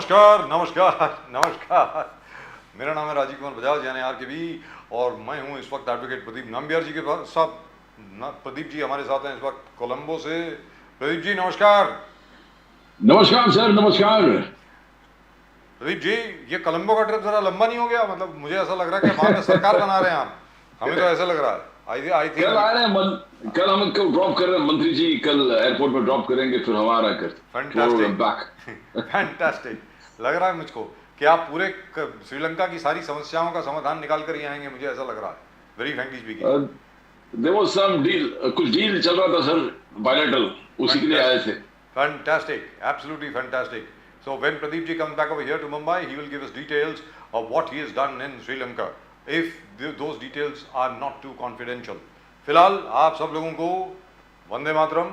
नमस्कार नमस्कार नमस्कार। मेरा नाम है राजीव कुमार बजाज यानी आर के बी और मैं हूं इस वक्त एडवोकेट प्रदीप नाम्बियार जी के साथ। प्रदीप जी हमारे साथ हैं इस वक्त कोलंबो से। प्रदीप जी नमस्कार। नमस्कार सर, नमस्कार। प्रदीप जी ये कोलंबो का ट्रिप जरा लंबा नहीं हो गया? मतलब मुझे ऐसा लग रहा है कि वहां पे सरकार बना रहे हैं आप। हमें तो ऐसा लग रहा है। आई कल थिंक आ रहे हैं कल हम इनको ड्रॉप कर रहे हैं, मंत्री जी कल एयरपोर्ट पर ड्रॉप करेंगे, फिर हम आ रहे कर टुमारो फैंटास्टिक बैक। फैंटास्टिक। लग रहा है मुझको कि आप पूरे श्रीलंका की सारी समस्याओं का समाधान निकाल कर ही आएंगे, मुझे ऐसा लग रहा है, very frankly speaking. There was some deal, कुछ डील चल रहा था सर, बायलैटरल, उसी के लिए आए थे। Fantastic, absolutely fantastic. So when Pradeep ji comes back over here to Mumbai, he will give us details of what he has done in Sri Lanka, if those details are not too confidential. फिलहाल आप सब लोगों को वंदे मातरम,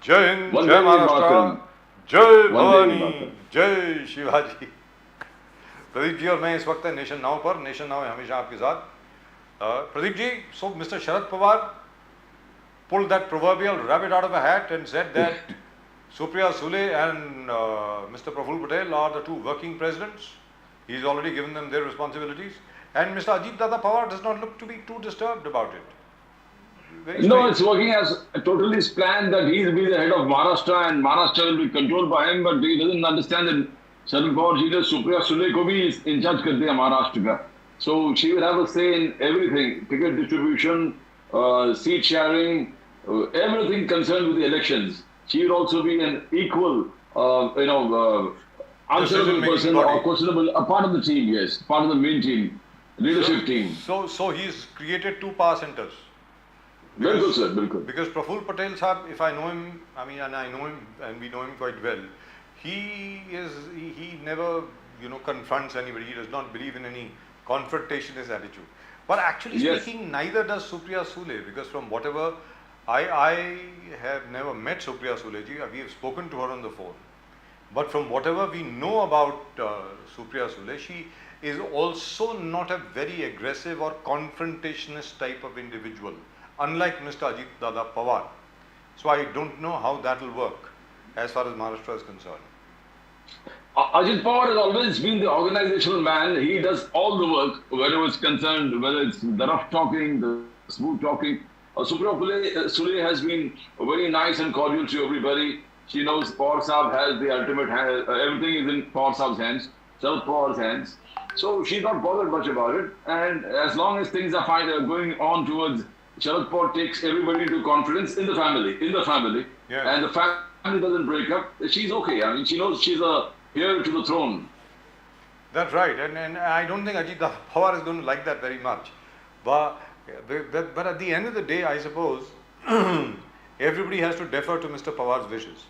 जय हिंद, जय महाराष्ट्र, जय भवानी, जय शिवाजी। प्रदीप जी और मैं इस वक्त नेशन नाउ पर। नेशन नाउ है हमेशा आपके साथ। Pradeep ji, so mister Sharad Pawar pulled that proverbial rabbit out of a hat and said that Supriya Sule and Mr. Praful Patel are the two working presidents. He's already given them their responsibilities. And Mr. Ajit Dada Pawar does not look to be too disturbed about it. Very No, strange. it's working as totally as planned that he will be the head of Maharashtra and Maharashtra will be controlled by him, but he doesn't understand that Sharad Pawar ji ने Supriya Sule को भी in charge कर दिया महाराष्ट्र का. So she will have a say in everything, ticket distribution, seat sharing, everything concerned with the elections. She will also be an equal, answerable person or questionable, a part of the team, yes, part of the main team, leadership team. So he's created two power centers. बिल्कुल sir, बिल्कुल. Because Praful Patel sahab, if I know him, I mean, and I know him and we know him quite well, he never confronts anybody. He does not believe in any confrontationist attitude. But actually speaking, neither does Supriya Sule, because from whatever I have never met Supriya Sule ji. We have spoken to her on the phone. But from whatever we know about Supriya Sule, she is also not a very aggressive or confrontationist type of individual, unlike Mr. Ajit Dada Pawar. So I don't know how that will work as far as Maharashtra is concerned. Ajit Pawar has always been the organizational man. He does all the work, wherever it's concerned, whether it's the rough talking, the smooth talking. Supriya Sule has been very nice and cordial to everybody. She knows Pawar Saab has the ultimate hand, everything is in Pawar Saab's hands, Sharad Pawar's hands. So she's not bothered much about it. And as long as things are fine, going on towards Sharad Pawar takes everybody into confidence in the family, Yeah. and the family doesn't break up, she's okay. I mean, she knows she's a heir to the throne. That's right, and I don't think Ajit Dada Pawar is going to like that very much. But at the end of the day, I suppose everybody has to defer to Mr. Pawar's wishes.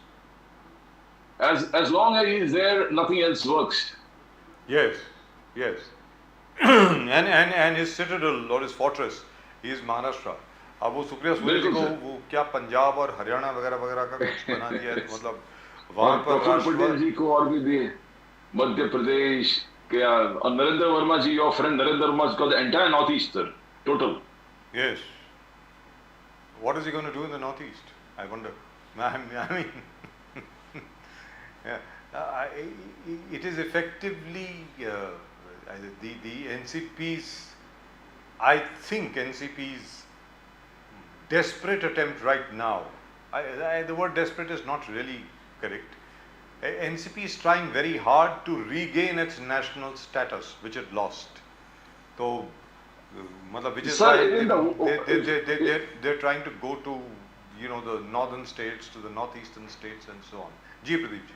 As long as he's there, nothing else works. Yes, yes. and his citadel or his fortress is Maharashtra. अब वो सुप्रिया सुले जी को वो क्या पंजाब और हरियाणा वगैरह वगैरह का कुछ बना दिया है, तो मतलब वहाँ पर प्रफुल्ल पटेल जी को और भी दिए, मध्य प्रदेश क्या, और नरेंद्र वर्मा जी, your friend Narendra Verma has got the entire northeast, sir, total. Yes. What is he going to do in the northeast? I wonder. I mean, yeah, it is effectively the NCP's. I think NCP's desperate attempt right now. The word desperate is not really correct. NCP is trying very hard to regain its national status, which it lost. So, which is why they're trying to go to the northern states, to the northeastern states, and so on. Ji Pradeep ji.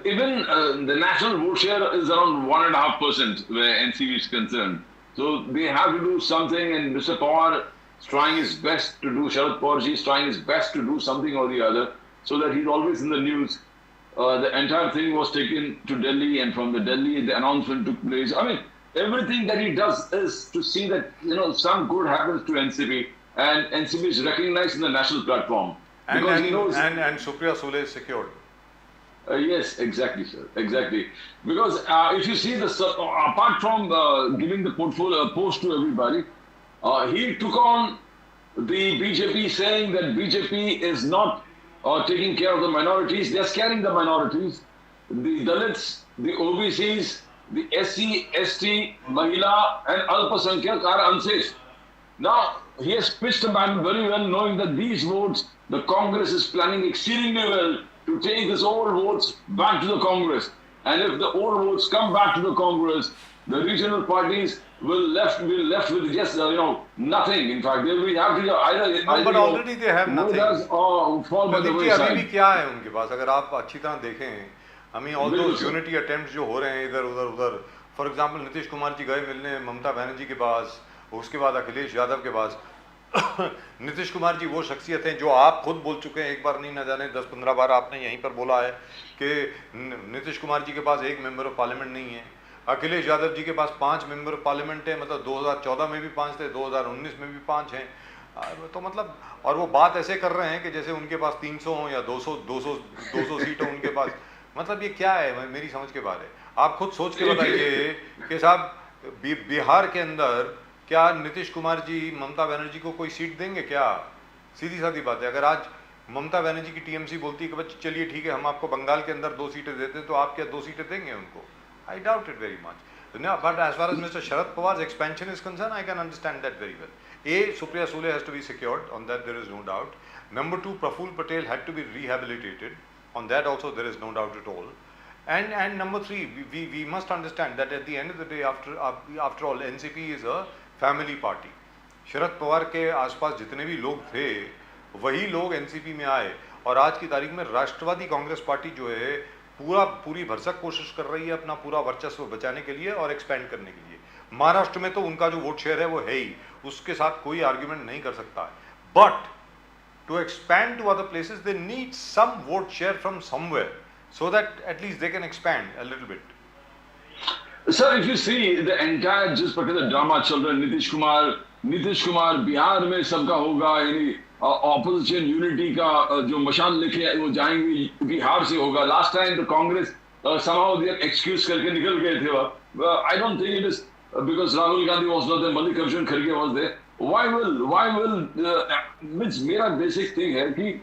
Even the national vote share is around 1.5% where NCP is concerned. So they have to do something, and Mr. Pawar is trying his best to do, Sharad Pawar ji is trying his best to do something or the other, so that he's always in the news. The entire thing was taken to Delhi, and from the Delhi the announcement took place. I mean, everything that he does is to see that some good happens to NCP, and NCP is recognized in the national platform. And he knows, and Supriya Sule is secured. Yes, exactly, sir. Exactly. Because if you see this, apart from giving the portfolio post to everybody, he took on the BJP, saying that BJP is not taking care of the minorities. They're scaring the minorities. the Dalits, the OBCs, the SC, ST, Mahila, and Alpasankyak are unsafe. Now, he has pitched a man very well, knowing that these votes, the Congress is planning exceedingly well to take these old votes back to the Congress. And if the old votes come back to the Congress, the regional parties will left with just nothing. In fact, they will have to either No, but already they have nothing. or fall by the Pradeep ji अभी भी wayside. क्या है उनके पास, अगर आप अच्छी तरह देखें, I mean all those unity attempts जो हो रहे हैं इधर उधर, फॉर एग्जांपल नीतीश कुमार जी गए मिलने ममता बनर्जी के पास, उसके बाद अखिलेश यादव के पास। नीतीश कुमार जी वो शख्सियत हैं जो आप खुद बोल चुके हैं, एक बार नहीं, ना जाने 10-15 बार आपने यहीं पर बोला है कि नीतीश कुमार जी के पास एक मेंबर ऑफ पार्लियामेंट नहीं है। अखिलेश यादव जी के पास 5 मेंबर ऑफ पार्लियामेंट है, मतलब 2014 में भी 5 थे, 2019 में भी 5 हैं। तो मतलब, और वो बात ऐसे कर रहे हैं कि जैसे उनके पास 300 हो या 200 सीट हो उनके पास। मतलब ये क्या है, मेरी समझ के बाहर है। आप खुद सोच के बताइए कि साहब बिहार के अंदर क्या नीतीश कुमार जी ममता बनर्जी को कोई सीट देंगे क्या? सीधी सादी बात है। अगर आज ममता बनर्जी की टीएमसी बोलती है कि बच्चे चलिए ठीक है हम आपको बंगाल के अंदर 2 सीटें देते हैं, तो आप क्या 2 सीटें देंगे उनको? I doubt it very much. No, but as far as Mr. Sharad Pawar's expansion is concerned, I can understand that very well. A, Supriya Sule has to be secured, on that there is no doubt. Number 2, Praful Patel had to be rehabilitated, on that also there is no doubt at all. And number 3, we must understand that at the end of the day, after all, NCP is a family party. Sharad Pawar के आसपास जितने भी लोग थे वही लोग NCP में आए, और आज की तारीख में राष्ट्रवादी कांग्रेस पार्टी जो है पूरी भरसक कोशिश कर रही है अपना पूरा वर्चस्व बचाने के लिए और एक्सपेंड करने के लिए। महाराष्ट्र में तो उनका जो वोट शेयर है वो है ही, उसके साथ कोई आर्ग्यूमेंट नहीं कर सकता है। But to expand to other places they need some vote share from somewhere so that at least they can expand a little bit. Sir, if you see the entire जिस प्रकार का ड्रामा चल रहा है, नीतीश कुमार बिहार में सबका होगा, यानी ऑपोजिशन यूनिटी का जो मशाल लेके वो जाएंगे बिहार से होगा। लास्ट टाइम तो कांग्रेस somehow they एक्सक्यूज करके निकल गए थे वह। I don't think it is because Rahul Gandhi was not there, Mallikarjun Kharge was there. Why will मेरा basic thing है कि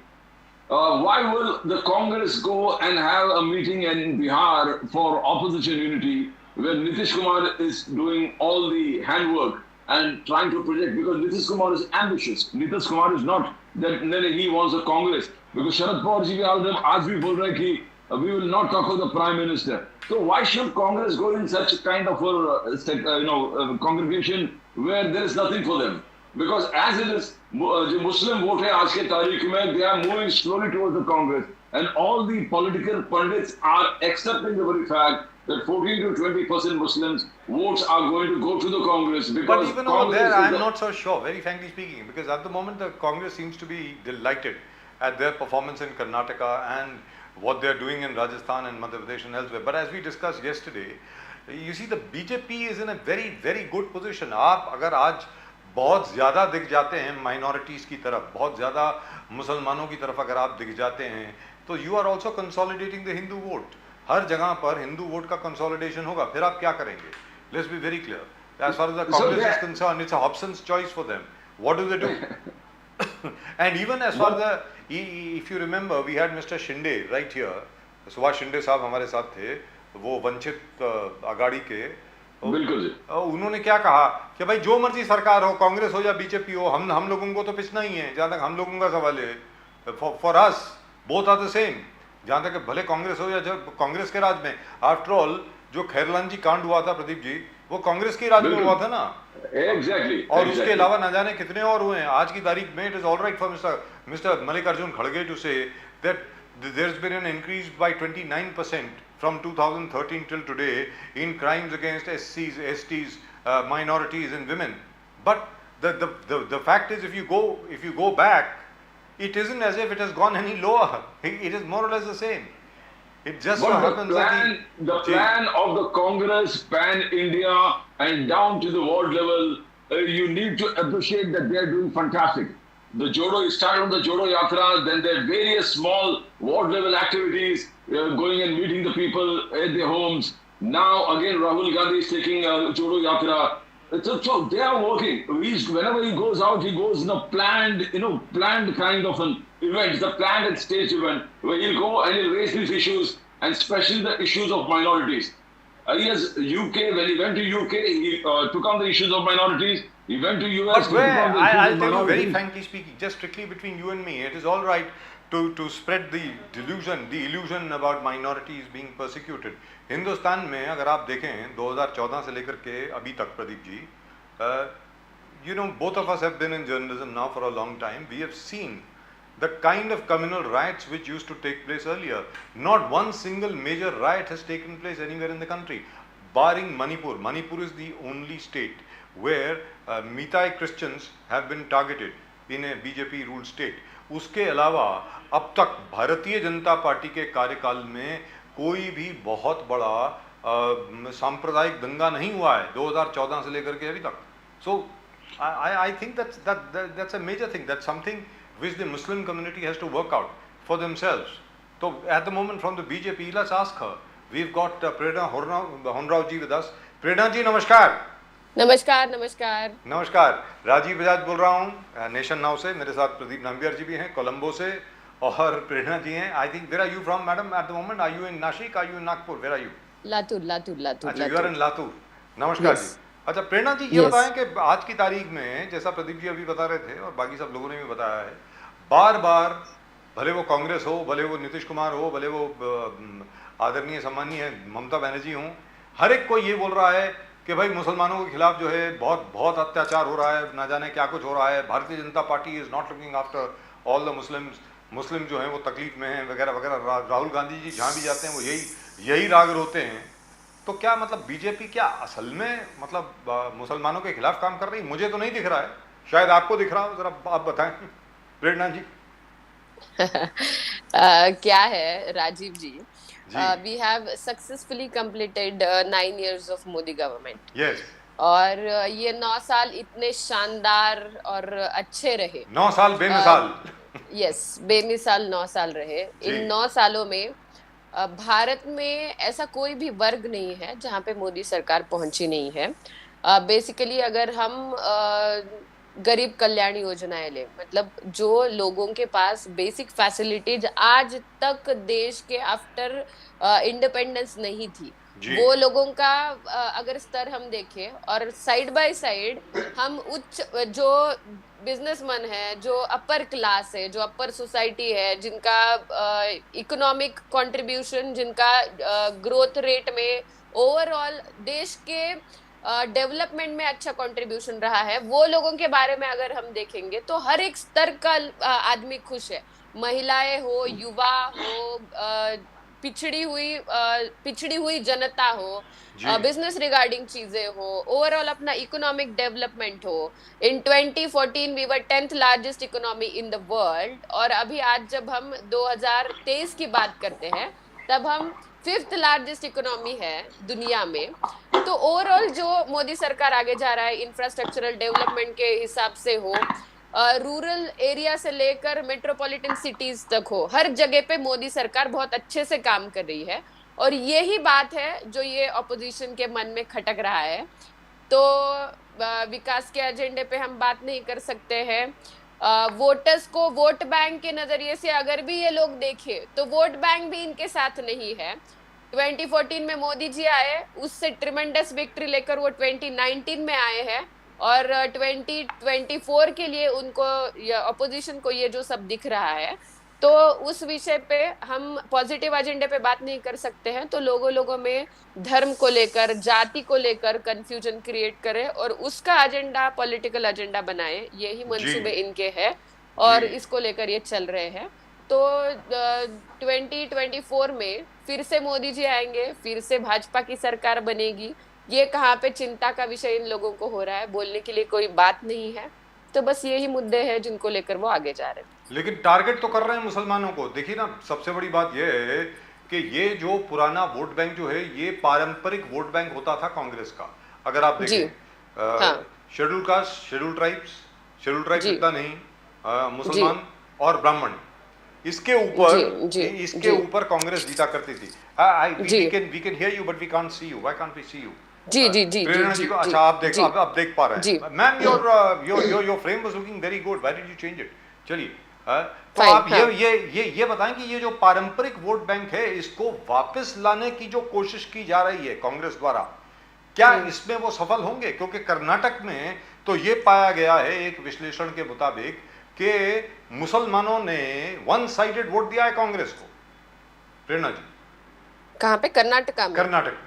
why will the Congress go and have a meeting in Bihar for opposition unity when Nitish Kumar is doing all the handwork and trying to project, because Nitish Kumar is ambitious. Nitish Kumar is not that he wants a Congress, because Sharad Pawar ji आज भी बोल रहे हैं कि we will not talk with the Prime Minister. So why should Congress go in such a kind of a congregation where there is nothing for them? Because as it is, जो Muslim vote है आज के तारीख में, they are moving slowly towards the Congress, and all the political pundits are accepting the very fact that 14 to 20% Muslims votes are going to go to the Congress. Because but even over there, I am not so sure, very frankly speaking, because at the moment the Congress seems to be delighted at their performance in Karnataka and what they are doing in Rajasthan and Madhya Pradesh and elsewhere. But as we discussed yesterday, you see the BJP is in a very, very good position. आप अगर आज बहुत ज़्यादा दिख जाते हैं minorities की तरफ, बहुत ज़्यादा मुसलमानों की तरफ अगर आप दिख जाते हैं, तो you are also consolidating the Hindu vote. हर जगह पर हिंदू वोट का कंसोलिडेशन होगा, फिर आप क्या करेंगे? Let's be very clear, as far as the Congress is concerned, it's a Hobson's choice for them. What do they do? And even as far as if you remember, we had Mr. Shinde right here, Subhash Shinde साहब हमारे साथ थे, वो वंचित अगाड़ी के। बिल्कुल जी। उन्होंने क्या कहा कि भाई जो मर्जी सरकार हो, कांग्रेस हो या बीजेपी हो, हम लोगों को तो पिछना ही है। जहाँ तक हम लोगों का सवाल है, for us both are the same. जहाँ तक भले कांग्रेस हो या कांग्रेस के राज में, आफ्टर ऑल जो खैरलान जी कांड हुआ था प्रदीप जी, वो कांग्रेस के राज में हुआ था ना। Exactly. और उसके अलावा न जाने कितने और हुए हैं। आज की तारीख में it is all right for mister Mallikarjun खड़गे to say that there has been an increase by 29% from 2013 till today in crimes against SCs, STs, minorities and women. But the fact is, if you go back, it isn't as if it has gone any lower. It is more or less the same. It just so happens that the plan of the Congress pan India and down to the world level, you need to appreciate that they are doing fantastic. The Jodo started on the Jodo Yatra, then there are various small ward level activities, going and meeting the people at their homes. Now again Rahul Gandhi is taking Jodo Yatra. So they are working. Whenever he goes out, he goes in a planned kind of an event. It's a planned and staged event where he'll go and he'll raise these issues and especially the issues of minorities. Yes, UK, when he went to UK, he took on the issues of minorities. He went to US, But he took where, on the issues I'll of tell you very minorities. frankly speaking, just strictly between you and me, it is all right to spread the delusion, the illusion about minorities being persecuted. Hindustan में अगर आप देखें 2014 से लेकर के अभी तक Pradeep ji, you know, both of us have been in journalism now for a long time. We have seen the kind of communal riots which used to take place earlier. Not one single major riot has taken place anywhere in the country, barring Manipur. Manipur is the only state where Meitei Christians have been targeted in a BJP ruled state. उसके अलावा अब तक Bharatiya Janata party के कार्यकाल में कोई भी बहुत बड़ा सांप्रदायिक दंगा नहीं हुआ है 2014 से लेकर के अभी तक. So I think that's a major thing. That's something which the Muslim community has to work out for themselves. So at the moment from the BJP, let's ask her. We've got Prerna Honrao ji with us. Prerna ji, namaskar. नमस्कार नमस्कार नमस्कार. राजीव बजाज बोल रहा हूँ nation now से. मेरे साथ प्रदीप नंबियार जी भी हैं कोलंबो से और प्रेरणा जी हैं. I think where are you from madam at the moment? Are you in Nashik? Are you in Nagpur? Where are you? Latur Latur Latur अच्छा, यू आर इन लातूर. नमस्कार Yes. जी. अच्छा प्रेरणा जी, ये Yes. बताएं कि आज की तारीख में जैसा प्रदीप जी अभी बता रहे थे और बाकी सब लोगों ने भी बताया है, बार बार भले वो कांग्रेस हो, भले वो नीतीश कुमार हो, भले वो आदरणीय सम्मानीय ममता बनर्जी हों, हर एक कोई ये बोल रहा है कि भाई मुसलमानों के खिलाफ जो है बहुत बहुत अत्याचार हो रहा है, ना जाने क्या कुछ हो रहा है. Bharatiya Janata party is not looking after all the Muslim जो हैं वो तकलीफ में हैं वगैरह वगैरह. राहुल गांधी जी जहाँ भी जाते हैं वो यही राग रोते हैं. तो क्या मतलब बीजेपी क्या असल में मतलब मुसलमानों के खिलाफ काम कर रही? मुझे तो नहीं दिख रहा है, शायद आपको दिख रहा हो. जरा आप बताएं प्रेरणा जी. क्या है Rajiv ji, ji. We have successfully completed 9 years of Modi government. Yes. और ये 9 साल इतने शानदार और अच्छे रहे. 9 साल बेमिसाल. यस, बेमिसाल 9 साल रहे. जी. इन 9 सालों में भारत में ऐसा कोई भी वर्ग नहीं है जहाँ पे मोदी सरकार पहुंची नहीं है. बेसिकली अगर हम गरीब कल्याण योजनाएं ले, मतलब जो लोगों के पास बेसिक फैसिलिटीज आज तक देश के आफ्टर इंडिपेंडेंस नहीं थी, जी. वो लोगों का अगर स्तर हम देखें और साइड बाय साइड हम उच्च जो बिजनेसमैन है, जो अपर क्लास है, जो अपर सोसाइटी है, जिनका इकोनॉमिक कंट्रीब्यूशन, जिनका ग्रोथ रेट में ओवरऑल देश के डेवलपमेंट में अच्छा कंट्रीब्यूशन रहा है, वो लोगों के बारे में अगर हम देखेंगे तो हर एक स्तर का आदमी खुश है. महिलाएं हो, युवा हो, पिछड़ी हुई जनता हो, बिजनेस रिगार्डिंग चीजें हो, ओवरऑल अपना इकोनॉमिक डेवलपमेंट हो. In 2014 we were 10th largest economy in the world, और अभी आज जब हम 2023 की बात करते हैं तब हम 5th लार्जेस्ट इकोनॉमी है दुनिया में. तो ओवरऑल जो मोदी सरकार आगे जा रहा है इंफ्रास्ट्रक्चरल डेवलपमेंट के हिसाब से हो, रूरल एरिया से लेकर मेट्रोपॉलिटन सिटीज तक हो, हर जगह पे मोदी सरकार बहुत अच्छे से काम कर रही है. और यही बात है जो ये ऑपोजिशन के मन में खटक रहा है. तो विकास के एजेंडे पे हम बात नहीं कर सकते हैं. वोटर्स को वोट बैंक के नजरिए से अगर भी ये लोग देखें तो वोट बैंक भी इनके साथ नहीं है. 2014 में मोदी जी आए, उससे ट्रिमेंडस विक्ट्री लेकर वो 2019 में आए हैं, और 2024 के लिए उनको ऑपोजिशन को ये जो सब दिख रहा है, तो उस विषय पे हम पॉजिटिव एजेंडे पे बात नहीं कर सकते हैं. तो लोगों में धर्म को लेकर, जाति को लेकर कंफ्यूजन क्रिएट करें और उसका एजेंडा पॉलिटिकल एजेंडा बनाएं, यही मंसूबे इनके हैं और इसको लेकर ये चल रहे हैं. तो 2024 में फिर से मोदी जी आएंगे, फिर से भाजपा की सरकार बनेगी. ये कहाँ पे चिंता का विषय इन लोगों को हो रहा है, बोलने के लिए कोई बात नहीं है. तो बस यही मुद्दे हैं जिनको लेकर वो आगे जा रहे हैं. लेकिन टारगेट तो कर रहे हैं मुसलमानों को. देखिए ना, सबसे बड़ी बात यह है कि ये जो पुराना वोट बैंक जो है, ये पारंपरिक वोट बैंक होता था कांग्रेस का. अगर आप देखें शेड्यूल कास्ट, शेड्यूल ट्राइब्स इतना नहीं, मुसलमान और ब्राह्मण, इसके ऊपर कांग्रेस जीता करती थी. We can hear you but we can't see you. Why can't we see you? Prerna ji को अच्छा आप देख पा रहे हैं. Ma'am your frame was looking very good. Why did you change it? चलिए तो Fine, आप हाँ. ये बताएं कि ये जो पारंपरिक वोट बैंक है इसको वापस लाने की जो कोशिश की जा रही है कांग्रेस द्वारा, क्या इसमें वो सफल होंगे? क्योंकि कर्नाटक में तो ये पाया गया है एक विश्लेषण के मुताबिक कि मुसलमानों ने वन साइडेड वोट दिया है कांग्रेस को। प्रेरणा जी, कहाँ पे? कर्नाटका में? कर्नाटक में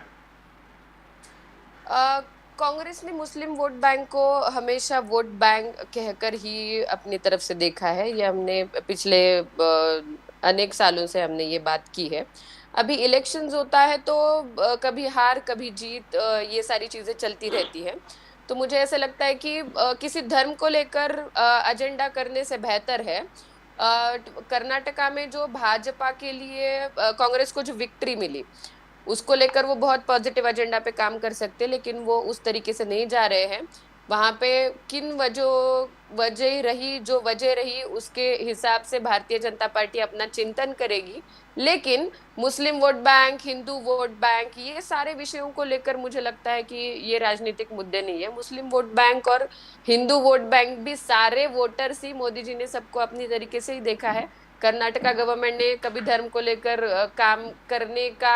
कांग्रेस ने मुस्लिम वोट बैंक को हमेशा वोट बैंक कहकर ही अपनी तरफ से देखा है। ये हमने पिछले अनेक सालों से हमने ये बात की है। अभी इलेक्शंस होता है तो कभी हार कभी जीत, ये सारी चीजें चलती रहती है। तो मुझे ऐसा लगता है कि किसी धर्म को लेकर एजेंडा करने से बेहतर है कर्नाटका में जो भाजपा के लिए कांग्रेस को जो विक्ट्री मिली उसको लेकर वो बहुत पॉजिटिव एजेंडा पे काम कर सकते हैं, लेकिन वो उस तरीके से नहीं जा रहे हैं। वहां पे किन वजह रही उसके हिसाब से भारतीय जनता पार्टी अपना चिंतन करेगी। लेकिन Muslim vote bank, Hindu vote bank, ये सारे विषयों को लेकर मुझे लगता है कि ये राजनीतिक मुद्दे नहीं है। मुस्लिम वोट बैंक और हिंदू वोट बैंक भी सारे वोटर्स ही, मोदी जी ने सबको अपनी तरीके से ही देखा है। कर्नाटका गवर्नमेंट ने कभी धर्म को लेकर काम करने का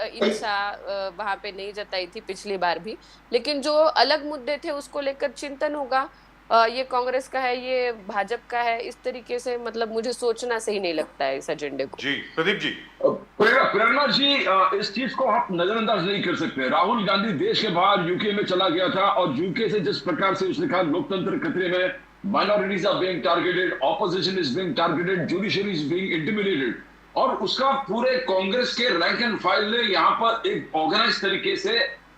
इच्छा वहां पे नहीं जताई थी पिछली बार भी, लेकिन जो अलग मुद्दे थे उसको लेकर चिंतन होगा। ये कांग्रेस का है, ये भाजपा का है, इस तरीके से मतलब मुझे सोचना सही नहीं लगता है इस एजेंडे को। जी प्रदीप जी। प्रेरणा जी, इस चीज को आप नजरअंदाज नहीं कर सकते। राहुल गांधी देश के बाहर यूके में चला गया था और यूके से जिस प्रकार से उसने कहा लोकतंत्र खतरे में, minorities are being targeted, opposition is being targeted, judiciary is being intimidated, और उसका पूरे कांग्रेस के रैंक एंड फाइल ने यहाँ पर एक ऑर्गेनाइज तरीके से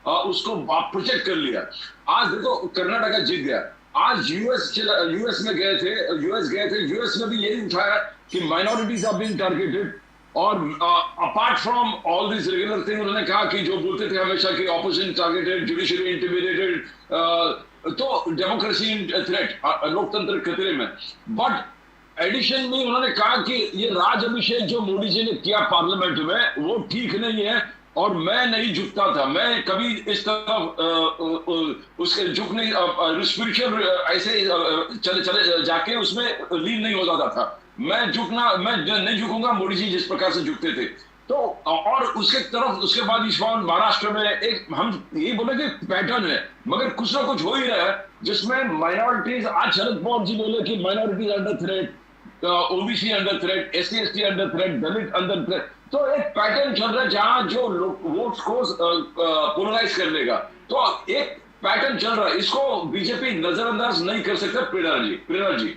उसको प्रोजेक्ट कर लिया। आज देखो कर्नाटका जीत गया, आज यूएस में गए थे, यूएस में भी यही उठाया कि माइनॉरिटीज आर बीइंग टारगेटेड। और apart from all this regular thing, उन्होंने कहा कि जो बोलते थे हमेशा कि ऑपोजिशन टारगेटेड, जुडिशरी इंटिमिडेटेड, तो डेमोक्रेसी इन थ्रेट, लोकतंत्र खतरे में। बट एडिशन में उन्होंने कहा कि ये राज अभिषेक जो मोदी जी ने किया पार्लियामेंट में वो ठीक नहीं है, और मैं नहीं झुकता था, मैं कभी इस तरफ उसके झुकने स्पिरिचुअल ऐसे चले जाके उसमें लीन नहीं हो जाता था। मैं नहीं झुकूंगा मोदी जी जिस प्रकार से झुकते थे। तो और उसके बाद इस बार महाराष्ट्र में एक, हम यही बोले कि पैटर्न है, मगर कुछ ना कुछ हो ही रहा है जिसमें माइनॉरिटीज, आज शरद पवार जी बोले कि minorities under threat, OBC under threat, SC ST under threat, Dalit under threat. तो एक पैटर्न चल रहा है जहां जो वोट्स को पोलराइज कर लेगा, तो एक पैटर्न चल रहा है, इसको बीजेपी नजरअंदाज नहीं कर सकता। प्रेरणा जी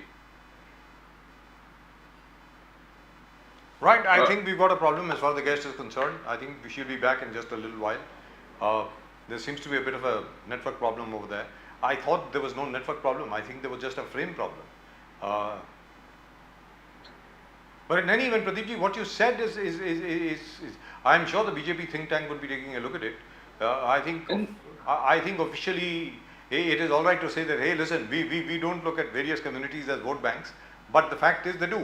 Right, I think we've got a problem as far as the guest is concerned. I think we should be back in just a little while. There seems to be a bit of a network problem over there. I thought there was no network problem. I think there was just a frame problem. But in any event, Pradeep ji, what you said is I'm sure the BJP think tank would be taking a look at it. I think officially it is all right to say that, hey, listen, we don't look at various communities as vote banks, but the fact is they do.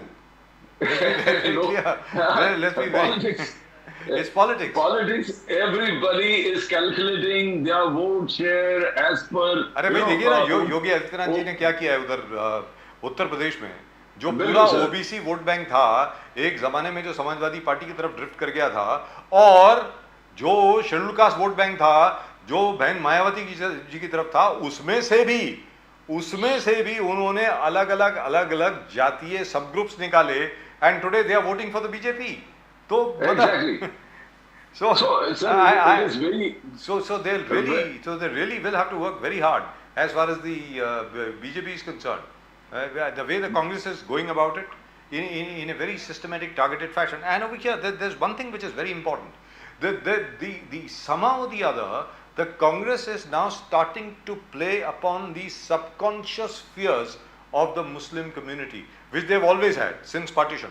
Let's be very clear. Let's be very. It's politics. Politics. Everybody is calculating their vote share as per. अरे भाई देखिए ना, योगी आदित्यनाथ जी ने क्या किया है उधर उत्तर प्रदेश में, जो पूरा ओबीसी वोट बैंक था एक जमाने में जो समाजवादी पार्टी की तरफ ड्रिफ्ट कर गया था, और जो शेड्यूल कास्ट वोट बैंक था जो बहन मायावती जी की तरफ था, उसमें से भी उन्होंने अलग अलग जातीय सब ग्रुप्स निकाले, and today they are voting for the BJP. तो exactly. so they really will have to work very hard as far as the BJP is concerned. The way the Congress is going about it in a very systematic, targeted fashion. And over here, there's one thing which is very important. The somehow or the other, the Congress is now starting to play upon the subconscious fears of the Muslim community, which they've always had since partition.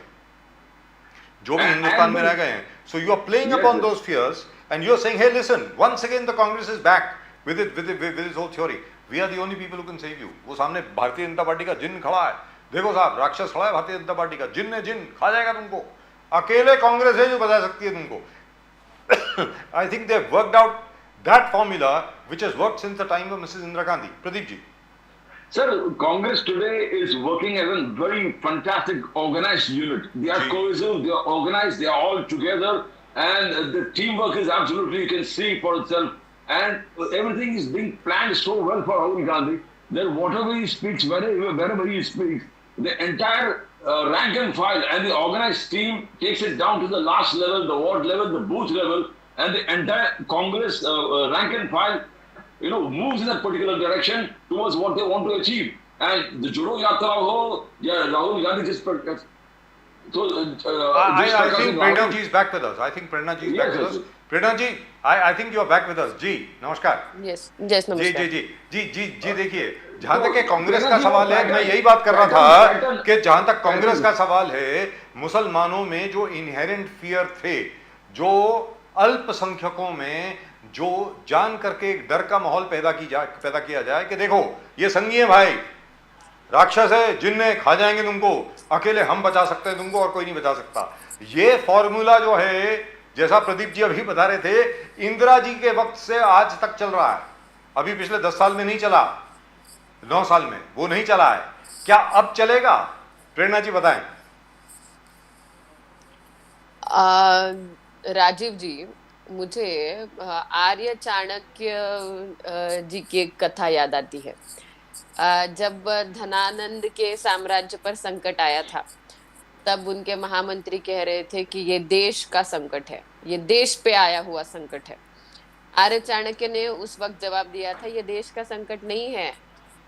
जो भी हिंदुस्तान में रह गए हैं. So you are playing upon those fears, and you are saying, hey, listen, once again the Congress is back with its whole theory. We are the only people who can save you. वो सामने Bharatiya Janata party का जिन खड़ा है, देखो साहब, राक्षस खड़ा है भारतीय जनता पार्टी का, जिन ने जिन खा जाएगा तुमको, अकेले कांग्रेस है जो बचा सकती है तुमको. I think they have worked out that formula which has worked since the time of Mrs. Indira Gandhi. Pradeep ji. Sir, Congress today is working as a very fantastic organized unit. They are cohesive, they are organized, they are all together, and the teamwork is absolutely, you can see for itself. And everything is being planned so well for Rahul Gandhi that whatever he speaks, wherever he speaks, the entire rank and file and the organized team takes it down to the last level, the ward level, the booth level, and the entire Congress rank and file, moves in that particular direction towards what they want to achieve. And the Jodo Yatra ho, yeah, Rahul Gandhi just. So, I think Prerna ji is back with us. I think Prerna ji is back with us. Prerna ji, I think you are back with us. जी, नमस्कार. Yes, नमस्कार. जी देखिए, जहाँ तक के कांग्रेस का सवाल है, मैं यही बात कर रहा था कि जहाँ तक कांग्रेस का सवाल है, मुसलमानों में जो इनहेरेंट फियर थे, जो अल्पसंख्यकों में जो जान करके एक डर का माहौल पैदा किया जाए कि देखो ये संगी है भाई, राक्षस है, जिन्ने खा जाएंगे तुमको, अकेले हम बचा सकते हैं तुमको और कोई नहीं बचा सकता। ये फॉर्मूला जो है, जैसा प्रदीप जी अभी बता रहे थे, इंदिरा जी के वक्त से आज तक चल रहा है। अभी पिछले 10 साल में नहीं चला, 9 साल में वो नहीं चला है, क्या अब चलेगा? प्रेरणा जी बताएं। राजीव जी, मुझे आर्य चाणक्य जी की एक कथा याद आती है। जब धनानंद के साम्राज्य पर संकट आया था, तब उनके महामंत्री कह रहे थे कि ये देश का संकट है, ये देश पे आया हुआ संकट है। आर्य चाणक्य ने उस वक्त जवाब दिया था, ये देश का संकट नहीं है,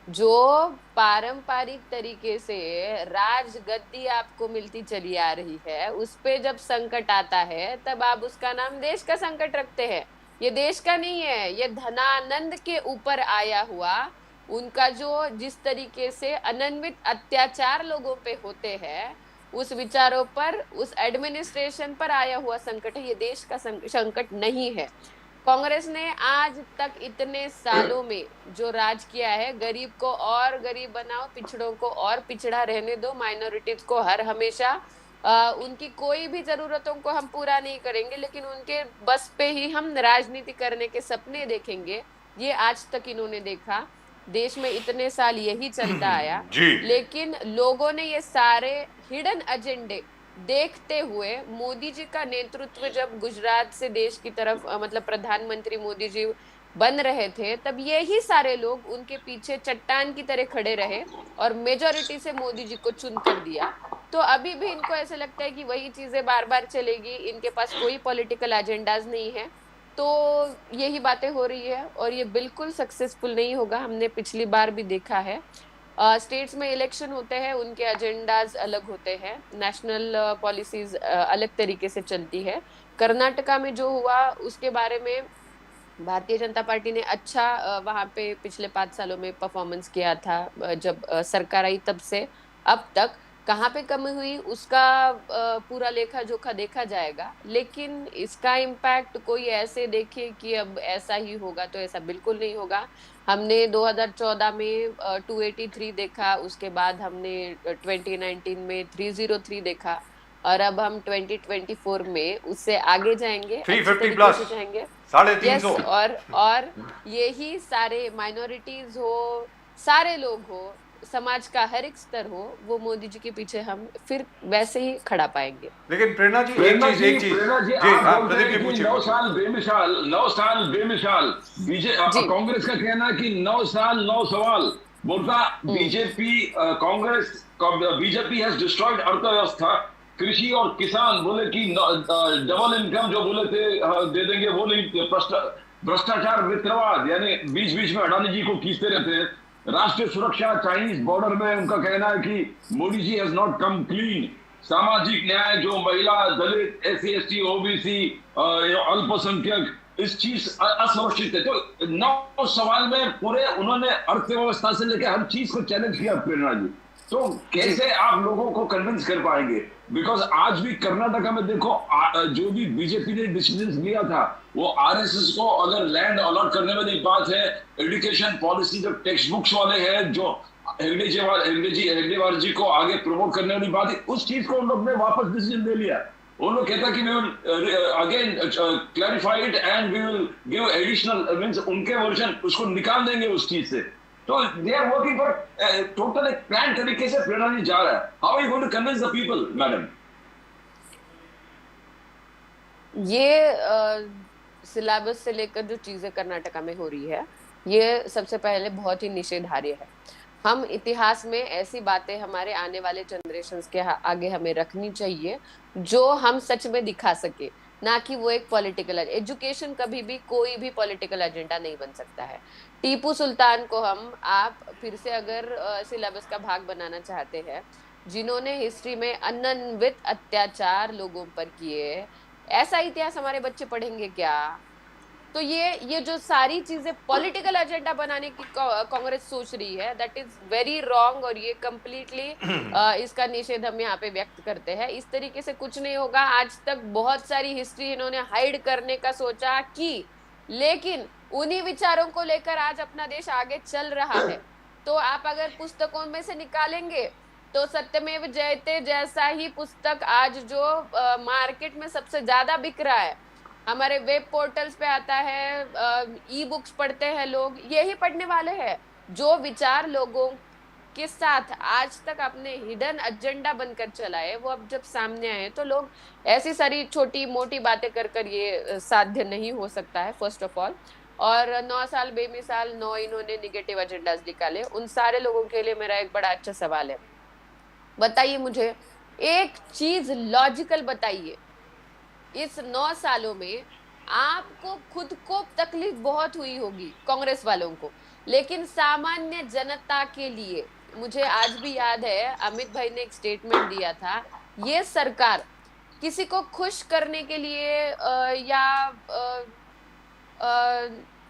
जो पारंपरिक तरीके से राजगद्दी आपको मिलती चली आ रही है, उस पे जब संकट आता है तब आप उसका नाम देश का संकट रखते हैं। ये देश का नहीं है, ये धनानंद के ऊपर आया हुआ, उनका जो जिस तरीके से अनन्वित अत्याचार लोगों पे होते हैं, उस विचारों पर, उस एडमिनिस्ट्रेशन पर आया हुआ संकट है। ये देश का संकट नहीं है। कांग्रेस ने आज तक इतने सालों में जो राज किया है, गरीब को और गरीब बनाओ, पिछड़ों को और पिछड़ा रहने दो, माइनॉरिटीज को हर हमेशा उनकी कोई भी जरूरतों को हम पूरा नहीं करेंगे, लेकिन उनके बस पे ही हम राजनीति करने के सपने देखेंगे। ये आज तक इन्होंने देखा, देश में इतने साल यही चलता आया, लेकिन लोगों ने ये सारे हिडन एजेंडे देखते हुए मोदी जी का नेतृत्व जब गुजरात से देश की तरफ मतलब प्रधानमंत्री मोदी जी बन रहे थे, तब यही सारे लोग उनके पीछे चट्टान की तरह खड़े रहे और मेजॉरिटी से मोदी जी को चुन कर दिया। तो अभी भी इनको ऐसा लगता है कि वही चीजें बार बार चलेगी, इनके पास कोई पॉलिटिकल एजेंडाज नहीं है, तो यही बातें हो रही है और ये बिल्कुल सक्सेसफुल नहीं होगा। हमने पिछली बार भी देखा है, स्टेट्स में इलेक्शन होते हैं, उनके एजेंडाज अलग होते हैं, नेशनल पॉलिसीज अलग तरीके से चलती है। कर्नाटका में जो हुआ उसके बारे में भारतीय जनता पार्टी ने अच्छा वहाँ पे पिछले 5 सालों में परफॉर्मेंस किया था। जब सरकार आई तब से अब तक कहाँ पे कमी हुई उसका पूरा लेखा जोखा देखा जाएगा, लेकिन इसका इम्पैक्ट कोई ऐसे देखे कि अब ऐसा ही होगा तो ऐसा बिल्कुल नहीं होगा। हमने 2014 में 283 देखा, उसके बाद हमने 2019 में 303 देखा और अब हम 2024 में उससे आगे जाएंगे, 350 प्लस जाएंगे, 350। और यही सारे माइनॉरिटीज हो, सारे लोग हो, समाज का हर एक स्तर हो, वो मोदी जी के पीछे हम फिर वैसे ही खड़ा पाएंगे। लेकिन प्रेरणा जी एक चीज जी प्रदीप जी पूछिए। 9 साल बेमिसाल कांग्रेस का कहना है कि 9 साल 9 सवाल बोलता बीजेपी हैज डिस्ट्रॉयड अर्थव्यवस्था, कृषि और किसान बोले कि डबल इनकम जो बोले थे दे देंगे, वो नहीं, भ्रष्टाचार वित्रवाद, यानी बीच बीच में अडानी जी को खींचते रहते हैं। राष्ट्रीय सुरक्षा, चाइनीज बॉर्डर में उनका कहना है कि Modi ji has not come clean. सामाजिक न्याय, जो महिला, दलित, SC ST OBC अल्पसंख्यक, इस चीज असुरक्षित है। तो 9 सवाल में पूरे उन्होंने अर्थव्यवस्था से लेकर हर चीज को चैलेंज किया प्रेरणा जी। तो कैसे आप लोगों को कन्विंस कर पाएंगे? बिकॉज आज भी कर्नाटका में देखो, जो भी बीजेपी ने डिसीजन लिया था, वो RSS को अगर लैंड अलॉट करने में नहीं बात है, एजुकेशन पॉलिसी जो टेक्स्ट बुक्स वाले हैं, जो हेगडेवार जी को आगे प्रमोट करने वाली बात है, उस चीज को उन लोग ने वापस डिसीजन ले लिया। उन लोग कहता कि we will again clarify it and we will give additional means, उनके वर्जन उसको निकाल देंगे उस चीज से। तो they are working for total एक प्लान तरीके से प्रेरणा जी जा रहा है. How are you going to convince the people, madam? ये सिलेबस से लेकर जो चीजें कर्नाटका में हो रही है, ये सबसे पहले बहुत ही निषेधार्य है. हम इतिहास में ऐसी बातें हमारे आने वाले जनरेशन्स के आगे हमें रखनी चाहिए जो हम सच में दिखा सके, ना कि वो एक पॉलिटिकल एजुकेशन. कभी भी कोई भी पॉलिटिकल एजेंडा नहीं बन सकता है. टीपू सुल्तान को आप फिर से अगर सिलेबस का भाग बनाना चाहते हैं, जिन्होंने हिस्ट्री में अनन्वित अत्याचार लोगों पर किए, ऐसा इतिहास हमारे बच्चे पढ़ेंगे क्या? तो ये जो सारी चीजें पॉलिटिकल एजेंडा बनाने की कांग्रेस सोच रही है, दैट इज वेरी रॉन्ग. और ये कम्प्लीटली इसका निषेध हम यहाँ पे व्यक्त करते हैं. इस तरीके से कुछ नहीं होगा. आज तक बहुत सारी हिस्ट्री इन्होंने हाइड करने का सोचा कि, लेकिन उन्हीं विचारों को लेकर आज अपना देश आगे चल रहा है. तो आप अगर पुस्तकों में से निकालेंगे तो सत्यमेव जयते जैसा ही पुस्तक आज जो मार्केट में सबसे ज्यादा बिक रहा है, हमारे वेब पोर्टल्स पे आता है, ई बुक्स पढ़ते हैं लोग, यही पढ़ने वाले हैं. जो विचार लोगों के साथ आज तक अपने हिडन एजेंडा बनकर चलाए, वो अब जब सामने आए तो लोग ऐसी सारी छोटी मोटी बातें कर ये साध्य नहीं हो सकता है, फर्स्ट ऑफ ऑल. और 9 साल बेमिसाल 9 इन्होंने निगेटिव एजेंडाज निकाले. उन सारे लोगों के लिए मेरा एक बड़ा अच्छा सवाल है, बताइए मुझे एक चीज लॉजिकल बताइए. इस 9 सालों में आपको खुद को तकलीफ बहुत हुई होगी, कांग्रेस वालों को, लेकिन सामान्य जनता के लिए, मुझे आज भी याद है अमित भाई ने एक स्टेटमेंट दिया था, ये सरकार किसी को खुश करने के लिए या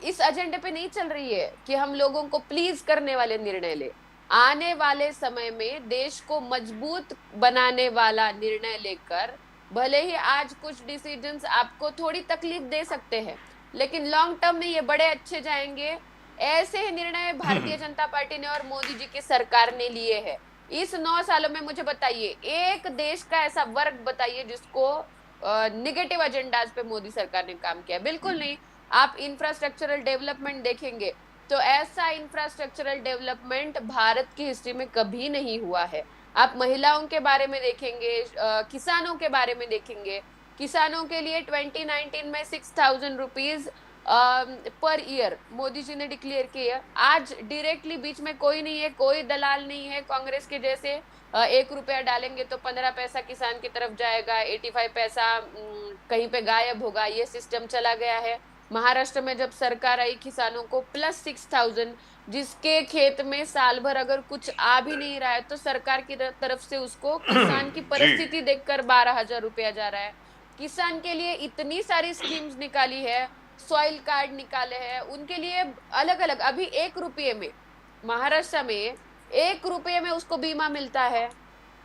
इस एजेंडे पे नहीं चल रही है कि हम लोगों को प्लीज करने वाले निर्णय ले. आने वाले समय में देश को मजबूत बनाने वाला निर्णय लेकर, भले ही आज कुछ डिसीजंस आपको थोड़ी तकलीफ दे सकते हैं, लेकिन लॉन्ग टर्म में ये बड़े अच्छे जाएंगे. ऐसे ही निर्णय भारतीय जनता पार्टी ने और मोदी जी की सरकार ने लिए हैं. इस 9 सालों में मुझे बताइए एक देश का ऐसा वर्ग बताइए जिसको निगेटिव एजेंडाज पे मोदी सरकार ने काम किया. बिल्कुल नहीं. आप इंफ्रास्ट्रक्चरल डेवलपमेंट देखेंगे तो ऐसा इंफ्रास्ट्रक्चरल डेवलपमेंट भारत की हिस्ट्री में कभी नहीं हुआ है. आप महिलाओं के बारे में देखेंगे, किसानों के बारे में देखेंगे, किसानों के लिए 2019 में 6,000 rupees per year Modi ji ने डिक्लेयर किया. आज डायरेक्टली बीच में कोई नहीं है, कोई दलाल नहीं है कांग्रेस के जैसे. 1 रुपया डालेंगे तो 15 पैसा किसान की तरफ जाएगा, 85 पैसा कहीं पे गायब होगा. ये सिस्टम चला गया है. महाराष्ट्र में जब सरकार आई, किसानों को प्लस 6,000, जिसके खेत में साल भर अगर कुछ आ भी नहीं रहा है तो सरकार की तरफ से उसको किसान की परिस्थिति देखकर 12,000 रुपया जा रहा है. किसान के लिए इतनी सारी स्कीम्स निकाली है, सॉइल कार्ड निकाले हैं उनके लिए अलग अलग. अभी 1 रुपये में महाराष्ट्र में 1 रुपये में उसको बीमा मिलता है.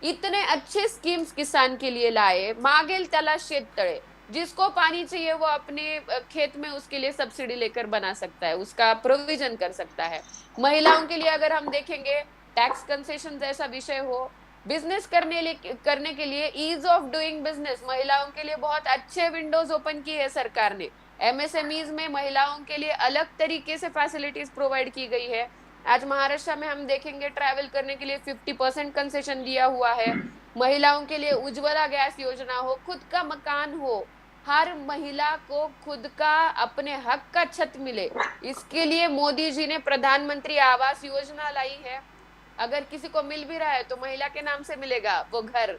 इतने अच्छे स्कीम्स किसान के लिए लाए. मागेल त्याला शेततळे, जिसको पानी चाहिए वो अपने खेत में उसके लिए सब्सिडी लेकर बना सकता है, उसका प्रोविजन कर सकता है. महिलाओं के लिए अगर हम देखेंगे, टैक्स कंसेशन जैसा विषय हो, बिजनेस करने के लिए ईज ऑफ डूइंग बिजनेस, महिलाओं के लिए बहुत अच्छे विंडोज ओपन की है सरकार ने. एमएसएमईज में महिलाओं के लिए अलग तरीके से फैसिलिटीज प्रोवाइड की गई है. आज महाराष्ट्र में हम देखेंगे ट्रैवल करने के लिए 50% कंसेशन दिया हुआ है. महिलाओं के लिए उज्ज्वला गैस योजना हो, खुद का मकान हो, हर महिला को खुद का अपने हक का छत मिले, इसके लिए मोदी जी ने प्रधानमंत्री आवास योजना लाई है. अगर किसी को मिल भी रहा है तो महिला के नाम से मिलेगा वो घर.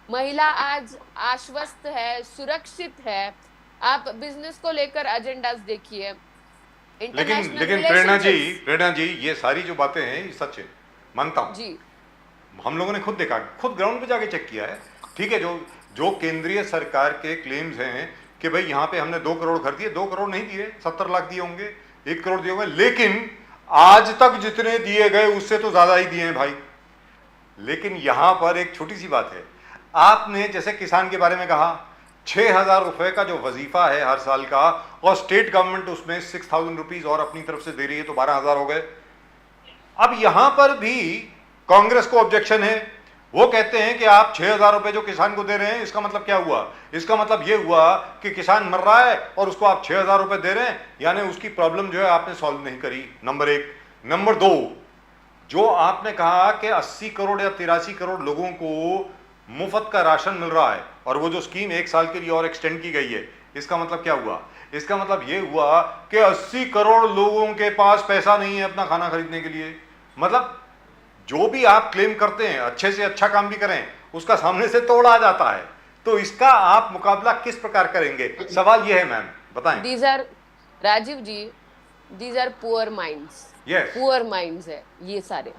महिला आज आश्वस्त है, सुरक्षित है. आप बिजनेस को लेकर एजेंडास देखिए. लेकिन प्रेरणा जी ये सारी जो बातें हैं ये सच है, मानता हूँ जी. हम लोगों ने खुद देखा, खुद ग्राउंड पे जाके चेक किया है. ठीक है, जो केंद्रीय सरकार के क्लेम्स हैं कि भाई यहाँ पे हमने 2 करोड़ कर दिए, 2 करोड़ नहीं दिए, 70 लाख दिए होंगे, 1 करोड़ दिए होंगे, लेकिन आज तक जितने दिए गए उससे तो ज्यादा ही दिए हैं भाई. लेकिन यहाँ पर एक छोटी सी बात है. आपने जैसे किसान के बारे में कहा, 6,000 रुपए का जो वजीफा है हर साल का, और स्टेट गवर्नमेंट उसमें 6,000 रुपीज और अपनी तरफ से दे रही है, तो 12,000 हो गए. अब यहां पर भी कांग्रेस को ऑब्जेक्शन है. वो कहते हैं कि आप 6,000 रुपए जो किसान को दे रहे हैं, इसका मतलब क्या हुआ? इसका मतलब ये हुआ कि किसान मर रहा है और उसको आप 6,000 रुपए दे रहे हैं, यानी उसकी प्रॉब्लम जो है आपने सॉल्व नहीं करी. नंबर 1. नंबर 2, जो आपने कहा कि 80 करोड़ या 83 करोड़ लोगों को मुफ्त का राशन मिल रहा है और वो जो स्कीम 1 साल के लिए और एक्सटेंड की गई है, इसका मतलब क्या हुआ? इसका मतलब ये हुआ कि 80 करोड़ लोगों के पास पैसा नहीं है अपना खाना खरीदने के लिए। मतलब जो भी आप क्लेम करते हैं, अच्छे से अच्छा काम भी करें, उसका सामने से तोड़ा जाता है। तो इसका आप मुकाबला किस प्रकार करेंगे? सवाल यह है मैम, बताएं। These are, Rajiv ji, these are poor minds. Yes. Poor minds है ये सारे।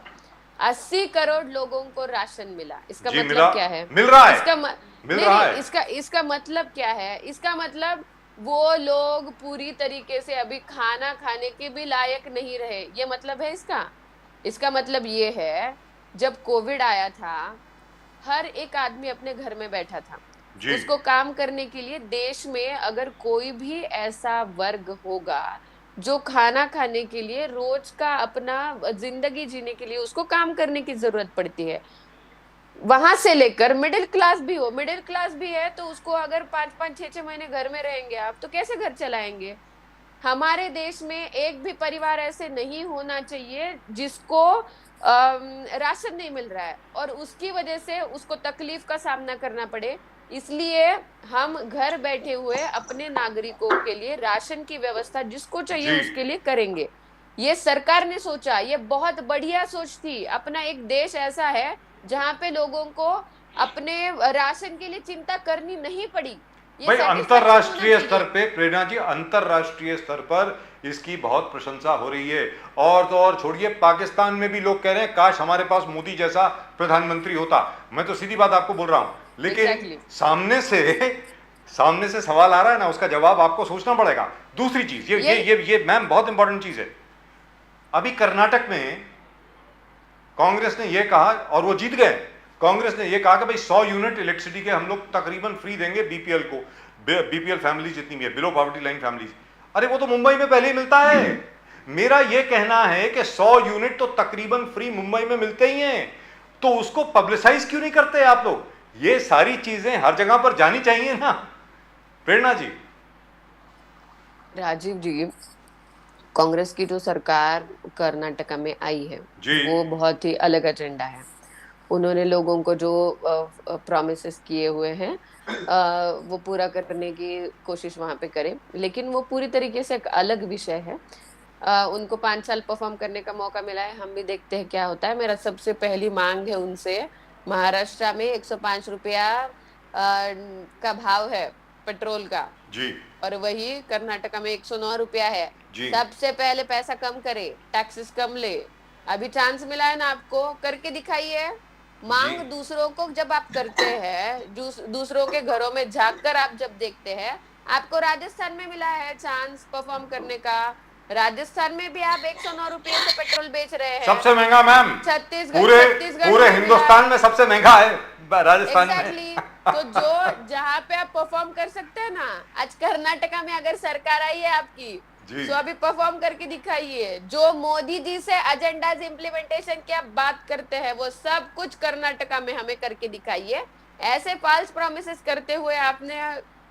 80 करोड़ लोगों को राशन मिला, इसका जी, मतलब क्या है? मिल रहा है, इसका मिल रहा है। इसका मतलब क्या है? इसका मतलब वो लोग पूरी तरीके से अभी खाना खाने के भी लायक नहीं रहे, ये मतलब है इसका। इसका मतलब ये है, जब कोविड आया था, हर एक आदमी अपने घर में बैठा था। जी। उसको काम करने के लिए देश में अगर कोई भी ऐसा वर्ग होगा जो खाना खाने के लिए, रोज का अपना जिंदगी जीने के लिए उसको काम करने की जरूरत पड़ती है, वहां से लेकर मिडिल क्लास भी हो, मिडिल क्लास भी है तो उसको अगर 5-5, 6-6 महीने घर में रहेंगे आप, तो कैसे घर चलाएंगे? हमारे देश में एक भी परिवार ऐसे नहीं होना चाहिए जिसको राशन नहीं मिल रहा है और उसकी वजह से उसको तकलीफ का सामना करना पड़े। इसलिए हम घर बैठे हुए अपने नागरिकों के लिए राशन की व्यवस्था जिसको चाहिए उसके लिए करेंगे। ये सरकार ने सोचा, ये बहुत बढ़िया सोच थी। अपना एक देश ऐसा है जहाँ पे लोगों को अपने राशन के लिए चिंता करनी नहीं पड़ी। भाई अंतरराष्ट्रीय स्तर पे प्रेरणा जी, अंतरराष्ट्रीय स्तर पर इसकी बहुत प्रशंसा हो रही है। और तो और छोड़िए, पाकिस्तान में भी लोग कह रहे हैं काश हमारे पास मोदी जैसा प्रधानमंत्री होता। मैं तो सीधी बात आपको बोल रहा हूं, लेकिन सामने से सवाल आ रहा है ना, उसका जवाब आपको सोचना पड़ेगा। दूसरी चीज ये मैम बहुत इंपॉर्टेंट चीज है। अभी कर्नाटक में कांग्रेस ने यह कहा और वो जीत गए। कांग्रेस ने यह कहा कि भाई 100 यूनिट इलेक्ट्रिसिटी के हम लोग तकरीबन फ्री देंगे बीपीएल को, बीपीएल फैमिली जितनी भी है, बिलो पॉवर्टी लाइन फैमिलीज। अरे वो तो मुंबई में पहले ही मिलता है। मेरा यह कहना है कि 100 यूनिट तो तकरीबन फ्री मुंबई में मिलते ही हैं, तो उसको पब्लिसाइज क्यों नहीं करते आप लोग? ये सारी चीजें हर जगह पर जानी चाहिए ना प्रेरणा जी। राजीव जी, कांग्रेस की जो सरकार कर्नाटका में आई है वो बहुत ही अलग एजेंडा है। उन्होंने लोगों को जो प्रॉमिसेस किए हुए हैं वो पूरा करने की कोशिश वहां पे करें, लेकिन वो पूरी तरीके से एक अलग विषय है। उनको 5 साल परफॉर्म करने का मौका मिला है, हम भी देखते हैं क्या होता है। मेरा सबसे पहली मांग है उनसे, महाराष्ट्र में 105 रुपया का भाव है पेट्रोल का जी, और वही कर्नाटका में 109 रुपया है। सबसे पहले पैसा कम करे, टैक्सेस कम ले। अभी चांस मिला है ना आपको, करके दिखाइए। मांग दूसरों को जब आप करते हैं, दूसरों के घरों में झांक कर आप जब देखते हैं, आपको राजस्थान में मिला है चांस परफॉर्म करने का। राजस्थान में भी आप 109 रुपये से पेट्रोल बेच रहे हैं, सबसे महंगा मैम। छत्तीसगढ़ पूरे हिंदुस्तान में सबसे महंगा है राजस्थान में। तो जो जहाँ पे आप परफॉर्म कर सकते हैं ना, आज कर्नाटका में अगर सरकार आई है आपकी, तो अभी परफॉर्म करके दिखाइए। जो मोदी जी से एजेंडाज इम्प्लीमेंटेशन की आप बात करते हैं, वो सब कुछ कर्नाटका में हमें करके दिखाइए। ऐसे फॉल्स प्रॉमिसेस करते हुए आपने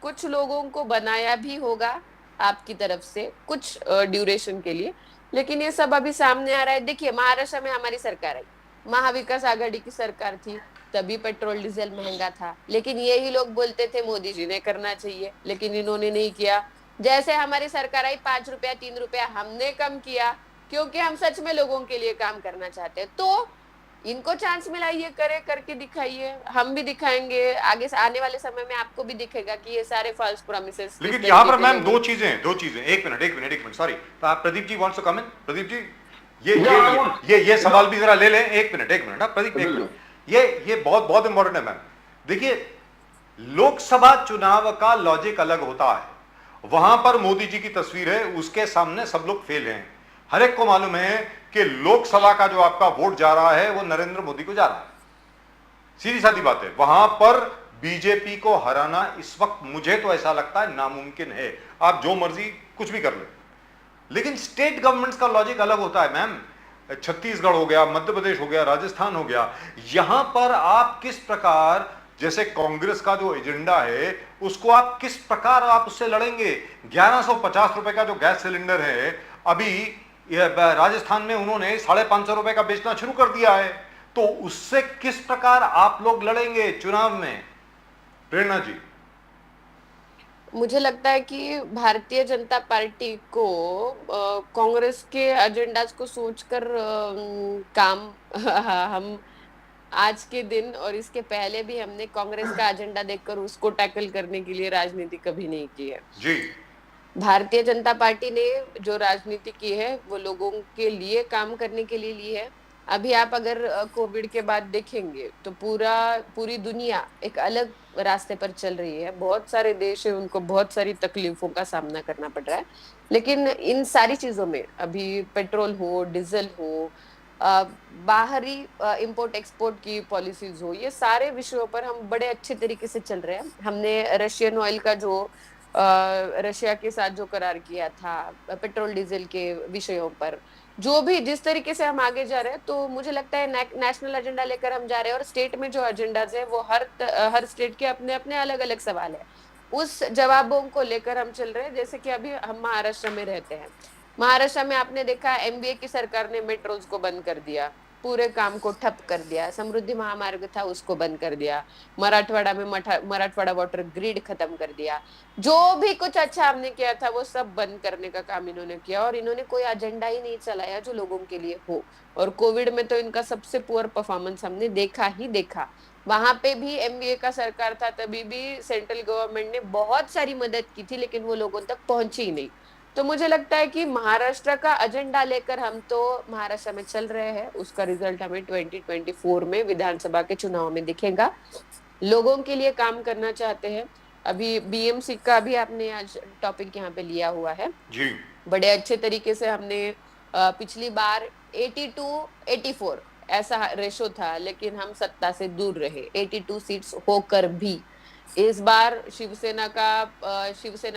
कुछ लोगों को बनाया भी होगा आपकी तरफ से कुछ ड्यूरेशन के लिए, लेकिन ये सब अभी सामने आ रहा है। देखिए, महाराष्ट्र में हमारी सरकार आई, महाविकास आघाड़ी की सरकार थी, तभी पेट्रोल डीजल महंगा था, लेकिन यही लोग बोलते थे मोदी जी ने करना चाहिए, लेकिन इन्होंने नहीं किया। जैसे हमारी सरकार आई, 5 रुपया 3 रुपया हमने कम किया, क्योंकि हम सच में लोगों के लिए काम करना चाहते हैं। तो इनको चांस मिला, ये करे, करके दिखाइए, हम भी दिखाएंगे। आगे आने वाले समय में आपको भी दिखेगा कि ये सारे फॉल्स प्रॉमिसेस। लेकिन यहाँ पर मैम दो चीजें एक मिनट सॉरी, तो आप Pradeep ji wants to come इन। प्रदीप जी, ये सवाल भी जरा ले लें। एक मिनट प्रदीप, एक मिनट। ये बहुत इंपॉर्टेंट है मैम। देखिए, लोकसभा चुनाव का लॉजिक अलग होता है। वहां पर मोदी जी की तस्वीर है, उसके सामने सब लोग फेल हैं। हर एक को मालूम है कि लोकसभा का जो आपका वोट जा रहा है वो नरेंद्र मोदी को जा रहा है। सीधी सादी बात है। वहां पर बीजेपी को हराना इस वक्त मुझे तो ऐसा लगता है नामुमकिन है। आप जो मर्जी कुछ भी कर ले, लेकिन स्टेट गवर्नमेंट्स का लॉजिक अलग होता है मैम। छत्तीसगढ़ हो गया, मध्य प्रदेश हो गया, राजस्थान हो गया, यहां पर आप किस प्रकार, जैसे कांग्रेस का जो एजेंडा है उसको आप किस प्रकार आप उससे लड़ेंगे। 1150 रुपए का जो गैस सिलेंडर है, अभी राजस्थान में उन्होंने 550 रुपए का बेचना शुरू कर दिया है, तो उससे किस प्रकार आप लोग लड़ेंगे चुनाव में, प्रेरणा जी? मुझे लगता है कि भारतीय जनता पार्टी को कांग्रेस के एजेंडाज को सोचकर काम हम आज के दिन और इसके पहले भी हमने कांग्रेस का एजेंडा देखकर उसको टैकल करने के लिए राजनीति कभी नहीं की है जी। भारतीय जनता पार्टी ने जो राजनीति की है वो लोगों के लिए काम करने के लिए ली है। अभी आप अगर कोविड के बाद देखेंगे तो पूरी दुनिया एक अलग रास्ते पर चल रही है। बहुत सारे देश है उनको बहुत सारी तकलीफों का सामना करना पड़ रहा है, लेकिन इन सारी चीजों में अभी पेट्रोल हो, डीजल हो, बाहरी इंपोर्ट एक्सपोर्ट की पॉलिसीज हो, ये सारे विषयों पर हम बड़े अच्छे तरीके से चल रहे हैं। हमने रशियन ऑयल का जो रशिया के साथ जो करार किया था पेट्रोल डीजल के विषयों पर, जो भी जिस तरीके से हम आगे जा रहे हैं, तो मुझे लगता है नेशनल एजेंडा लेकर हम जा रहे हैं। और स्टेट में जो एजेंडाज है वो हर स्टेट के अपने अपने अलग अलग सवाल है, उस जवाबों को लेकर हम चल रहे हैं। जैसे कि अभी हम महाराष्ट्र में रहते हैं, महाराष्ट्र में आपने देखा एमबीए की सरकार ने मेट्रोज को बंद कर दिया, पूरे काम को ठप कर दिया, समृद्धि महामार्ग था उसको बंद कर दिया, मराठवाड़ा में मराठवाड़ा वाटर ग्रिड खत्म कर दिया। जो भी कुछ अच्छा हमने किया था वो सब बंद करने का काम इन्होंने किया, और इन्होंने कोई एजेंडा ही नहीं चलाया जो लोगों के लिए हो। और कोविड में तो इनका सबसे पुअर परफॉर्मेंस हमने देखा ही देखा। वहां पे भी एमबीए का सरकार था, तभी भी सेंट्रल गवर्नमेंट ने बहुत सारी मदद की थी, लेकिन वो लोगों तक पहुंची ही नहीं। तो मुझे लगता है कि महाराष्ट्र का एजेंडा लेकर हम तो महाराष्ट्र में चल रहे हैं, उसका रिजल्ट हमें 2024 में विधानसभा के चुनाव में दिखेगा। लोगों के लिए काम करना चाहते हैं। अभी बीएमसी का भी आपने आज टॉपिक यहाँ पे लिया हुआ है जी। बड़े अच्छे तरीके से हमने पिछली बार 82-84 ऐसा रेशो था, लेकिन हम सत्ता से दूर रहे 82 सीट्स होकर भी। इस बार शिवसेना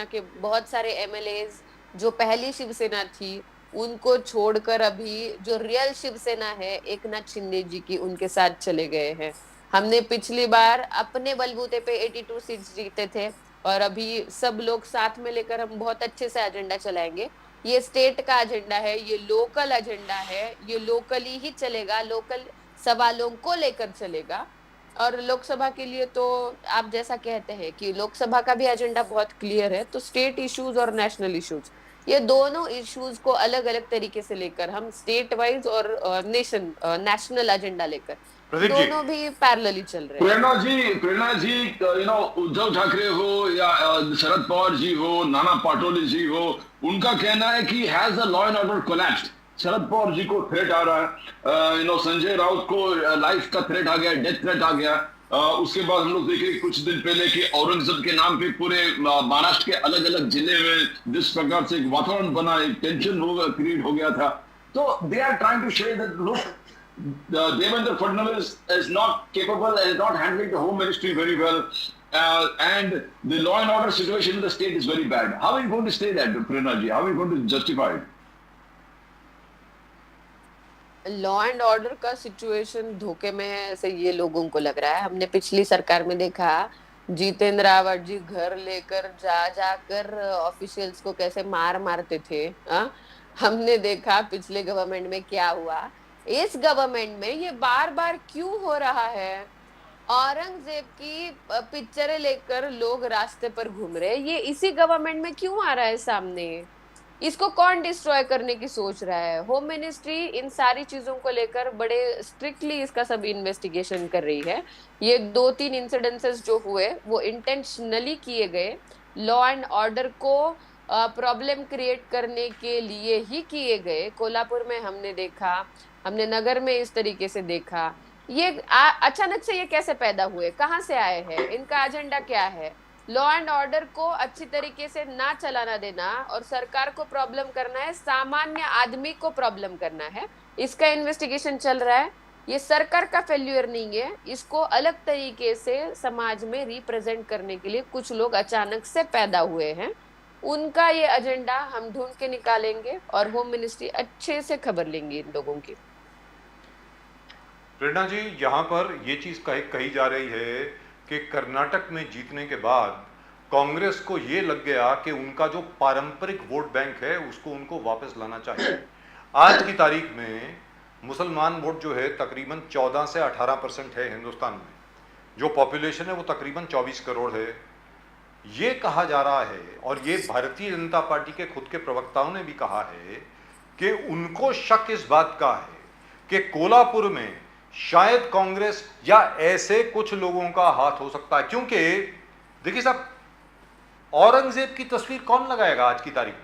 के बहुत सारे एमएलएज जो पहली शिवसेना थी उनको छोड़कर अभी जो रियल शिवसेना है एकनाथ शिंदे जी की, उनके साथ चले गए हैं। हमने पिछली बार अपने बलबूते पे 82 सीट्स जीते थे, और अभी सब लोग साथ में लेकर हम बहुत अच्छे से एजेंडा चलाएंगे। ये स्टेट का एजेंडा है, ये लोकल एजेंडा है, ये लोकली ही चलेगा, लोकल सवालों को लेकर चलेगा। और लोकसभा के लिए तो आप जैसा कहते हैं कि लोकसभा का भी एजेंडा बहुत क्लियर है, तो स्टेट इश्यूज और नेशनल इश्यूज, ये दोनों इश्यूज को अलग अलग तरीके से लेकर हम स्टेट वाइज और नेशनल एजेंडा लेकर दोनों भी पैरेलली चल रहे हैं। प्रेरणा जी, उद्धव ठाकरे हो या शरद पवार जी हो, नाना पाटोले जी हो, उनका कहना है कि has the law and order collapsed. Sharad Pawar ji को थ्रेट आ रहा है, संजय राउत को लाइफ का थ्रेट आ गया, डेथ थ्रेट आ गया। उसके बाद हम लोग देखे कुछ दिन पहले कि औरंगजेब के नाम पे पूरे महाराष्ट्र के अलग अलग जिले में जिस प्रकार से एक वातावरण बना, एक टेंशन क्रिएट हो गया था। तो they are trying to share that look, Devendra Fadnavis is not capable and is not handling the home ministry very well, and the law and order situation in the state is very bad. How are you going to say that, Prerna ji? How are you going to justify it? Law and order का situation धोखे में है ऐसे ये लोगों को लग रहा है। हमने पिछली सरकार में देखा जितेंद्र रावत जी घर लेकर जाकर ऑफिशियल्स को कैसे मारते थे। हमने देखा पिछले गवर्नमेंट में क्या हुआ। इस गवर्नमेंट में ये बार बार क्यों हो रहा है? औरंगजेब की पिक्चरें लेकर लोग रास्ते पर घूम रहे हैं, ये इसी गवर्नमेंट में क्यों आ रहा है सामने? इसको कौन डिस्ट्रॉय करने की सोच रहा है? होम मिनिस्ट्री इन सारी चीजों को लेकर बड़े स्ट्रिक्टली इसका सब इन्वेस्टिगेशन कर रही है। ये 2-3 इंसिडेंसेस जो हुए वो इंटेंशनली किए गए, लॉ एंड ऑर्डर को प्रॉब्लम क्रिएट करने के लिए ही किए गए। कोल्हापुर में हमने देखा, हमने नगर में इस तरीके से देखा। ये अचानक से ये कैसे पैदा हुए, कहाँ से आए हैं, इनका एजेंडा क्या है? लॉ एंड ऑर्डर को अच्छी तरीके से ना चलाना देना और सरकार को प्रॉब्लम करना है, सामान्य आदमी को प्रॉब्लम करना है। इसका इन्वेस्टिगेशन चल रहा है। ये सरकार का फेल्यूर नहीं है, इसको अलग तरीके से समाज में रिप्रेजेंट करने के लिए कुछ लोग अचानक से पैदा हुए हैं। उनका ये एजेंडा हम ढूंढ के निकालेंगे और होम मिनिस्ट्री अच्छे से खबर लेंगे इन लोगों की। प्रेरणा जी, यहाँ पर ये चीज कही जा रही है कि कर्नाटक में जीतने के बाद कांग्रेस को ये लग गया कि उनका जो पारंपरिक वोट बैंक है उसको उनको वापस लाना चाहिए। आज की तारीख में मुसलमान वोट जो है तकरीबन 14 से 18% है हिंदुस्तान में, जो पॉपुलेशन है वो तकरीबन 24 करोड़ है। ये कहा जा रहा है और ये भारतीय जनता पार्टी के खुद के प्रवक्ताओं ने भी कहा है कि उनको शक इस बात का है कि कोल्हापुर में शायद कांग्रेस या ऐसे कुछ लोगों का हाथ हो सकता है, क्योंकि देखिए साहब, औरंगजेब की तस्वीर कौन लगाएगा आज की तारीख में?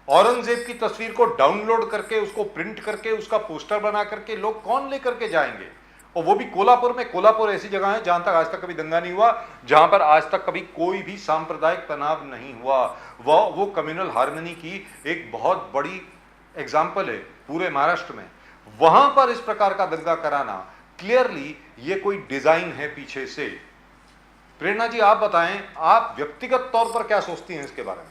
औरंगजेब की तस्वीर को डाउनलोड करके, उसको प्रिंट करके, उसका पोस्टर बना करके लोग कौन लेकर के जाएंगे? और वो भी कोल्हापुर में। कोल्हापुर ऐसी जगह है जहां तक आज तक कभी दंगा नहीं हुआ, जहां पर आज तक कभी कोई भी सांप्रदायिक तनाव नहीं हुआ। वो कम्युनल हार्मनी की एक बहुत बड़ी एग्जाम्पल है पूरे महाराष्ट्र में। वहां पर इस प्रकार का दंगा कराना, क्लियरली ये कोई डिजाइन है पीछे से। प्रेरणा जी, आप बताएं, आप व्यक्तिगत तौर पर क्या सोचती हैं इसके बारे में?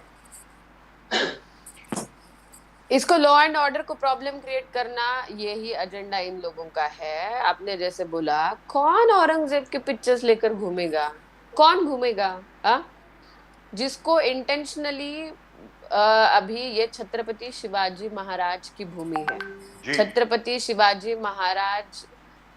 इसको लॉ एंड ऑर्डर को प्रॉब्लम क्रिएट करना, यही एजेंडा इन लोगों का है। आपने जैसे बोला, कौन औरंगजेब के पिक्चर्स लेकर घूमेगा? कौन घूमेगा? जिसको इंटेंशनली अभी ये छत्रपति शिवाजी महाराज की भूमि है। छत्रपति शिवाजी महाराज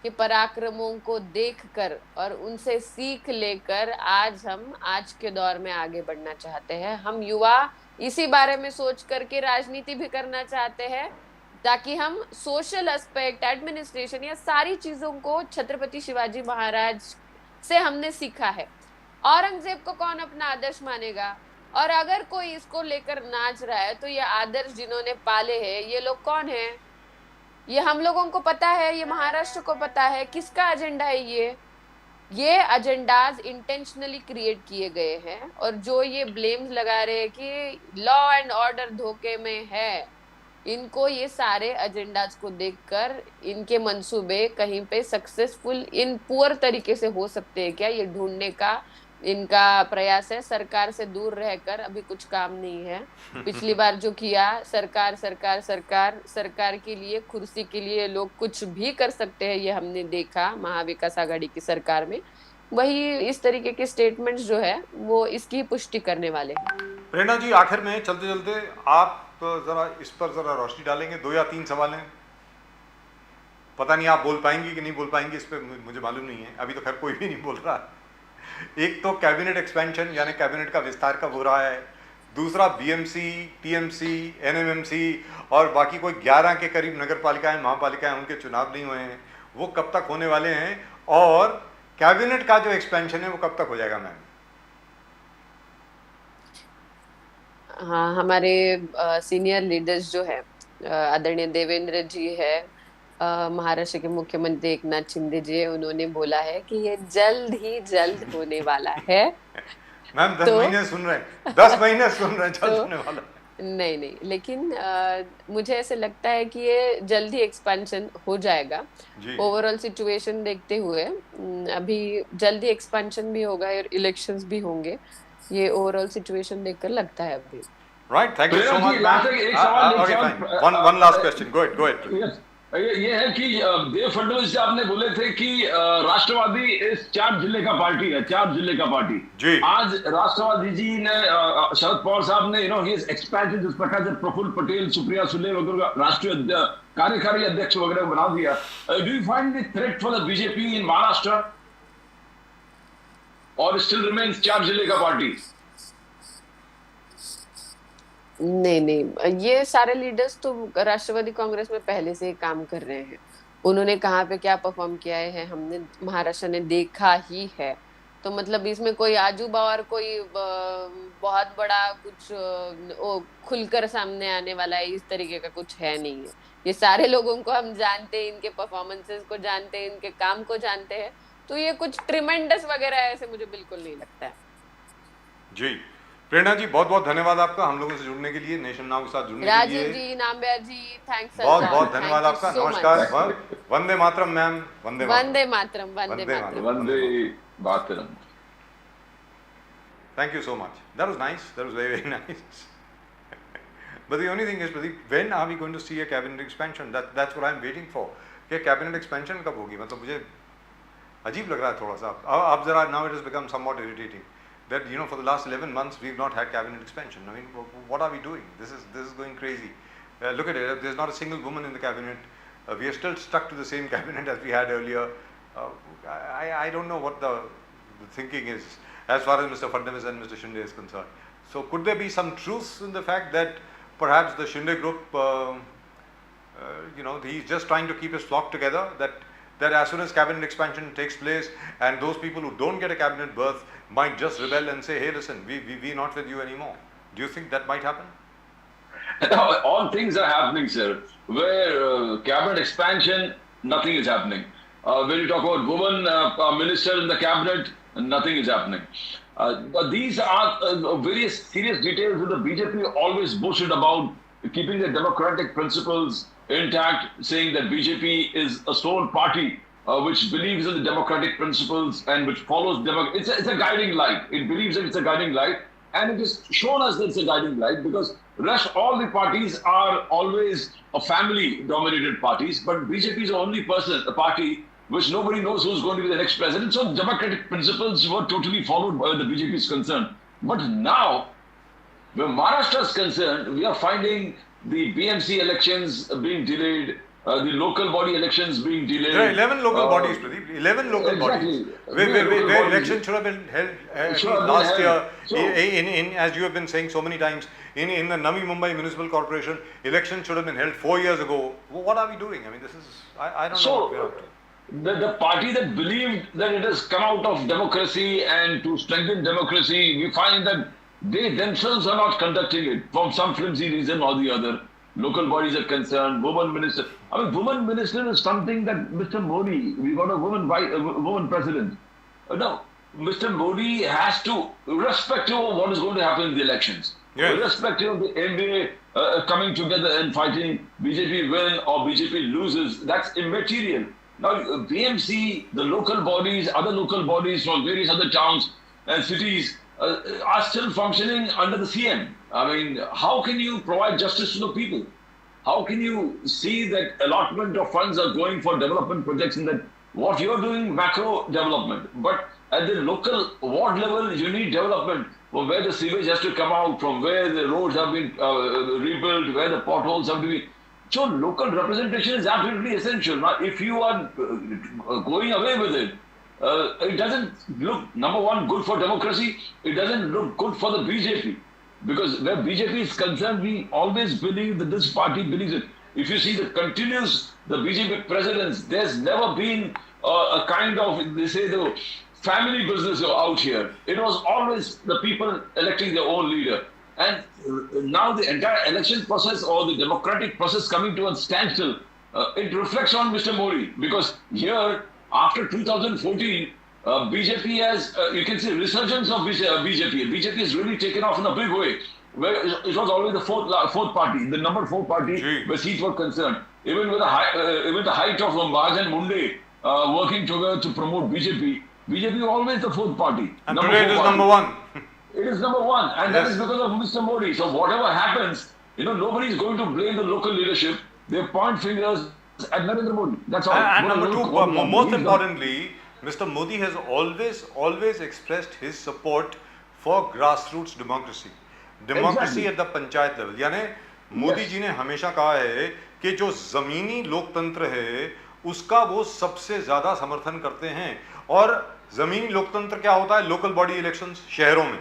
के पराक्रमों को देखकर और उनसे सीख लेकर आज हम आज के दौर में आगे बढ़ना चाहते हैं। हम युवा इसी बारे में सोच करके राजनीति भी करना चाहते हैं, ताकि हम सोशल एस्पेक्ट, एडमिनिस्ट्रेशन, या सारी चीजों को छत्रपति शिवाजी महाराज से हमने सीखा है। औरंगजेब को कौन अपना आदर्श मानेगा? और अगर कोई इसको लेकर नाच रहा है तो ये आदर्श जिन्होंने पाले हैं, ये लोग कौन है? ये हम लोगों को पता है, ये महाराष्ट्र को पता है किसका एजेंडा है। ये एजेंडाज इंटेंशनली क्रिएट किए गए हैं। और जो ये ब्लेम्स लगा रहे हैं कि लॉ एंड ऑर्डर धोखे में है, इनको ये सारे एजेंडाज को देखकर इनके मंसूबे कहीं पे सक्सेसफुल इन पुअर तरीके से हो सकते हैं क्या, ये ढूंढने का इनका प्रयास है। सरकार से दूर रहकर अभी कुछ काम नहीं है। पिछली बार जो किया, सरकार सरकार सरकार सरकार के लिए, कुर्सी के लिए लोग कुछ भी कर सकते हैं, ये हमने देखा महाविकास आघाड़ी की सरकार में। वही इस तरीके के स्टेटमेंट्स जो है वो इसकी पुष्टि करने वाले हैं। प्रेरणा जी, आखिर में चलते चलते आप जरा इस पर जरा रोशनी डालेंगे। 2 या 3 सवाल हैं, पता नहीं आप बोल पाएंगे कि नहीं बोल पाएंगे, इस पर मुझे मालूम नहीं है। अभी तो खैर कोई भी नहीं बोल रहा। एक तो कैबिनेट एक्सपेंशन यानी कैबिनेट का विस्तार कब हो रहा है, दूसरा बीएमसी, टीएमसी, एनएमएमसी और बाकी कोई 11 के करीब नगर पालिकाएं, महापालिकाएं, उनके चुनाव नहीं हुए हैं, वो कब तक होने वाले हैं? और कैबिनेट का जो एक्सपेंशन है वो कब तक हो जाएगा मैम? हाँ, हमारे सीनियर लीडर्स जो है, आदरणीय देवेंद्र जी है, महाराष्ट्र के मुख्यमंत्री एकनाथ शिंदे जी, उन्होंने बोला है कि ये जल्द ही जल्द होने वाला है। मैम 10 महीने सुन रहे हैं, 10 महीने सुन रहे हैं, जल्द होने वाला। नहीं, लेकिन मुझे ऐसे लगता है कि ये जल्द ही एक्सपेंशन हो जाएगा। ओवरऑल सिचुएशन देखते हुए अभी जल्द ही एक्सपेंशन भी होगा और इलेक्शंस भी होंगे, ये ओवरऑल सिचुएशन देखकर लगता है अभी। Right, thank you so much. One last question, go ahead. ये है कि देव फडणवीस जी आपने बोले थे कि राष्ट्रवादी इस 4 जिले का पार्टी है, 4 जिले का पार्टी जी। आज राष्ट्रवादी जी ने, शरद पवार साहब ने, ही एक्सपैंडेड, जिस प्रकार से प्रफुल्ल पटेल, सुप्रिया सुले वगैरह राष्ट्रीय कार्यकारी अध्यक्ष वगैरह बना दिया। Do you find the threat for the BJP in Maharashtra और स्टिल रिमेन्स 4 जिले का पार्टी? नहीं, ये सारे लीडर्स तो राष्ट्रवादी कांग्रेस में पहले से ही काम कर रहे हैं। उन्होंने कहाँ पे क्या परफॉर्म किया है हमने महाराष्ट्र ने देखा ही है। तो मतलब इसमें कोई आजूबा और कोई बहुत बड़ा कुछ खुलकर सामने आने वाला है इस तरीके का कुछ है नहीं है। ये सारे लोगों को हम जानते हैं, इनके परफॉर्मेंसेस को जानते हैं, इनके काम को जानते हैं। तो ये कुछ ट्रिमेंडस वगैरह ऐसे मुझे बिल्कुल नहीं लगता है। जी प्रेरणा जी, बहुत बहुत धन्यवाद आपका हम लोगों से जुड़ने के लिए, नेशन नाउ के साथ जुड़ने के लिए। राजीव जी, नाम्बिया जी, थैंक्स बहुत बहुत धन्यवाद आपका। नमस्कार, Vande Mataram ma'am. Vande Mataram. Thank you so much. That was nice. That was very nice. But the only thing is, Pradeep, when are we going to see a cabinet expansion? That's what I'm waiting for. कि cabinet expansion कब होगी? मतलब मुझे अजीब लग रहा है थोड़ा सा। अब जरा now it has become somewhat irritating that for the last 11 months we've not had cabinet expansion. I mean, what are we doing? This is going crazy. look at it, there's not a single woman in the cabinet. We are still stuck to the same cabinet as we had earlier. I don't know what the thinking is as far as Mr. Fadnavis and Mr. Shinde is concerned. So could there be some truth in the fact that perhaps the Shinde group, he's just trying to keep his flock together, that as soon as cabinet expansion takes place and those people who don't get a cabinet berth might just rebel and say, hey, listen, we're not with you anymore. Do you think that might happen? All things are happening, sir. Where cabinet expansion, nothing is happening. When you talk about woman minister in the cabinet, nothing is happening. But these are various serious details that the BJP always boasted about, keeping the democratic principles intact, saying that BJP is a sole party which believes in the democratic principles and which follows it's a guiding light. It believes that it's a guiding light, and it has shown us that it's a guiding light because all the parties are always a family-dominated parties, but BJP is the only party which nobody knows who's going to be the next president. So democratic principles were totally followed by the BJP is concerned. But now, where Maharashtra is concerned, we are finding the BMC elections being delayed, the local body elections being delayed. There are 11 local bodies, Pradeep. 11 local bodies. Where election should have been held last year. So, as you have been saying so many times, in the Navi Mumbai Municipal Corporation, election should have been held 4 years ago. What are we doing? I mean, this is, I don't know what we're up to. The party that believed that it has come out of democracy and to strengthen democracy, we find that they themselves are not conducting it from some flimsy reason or the other. Local bodies are concerned, woman minister. I mean, woman minister is something that Mr. Modi, we got a woman president. No, Mr. Modi has to, irrespective of what is going to happen in the elections, irrespective of the MBA coming together and fighting, BJP win or BJP loses, that's immaterial. Now, BMC, the local bodies, other local bodies from various other towns and cities are still functioning under the CM. I mean, how can you provide justice to the people? How can you see that allotment of funds are going for development projects and that what you're doing, macro development, but at the local ward level, you need development from where the sewage has to come out, from where the roads have been rebuilt, where the potholes have to be. So local representation is absolutely essential. Now, if you are going away with it, it doesn't look, number one, good for democracy. It doesn't look good for the BJP. Because where BJP is concerned, we always believe that this party believes it. If you see the BJP presidents, there's never been a kind of, they say, the family business out here. It was always the people electing their own leader. And now the entire election process or the democratic process coming to a standstill, it reflects on Mr. Modi. Because here, after 2014, BJP has, you can see resurgence of BJP. BJP has really taken off in a big way. Where it was always the fourth party, the number 4 party where seats were concerned. Even with the height of Maharaj and Munde working together to promote BJP, BJP was always the 4th party. And today it is number 1. It is number 1, and that is because of Mr. Modi. So whatever happens, nobody is going to blame the local leadership. They point fingers at Narendra Modi. That's all. And number 2, most importantly, Mr. Modi has always expressed his support for grassroots democracy. Democracy at the panchayat level. यानी मोदी जी ने हमेशा कहा है कि जो जमीनी लोकतंत्र है उसका वो सबसे ज्यादा समर्थन करते हैं. और जमीनी लोकतंत्र क्या होता है? लोकल बॉडी इलेक्शंस शहरों में,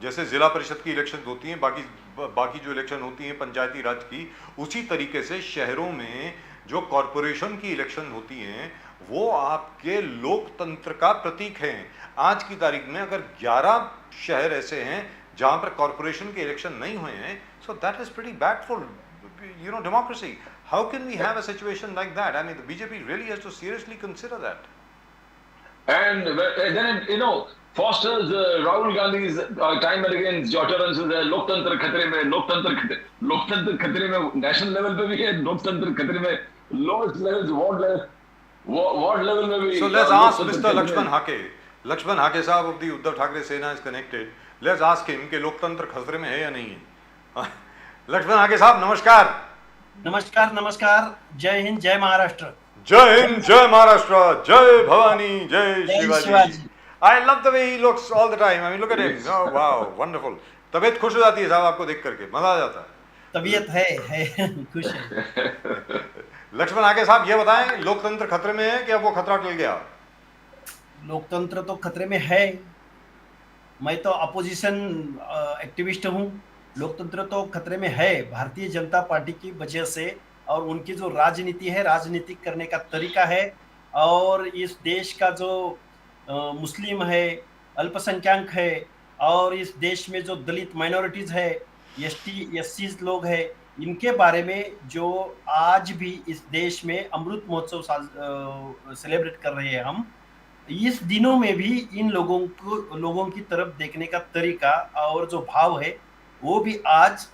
जैसे जिला परिषद की इलेक्शन होती हैं, बाकी जो इलेक्शन होती हैं पंचायती राज की, उसी तरीके से शहरों में जो कॉरपोरेशन की इलेक्शन होती हैं वो आपके लोकतंत्र का प्रतीक है. आज की तारीख में अगर 11 शहर ऐसे हैं जहां पर कॉरपोरेशन के इलेक्शन नहीं हुए हैं, so that is pretty bad for democracy. How can we have a situation like that? I mean, the BJP really has to seriously consider that. And then fosters Rahul Gandhi's time and again utterances है लोकतंत्र खतरे में, लोकतंत्र खतरे में, national level पे भी है लोकतंत्र खतरे में, lowest levels ward level में भी. So let's ask Mr. Lakshman Hake साहब of the Uddhav Thackeray Sena is connected. Let's ask him कि लोकतंत्र खतरे में है या नहीं है. लक्ष्मण हाके साहब नमस्कार. नमस्कार. जय हिंद, जय महाराष्ट्र. जय हिंद, जय महाराष्ट्र, जय भवानी, जय Shivaji. I love the way he looks all the time. I mean, look at him. Oh wow, wonderful. तबीयत खुश हो जाती है साहब आपको देख करके, मजा आ जाता है. तबीयत है खुश है। लक्ष्मण आगे साहब ये बताएं, लोकतंत्र खतरे में है कि अब वो खतरा टल गया? लोकतंत्र तो खतरे में है। मैं तो अपोजिशन एक्टिविस्ट हूँ। लोकतंत्र तो खतरे में है भारतीय जनता पार्टी की वजह से, और उनकी जो राजनीति है, राजनीतिक करने का तरीका है, और इस देश का जो मुस्लिम है, अल्पसंख्यक है, और इस देश में जो दलित माइनॉरिटीज है, एसटी एससी लोग है, इनके बारे में जो आज भी इस देश में अमृत महोत्सव सेलिब्रेट कर रहे हैं हम, इस दिनों में भी इन लोगों की तरफ देखने का तरीका और जो भाव है, वो भी आज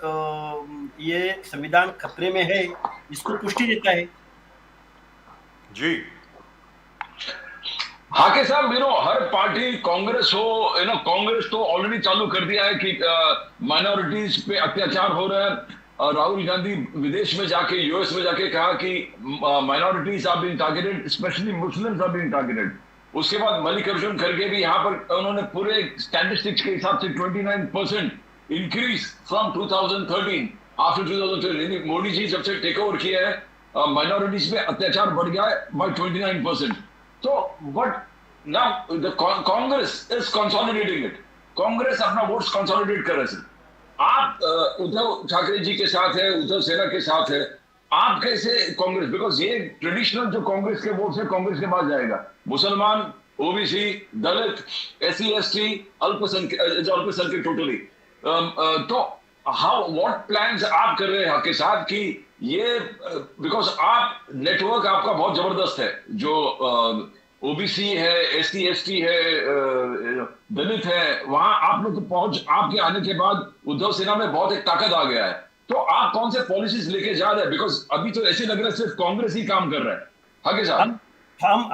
ये संविधान खतरे में है, इसको पुष्टि देता है। जी हाँ के साहब, हर पार्टी, कांग्रेस हो, कांग्रेस तो ऑलरेडी चालू कर दिया है कि माइनॉरिटीज पे अत्याचार हो रहा है। राहुल गांधी विदेश में जाके, यूएस में जाके कहा कि minorities are being targeted, especially Muslims are being targeted. उसके बाद मल्लिकार्जुन खड़गे भी यहाँ पर उन्होंने पूरे स्टैटिस्टिक्स के हिसाब से 29% increase from 2013 after 2013। Modi ji जब से टेक ओवर किया है, माइनॉरिटीज पे अत्याचार बढ़ गया है by 29%। So what now the Congress is consolidating it. Congress अपना वोट्स कंसोलिडेट कर रहे हैं। आप उद्धव ठाकरे जी के साथ है, उद्धव सेना के साथ है, आप कैसे कांग्रेस, बिकॉज ये ट्रेडिशनल जो कांग्रेस के वोट्स है कांग्रेस के पास जाएगा। मुसलमान, ओबीसी, दलित, एससी एसटी, अल्पसंख्यक टोटली। तो हाउ व्हाट प्लान्स आप कर रहे हैं के साथ कि ये, बिकॉज आप नेटवर्क आपका बहुत जबरदस्त है, जो ओबीसी है, एससी एसटी है, दलित है, वहां आप लोग पहुंच, आपके आने के बाद उद्धव सेना में बहुत एक ताकत आ गया है। तो आप कौन से पॉलिसीज लेके जा रहे हैं? बिकॉज अभी तो ऐसे लग रहा है सिर्फ कांग्रेस ही काम कर रहा है। हाँ साहब, हम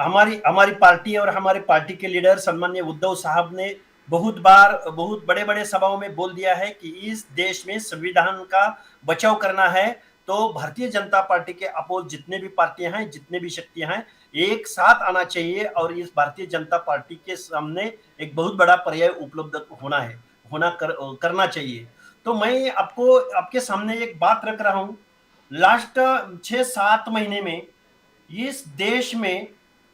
हमारी पार्टी और हमारे पार्टी के लीडर सम्माननीय उद्धव साहब ने बहुत बार, बहुत बड़े बड़े सभाओं में बोल दिया है कि इस देश में संविधान का बचाव करना है, तो भारतीय जनता पार्टी के अपोज जितने भी पार्टियां हैं, जितने भी शक्तियां हैं, एक साथ आना चाहिए, और इस भारतीय जनता पार्टी के सामने एक बहुत बड़ा पर्याय उपलब्ध करना चाहिए। तो मैं आपके सामने एक बात रख रहा हूं। लास्ट 6-7 महीने में इस देश में,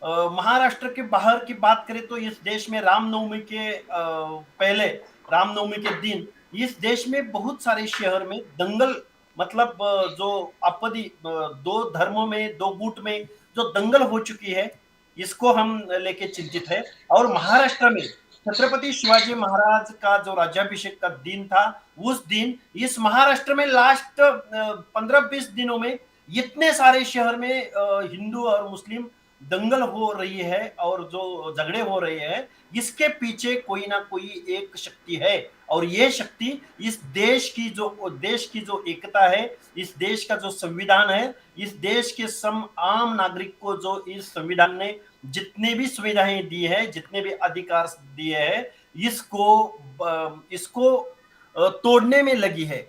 महाराष्ट्र के बाहर की बात करें तो इस देश में रामनवमी के पहले, रामनवमी के दिन, इस देश में बहुत सारे शहर में दंगल, मतलब जो आपदी, दो धर्मों में, दो गुट में जो दंगल हो चुकी है, इसको हम लेके चिंतित है। और महाराष्ट्र में छत्रपति शिवाजी महाराज का जो राज्याभिषेक का दिन था, उस दिन इस महाराष्ट्र में लास्ट 15-20 दिनों में इतने सारे शहर में हिंदू और मुस्लिम दंगल हो रही है और जो झगड़े हो रहे हैं, इसके पीछे कोई ना कोई एक शक्ति है, और ये शक्ति इस देश की जो एकता है, इस देश का जो संविधान है, इस देश के आम नागरिक को जो इस संविधान ने जितने भी सुविधाएं दी है, जितने भी अधिकार दिए हैं, इसको तोड़ने में लगी है।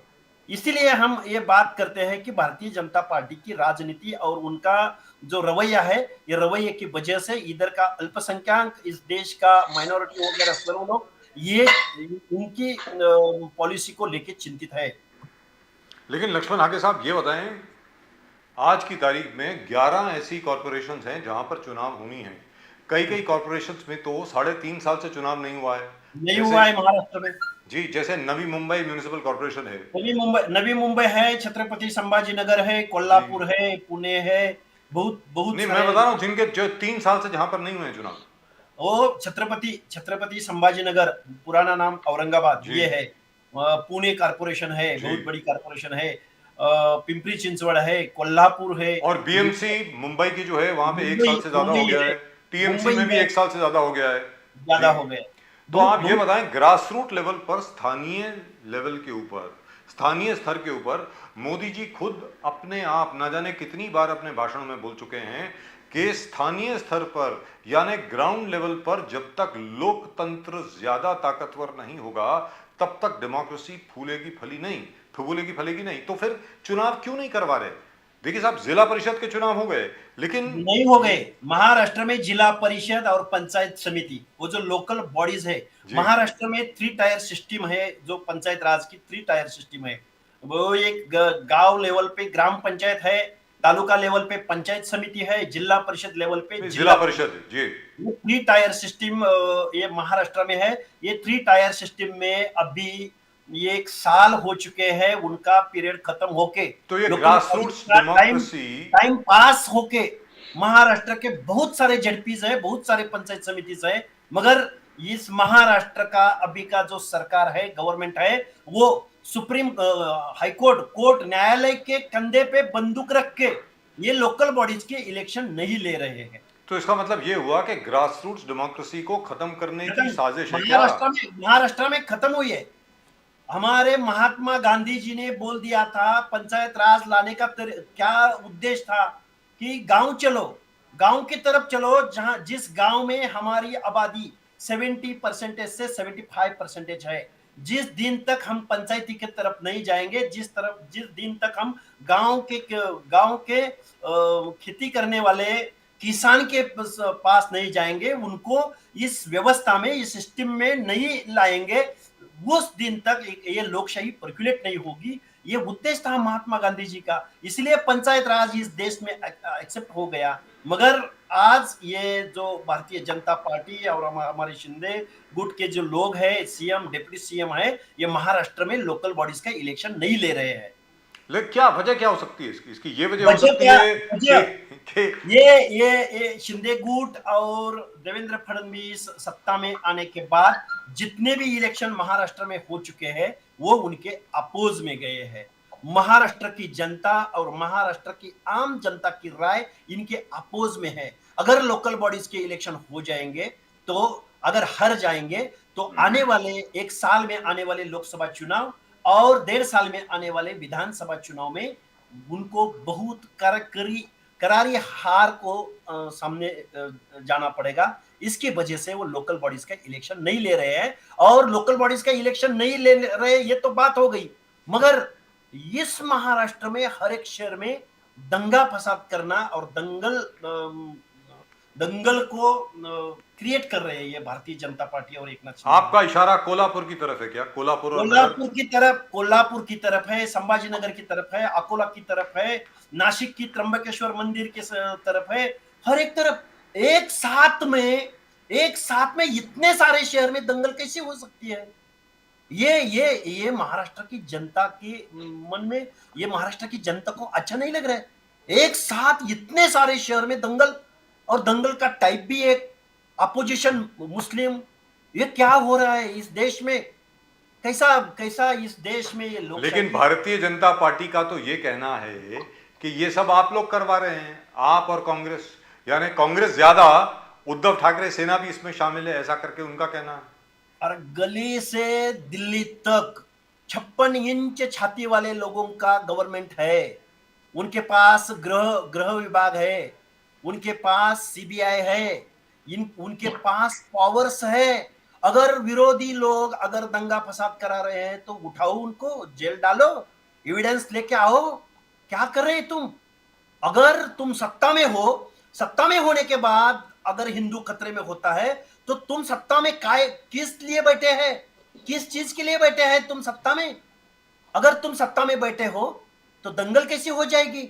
इसीलिए हम ये बात करते हैं कि भारतीय जनता पार्टी की राजनीति और उनका जो रवैया है, ये रवैये की वजह से इधर का अल्पसंख्यक, इस देश का माइनॉरिटी वगैरह सब लोग ये उनकी पॉलिसी को लेके चिंतित है। लेकिन लक्ष्मण आगे साहब ये बताएं, आज की तारीख में 11 ऐसी कॉरपोरेशंस हैं जहां पर चुनाव होनी है। कई कॉरपोरेशंस में तो 3.5 साल से चुनाव नहीं हुआ है। महाराष्ट्र में जी, जैसे नवी मुंबई म्यूनिसिपल कॉर्पोरेशन है, नवी मुंबई है, छत्रपति संभाजीनगर है, कोल्हापुर है, पुणे है, बहुत नहीं, मैं बता रहा हूँ जिनके जो 3 साल से जहां पर नहीं हुए चुनाव, वो छत्रपति संभाजीनगर, पुराना नाम औरंगाबाद, ये है। पुणे कॉर्पोरेशन है, बहुत बड़ी कॉर्पोरेशन है। पिंपरी चिंचवड़ है, कोल्हापुर है, और बीएमसी मुंबई की जो है वहां पे 1 साल से ज्यादा हो गया है। टीएमसी में भी 1 साल से ज्यादा हो गया है। तो आप ये बताएं, ग्रास रूट लेवल पर, स्थानीय लेवल के ऊपर, स्थानीय स्तर के ऊपर मोदी जी खुद अपने आप न जाने कितनी बार अपने भाषण में बोल चुके हैं कि स्थानीय स्तर पर यानी ग्राउंड लेवल पर जब तक लोकतंत्र ज्यादा ताकतवर नहीं होगा तब तक डेमोक्रेसी फूलेगी नहीं। तो फिर चुनाव क्यों नहीं करवा रहे? देखिए साहब, जिला परिषद के चुनाव हो गए, लेकिन नहीं हो गए। महाराष्ट्र में जिला परिषद और पंचायत समिति, वो जो लोकल बॉडीज है, महाराष्ट्र में 3 टायर सिस्टम है, जो पंचायत राज की 3 टायर सिस्टम है। वो एक गांव लेवल पे ग्राम पंचायत है, तालुका लेवल पे पंचायत समिति है, जिला परिषद लेवल पे जिला परिषद जी। ये 3 टायर सिस्टम ये महाराष्ट्र में है। ये 3 टायर सिस्टम में अभी ये 1 साल हो चुके हैं उनका पीरियड खत्म होके, तो ये लोकल ग्रासरूट्स बॉडी का डेमोक्रेसी टाइम पास होके महाराष्ट्र के बहुत सारे जेडपीज है, बहुत सारे पंचायत समितिज है, मगर इस महाराष्ट्र का अभी का जो सरकार है, गवर्नमेंट है, वो सुप्रीम हाईकोर्ट कोर्ट न्यायालय के कंधे पे बंदूक रख के ये लोकल बॉडीज के इलेक्शन नहीं ले रहे हैं। तो इसका मतलब ये हुआ कि ग्रासरूट्स डेमोक्रेसी को खत्म करने की साजिश है क्या? महाराष्ट्र में खत्म हुई है। हमारे महात्मा गांधी जी ने बोल दिया था पंचायत राज लाने का क्या उद्देश्य था कि गांव चलो, गांव की तरफ चलो, जहां जिस गांव में हमारी आबादी 70% से 75% है, जिस दिन तक हम पंचायती की तरफ नहीं जाएंगे, जिस दिन तक हम गांव के खेती करने वाले किसान के पास नहीं जाएंगे, उनको इस व्यवस्था में, इस सिस्टम में नहीं लाएंगे, उस दिन तक ये लोकशाही पर्कुलेट नहीं होगी। ये उद्देश्य था महात्मा गांधी जी का, इसलिए पंचायत राज इस देश में एक्सेप्ट हो गया। मगर आज ये जो भारतीय जनता पार्टी और हमारे शिंदे गुट के जो लोग हैं, सीएम डिप्टी सीएम है, ये महाराष्ट्र में लोकल बॉडीज का इलेक्शन नहीं ले रहे हैं। लेकिन क्या वजह क्या हो सकती है इसकी ये वजह हो सकती है कि ये शिंदे गुट और देवेंद्र फडणवीस सत्ता में आने के बाद जितने भी इलेक्शन महाराष्ट्र में हो चुके हैं वो उनके अपोज में गए हैं। महाराष्ट्र की जनता और महाराष्ट्र की आम जनता की राय इनके अपोज में है। अगर लोकल बॉडीज के इलेक्शन हो जाएंगे, तो अगर हार जाएंगे, तो आने वाले 1 साल में आने वाले लोकसभा चुनाव और 1.5 साल में आने वाले विधानसभा चुनाव में उनको बहुत करारी हार को सामने जाना पड़ेगा। इसकी वजह से वो लोकल बॉडीज का इलेक्शन नहीं ले रहे हैं। और लोकल बॉडीज का इलेक्शन नहीं ले रहे, ये तो बात हो गई, मगर इस महाराष्ट्र में हर एक शहर में दंगा फसाद करना और दंगल को क्रिएट कर रहे हैं ये भारतीय जनता पार्टी और एकनाथ शिंदे। आपका इशारा कोल्हापुर की तरफ है क्या? कोल्हापुर की तरफ है, संभाजीनगर की तरफ है, अकोला की तरफ है, नासिक की त्र्यंबकेश्वर मंदिर की तरफ है, हर एक तरफ एक साथ में इतने सारे शहर में दंगल कैसे हो सकती है? ये महाराष्ट्र की जनता के मन में, ये महाराष्ट्र की जनता को अच्छा नहीं लग रहा है। एक साथ इतने सारे शहर में दंगल, और दंगल का टाइप भी एक अपोजिशन मुस्लिम, ये क्या हो रहा है इस देश में? कैसा इस देश में ये लोग। लेकिन भारतीय जनता पार्टी का तो ये कहना है कि ये सब आप लोग करवा रहे हैं, आप और कांग्रेस, यानी कांग्रेस ज्यादा, उद्धव ठाकरे सेना भी इसमें शामिल है, ऐसा करके उनका कहना है। और गली से दिल्ली तक 56 इंच छाती वाले लोगों का गवर्नमेंट है। उनके पास गृह विभाग है, उनके पास सीबीआई है, उनके पास पावर्स है। अगर विरोधी लोग अगर दंगा फसाद करा रहे हैं तो उठाओ उनको, जेल डालो, एविडेंस लेके आओ। क्या कर रहे तुम? अगर तुम सत्ता में हो, सत्ता में होने के बाद अगर हिंदू खतरे में होता है, तो तुम सत्ता में किस लिए बैठे हैं? किस चीज के लिए बैठे हैं तुम सत्ता में? अगर तुम सत्ता में बैठे हो तो दंगल कैसी हो जाएगी?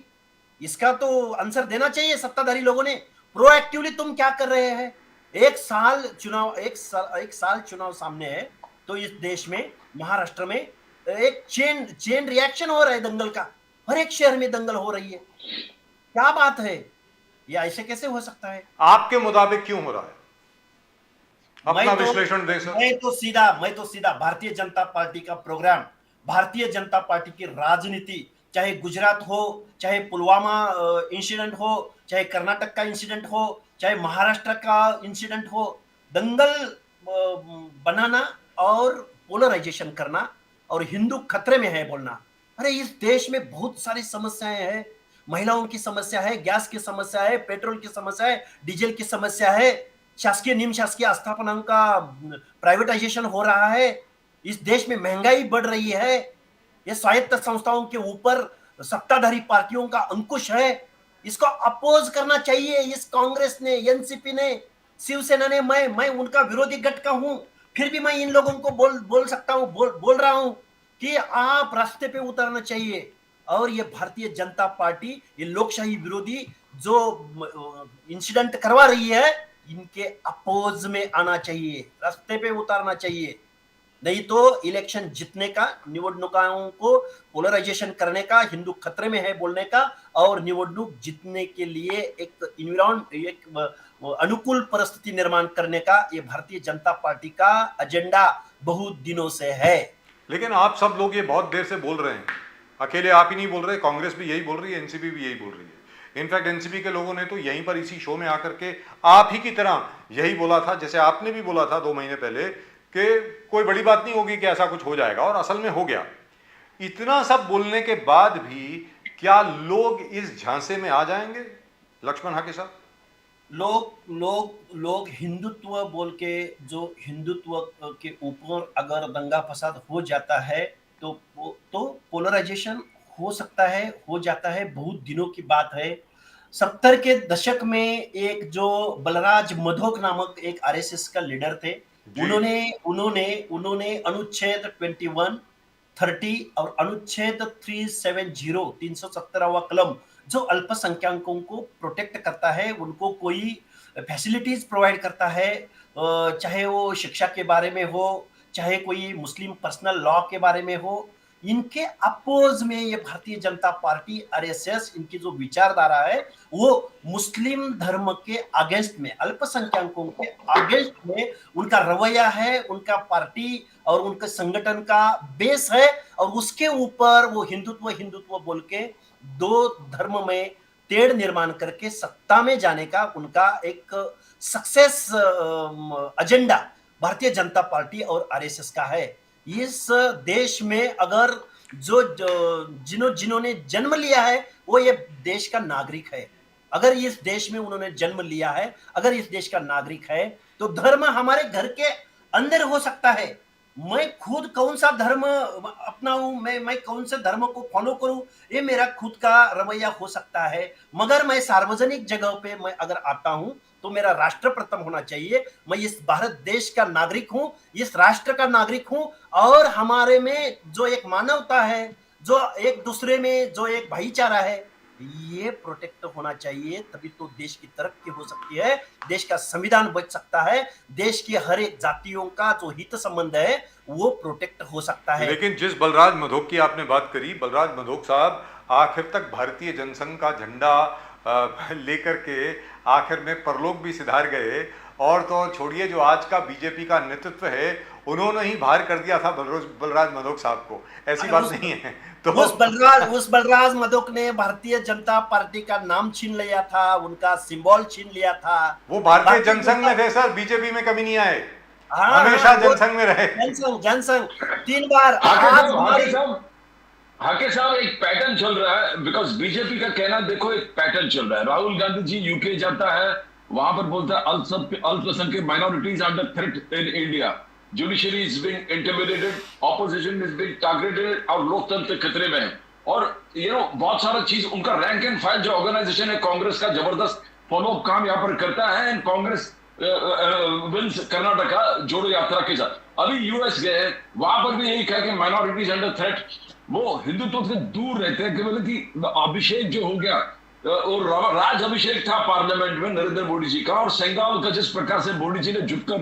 इसका तो आंसर देना चाहिए सत्ताधारी लोगों ने। प्रोएक्टिवली तुम क्या कर रहे हैं? एक साल चुनाव सामने है, तो इस देश में, महाराष्ट्र में एक चेन रिएक्शन हो रहा है दंगल का। हर एक शहर में दंगल हो रही है। क्या बात है? ये ऐसे कैसे हो सकता है? आपके मुताबिक क्यों हो रहा है? अपना विश्लेषण दें सर। मैं तो सीधा भारतीय जनता पार्टी का प्रोग्राम, भारतीय जनता पार्टी की राजनीति, चाहे गुजरात हो, चाहे पुलवामा इंसिडेंट हो, चाहे कर्नाटक का इंसिडेंट हो, चाहे महाराष्ट्र का इंसिडेंट हो, दंगल बनाना और पोलराइजेशन करना और हिंदू खतरे में है बोलना। अरे इस देश में बहुत सारी समस्याएं हैं। महिलाओं की समस्या है, गैस की समस्या है, पेट्रोल की समस्या है, डीजल की समस्या है, शासकीय निम शासकीय आस्थापनाओं का प्राइवेटाइजेशन हो रहा है। इस देश में महंगाई बढ़ रही है। ये स्वायत्त संस्थाओं के ऊपर सत्ताधारी पार्टियों का अंकुश है। इसको अपोज करना चाहिए इस कांग्रेस ने, एनसीपी ने, शिवसेना ने। मैं उनका विरोधी गट का हूं, फिर भी मैं इन लोगों को बोल सकता हूं, बोल रहा हूं कि आप रास्ते पे उतरना चाहिए। और ये भारतीय जनता पार्टी, ये लोकशाही विरोधी जो इंसिडेंट करवा रही है, इनके अपोज में आना चाहिए, रास्ते पे उतारना चाहिए। नहीं तो इलेक्शन जीतने का, निवडणुकाओं को पोलराइजेशन करने का, हिंदू खतरे में है बोलने का, और निवडणुक जीतने के लिए एक अनुकूल परिस्थिति निर्माण करने का ये भारतीय जनता पार्टी का एजेंडा बहुत दिनों से है। लेकिन आप सब लोग ये बहुत देर से बोल रहे हैं, अकेले आप ही नहीं बोल रहे, कांग्रेस भी यही बोल रही है, एनसीपी भी यही बोल रही है। इनफैक्ट एनसीपी के लोगों ने तो यहीं पर इसी शो में आकर के आप ही की तरह यही बोला था, जैसे आपने भी बोला था 2 महीने पहले कि कोई बड़ी बात नहीं होगी कि ऐसा कुछ हो जाएगा, और असल में हो गया। इतना सब बोलने के बाद भी क्या लोग इस झांसे में आ जाएंगे लक्ष्मण हाके साहब? लोग हिंदुत्व बोल के, जो हिंदुत्व के ऊपर अगर दंगा फसाद हो जाता है तो पोलराइजेशन हो सकता है, हो जाता है, बहुत दिनों की बात है। 70 के दशक में एक जो बलराज मधोक नामक एक आरएसएस का लीडर थे, उन्होंने अनुच्छेद 21, 30 और अनुच्छेद 370 370वां कलम जो अल्पसंख्यकों को प्रोटेक्ट करता है, उनको कोई फैसिलिटीज प्रोवाइड करता है, चाहे वो शिक्षा के बारे में हो, चाहे कोई मुस्लिम पर्सनल लॉ के बारे में हो, इनके अपोज में ये भारतीय जनता पार्टी आरएसएस, इनकी जो विचारधारा है वो मुस्लिम धर्म के अगेंस्ट में, अल्पसंख्यकों के अगेंस्ट में उनका रवैया है, उनका पार्टी और उनके संगठन का बेस है। और उसके ऊपर वो हिंदुत्व बोल के 2 धर्म में तेड़ निर्माण करके सत्ता में जाने का उनका एक success agenda Bharatiya Janata party और आरएसएस का है। इस देश में अगर जिन्होंने जन्म लिया है वो ये देश का नागरिक है, अगर इस देश में उन्होंने जन्म लिया है, अगर इस देश का नागरिक है, तो धर्म हमारे घर के अंदर हो सकता है। मैं खुद कौन सा धर्म अपनाऊं, मैं कौन से धर्म को फॉलो करूं, ये मेरा खुद का रवैया हो सकता है, मगर मैं सार्वजनिक जगह पे मैं अगर आता हूं तो मेरा राष्ट्र प्रथम होना चाहिए। मैं इस भारत देश का नागरिक हूं, इस राष्ट्र का नागरिक हूं, और हमारे में जो एक मानवता है, जो एक दूसरे में जो एक भाईचारा है, ये प्रोटेक्ट होना चाहिए। तभी तो देश की तरक्की हो सकती है, देश का संविधान बच सकता है, देश की हर एक जातियों का जो हित संबंध है वो प्रोटेक्ट हो सकता है। लेकिन जिस बलराज मधोक की आपने बात करी, बलराज मधोक साहब आखिर तक भारतीय जनसंघ का झंडा लेकर के आखिर में परलोक भी सिधार गए, और तो छोड़िए जो आज का बीजेपी का नेतृत्व है उन्होंने ही बाहर कर दिया था बलराज मधोक साहब को, ऐसी बात नहीं है। तो उस बलराज मधोक ने भारतीय जनता पार्टी का नाम छीन लिया था, उनका सिंबल छीन लिया था। वो भारतीय जनसंघ में थे सर, बीजेपी में कभी नहीं आए, हमेशा जनसंघ में रहे। जनसंघ 3 बार। हाके साहब एक पैटर्न चल रहा है, बिकॉज बीजेपी का कहना देखो एक पैटर्न चल रहा है। राहुल गांधी जी यूके जाता है, वहां पर बोलता है अल्पसंख्यक minorities are the threat in India, judiciary is being intimidated, opposition is being targeted, और लोकतंत्र खतरे में है। और बहुत सारा चीज उनका रैंक एंड फाइल जो ऑर्गेनाइजेशन है कांग्रेस का जबरदस्त फॉलो अप काम यहाँ पर करता है, एंड कांग्रेस विंस कर्नाटका जोड़ो यात्रा के साथ। अभी यूएस गए, वहां पर भी यही कहा कि माइनॉरिटीज अंडर थ्रेट। वो हिंदुत्व से दूर रहते हैं, मतलब कि अभिषेक जो हो गया, और राज अभिषेक था पार्लियामेंट में नरेंद्र मोदी जी का, और सेंगाल का जिस प्रकार से मोदी जी ने झुककर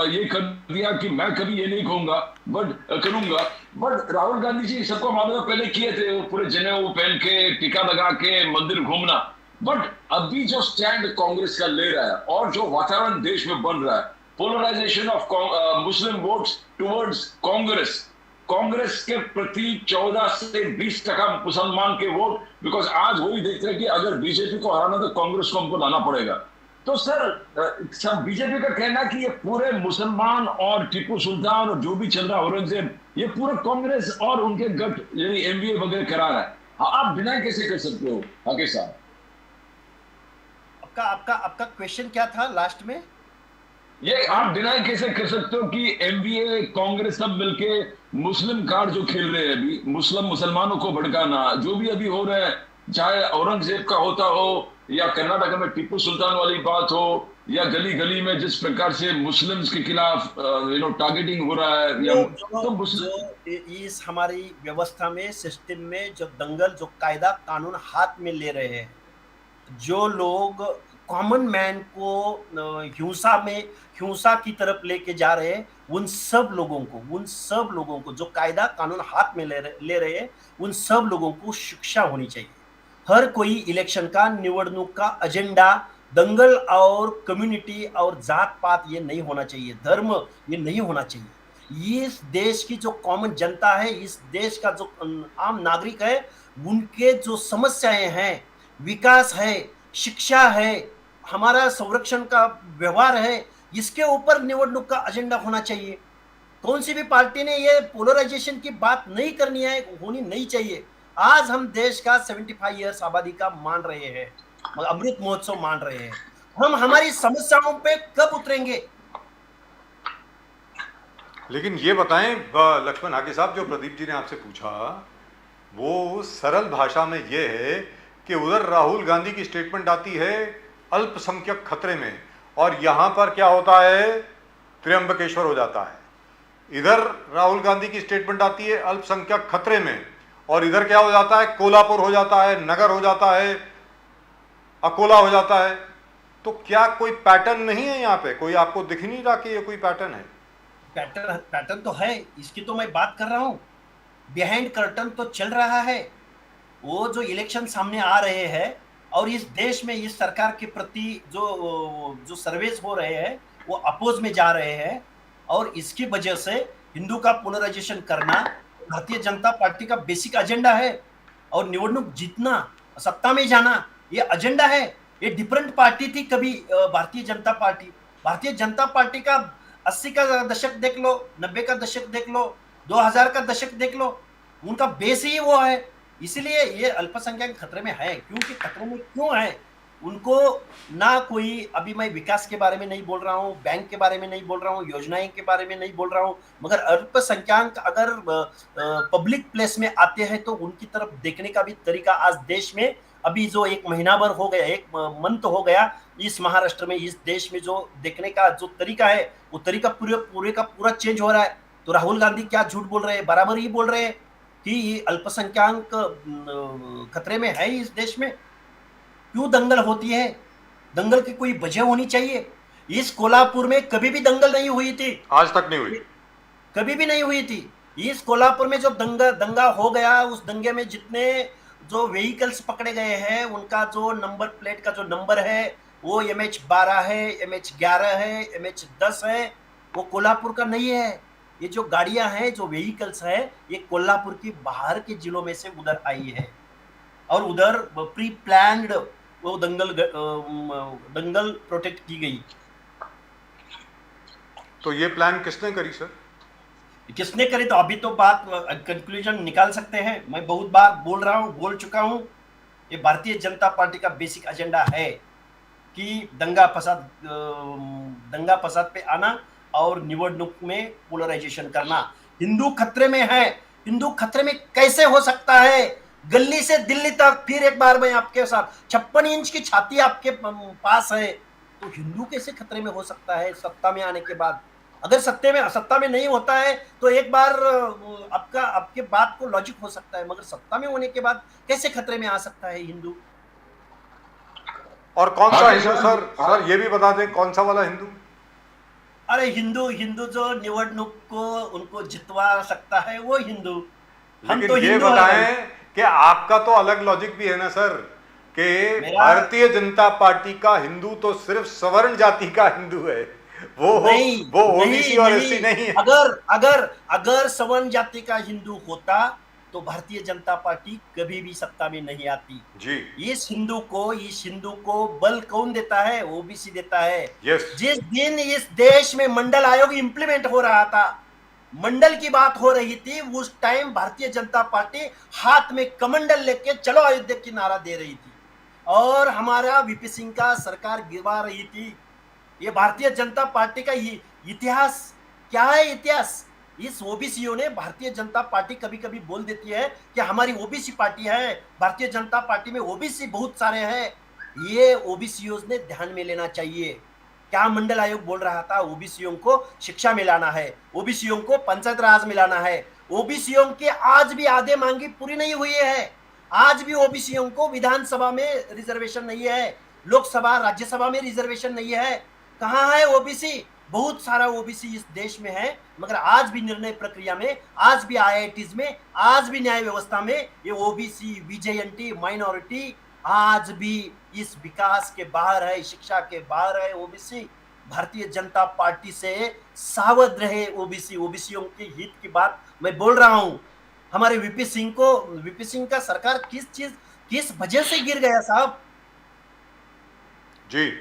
ये कर दिया कि मैं कभी ये नहीं कहूंगा बट राहुल गांधी जी सबको मालूम है पहले किए थे, वो पूरे जनेऊ पहन के, टीका लगा के मंदिर घूमना। बट अभी जो स्टैंड कांग्रेस का ले रहा है और जो वातावरण देश में बन रहा है, polarisation of Muslim votes towards Congress के प्रति 14 से 20% मुसलमान के वोट, बिकॉज आज वही देखते हैं कि अगर बीजेपी को हराना तो कांग्रेस को हमको लाना पड़ेगा। तो सर बीजेपी का कहना कि ये पूरे मुसलमान और टीपू सुल्तान और जो भी चल रहा औरंगजेब, ये पूरा कांग्रेस और उनके गट यानी एमबीए वगैरह करा रहा है। आप डिनाई कैसे कर सकते हो हाके साहब? आपका क्वेश्चन क्या था लास्ट में? ये आप डिनाई कैसे कर सकते हो कि एमबीए कांग्रेस सब मिलके मुस्लिम कार्ड जो खेल रहे हैं अभी, मुसलमानों को भड़काना, जो भी अभी हो रहा है, चाहे औरंगजेब का होता हो या कर्नाटक में टीपू सुल्तान वाली बात हो, या गली गली में जिस प्रकार से मुस्लिम्स के खिलाफ टारगेटिंग हो रहा है, या तो जो इस हमारी व्यवस्था में, सिस्टम में जो दंगल, जो कायदा कानून हाथ में ले रहे हैं, जो लोग कॉमन मैन को हिंसा की तरफ लेके जा रहे हैं, उन सब लोगों को जो कायदा कानून हाथ में ले रहे हैं, उन सब लोगों को शिक्षा होनी चाहिए। हर कोई इलेक्शन का, निवडणूक का एजेंडा दंगल और कम्युनिटी और जात पात ये नहीं होना चाहिए, धर्म ये नहीं होना चाहिए। इस देश की जो कॉमन जनता है, इस देश का जो आम नागरिक है, उनके जो समस्याएं हैं, विकास है, शिक्षा है, हमारा संरक्षण का व्यवहार है, इसके ऊपर निवडणूक का एजेंडा होना चाहिए। कौन सी भी पार्टी ने ये पोलराइजेशन की बात नहीं करनी है, होनी नहीं चाहिए। आज हम देश का 75 इयर्स आबादी का मान रहे हैं, अमृत महोत्सव मान रहे हैं, हम हमारी समस्याओं पे कब उतरेंगे? लेकिन ये बताएं लक्ष्मण हाके साहब, जो प्रदीप जी ने आपसे पूछा वो सरल भाषा में ये है कि उधर राहुल गांधी की स्टेटमेंट आती है अल्पसंख्यक खतरे में, और यहां पर क्या होता है, त्र्यंबकेश्वर हो जाता है। इधर राहुल गांधी की स्टेटमेंट आती है अल्पसंख्यक खतरे में, और इधर क्या हो जाता है, कोल्हापुर हो जाता है, नगर हो जाता है, अकोला हो जाता है। तो क्या कोई पैटर्न नहीं है यहाँ पे? कोई आपको दिख नहीं रहा कि ये कोई पैटर्न है? पैटर्न तो है, इसकी तो मैं बात कर रहा हूं। बिहाइंड कर्टन तो चल रहा है। वो जो इलेक्शन सामने आ रहे हैं और इस देश में इस सरकार के प्रति जो सर्वेस हो रहे हैं, वो अपोज में जा रहे हैं, और इसकी वजह से हिंदू का पोलराइजेशन करना भारतीय जनता पार्टी का बेसिक एजेंडा है। और निवडणूक जीतना, सत्ता में जाना, ये एजेंडा है। ये डिफरेंट पार्टी थी कभी भारतीय जनता पार्टी का 80 का दशक देख लो, 90 का दशक देख लो, 2000 का दशक देख लो, उनका बेस ही वो है। इसलिए ये अल्पसंख्यक खतरे में है। क्योंकि खतरे में क्यों है? उनको ना कोई, अभी मैं विकास के बारे में नहीं बोल रहा हूँ, बैंक के बारे में नहीं बोल रहा हूँ, योजनाएं के बारे में नहीं बोल रहा हूँ, मगर अल्पसंख्यक अगर पब्लिक प्लेस में आते हैं तो उनकी तरफ देखने का भी तरीका आज देश में, अभी जो एक महीना भर हो गया, एक मंथ हो गया, इस महाराष्ट्र में, इस देश में जो देखने का जो तरीका है, वो तरीका पूरे का पूरा चेंज हो रहा है। तो राहुल गांधी क्या झूठ बोल रहे हैं? बराबर ही बोल रहे हैं कि अल्पसंख्यक खतरे में है इस देश में। क्यों दंगल होती है? दंगल की कोई वजह होनी चाहिए। इस कोल्हापुर में कभी भी दंगल नहीं हुई थी, आज तक नहीं हुई, कभी भी नहीं हुई थी। इस कोल्हापुर में जो दंगा हो गया, उस दंगे में जितने जो व्हीकल्स पकड़े गए हैं, उनका जो नंबर प्लेट का जो नंबर है वो MH12 है, MH11 है, MH10 है, वो कोल्हापुर का नहीं है। ये जो गाड़ियां हैं, जो व्हीकल्स है, ये कोल्हापुर की बाहर के जिलों में से उधर आई है, और उधर प्री प्लान्ड वो दंगल प्रोटेक्ट की गई। तो ये प्लान किसने करी सर? किसने करी? तो अभी तो बात कंक्लूजन निकाल सकते हैं। मैं बहुत बार बोल चुका हूं, ये भारतीय जनता पार्टी का बेसिक एजेंडा है कि दंगा फसाद पे आना और निवडणूक में पोलराइजेशन करना। हिंदू खतरे में है। हिंदू खतरे में कैसे हो सकता है? गली से दिल्ली तक, फिर एक बार मैं आपके साथ, 56 इंच की छाती आपके पास है, तो हिंदू कैसे खतरे में हो सकता है सत्ता में आने के बाद? अगर सत्ता में नहीं होता है तो एक बार आपके बात को लॉजिक हो सकता है, मगर सत्ता में होने के बाद कैसे खतरे में आ सकता है हिंदू? और कौन सा हिंदू सर ये भी बता दें, कौन सा वाला हिंदू? अरे हिंदू जो निवडणूक को उनको जितवा सकता है, वो हिंदू। हम लेकिन तो ये बताएं कि आपका तो अलग लॉजिक भी है ना सर, कि भारतीय जनता पार्टी का हिंदू तो सिर्फ सवर्ण जाति का हिंदू है, वो ओबीसी और एससी नहीं है। अगर सवर्ण जाति का हिंदू होता तो भारतीय जनता पार्टी कभी भी सत्ता में नहीं आती जी। इस हिंदू को बल कौन देता है? ओबीसी देता है। जिस दिन इस देश में मंडल आयोग इंप्लीमेंट हो रहा था, मंडल की बात हो रही थी, उस टाइम भारतीय जनता पार्टी हाथ में कमंडल लेके चलो अयोध्या की नारा दे रही थी, और हमारा वीपी सिंह का सरकार गिरवा रही थी। ये भारतीय जनता पार्टी का इतिहास क्या है? इतिहास इस ओबीसीओ ने, भारतीय जनता पार्टी कभी कभी बोल देती है कि हमारी ओबीसी पार्टी है, भारतीय जनता पार्टी में ओबीसी बहुत सारे हैं, ये ओबीसीओ ने ध्यान में लेना चाहिए। क्या मंडल आयोग बोल रहा था, ओबीसीओ को शिक्षा में लाना है, ओबीसीओ को पंचायत राज में लाना है। ओबीसीओ के आज भी आधे मांगी पूरी नहीं हुई है। आज भी ओबीसीओ को विधानसभा में रिजर्वेशन नहीं है, लोकसभा राज्यसभा में रिजर्वेशन नहीं है। कहाँ है ओबीसी? बहुत सारा ओबीसी इस देश में है, मगर आज भी निर्णय प्रक्रिया में, आज भी आईआईटीज में, आज भी न्याय व्यवस्था में ये ओबीसी, बीजेएनटी, माइनॉरिटी आज भी इस विकास के बाहर है, शिक्षा के बाहर है ओबीसी। भारतीय जनता पार्टी से सावध रहे ओबीसी, ओबीसीओं के हित की बात मैं बोल रहा हूं। हमारे वीपी सिंह का सरकार किस वजह से गिर गया साहब? जी,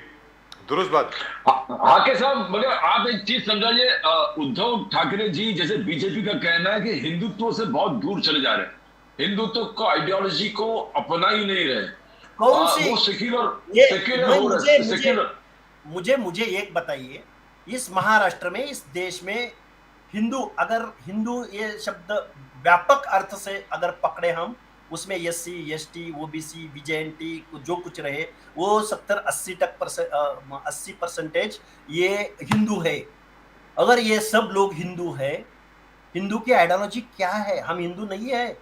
दुरुस्त बात। हाँ के साहब, मगर आप एक चीज समझाइए, उद्धव ठाकरे जी जैसे बीजेपी का कहना है कि हिंदुत्व से बहुत दूर चले जा रहे हैं, हिंदुत्व को आइडियोलॉजी को अपना ही नहीं रहे। कौन सी? वो सेक्युलर। मुझे एक बताइए, इस महाराष्ट्र में, इस देश में हिंदू ये शब्द व्यापक अर्थ से अगर पकड़े हम, उसमें एससी, एसटी, ओबीसी, बीजेएनटी जो कुछ रहे वो 70-80% ये हिंदू है। अगर ये सब लोग हिंदू है, हिंदू की आइडियोलॉजी क्या है? हम हिंदू नहीं है,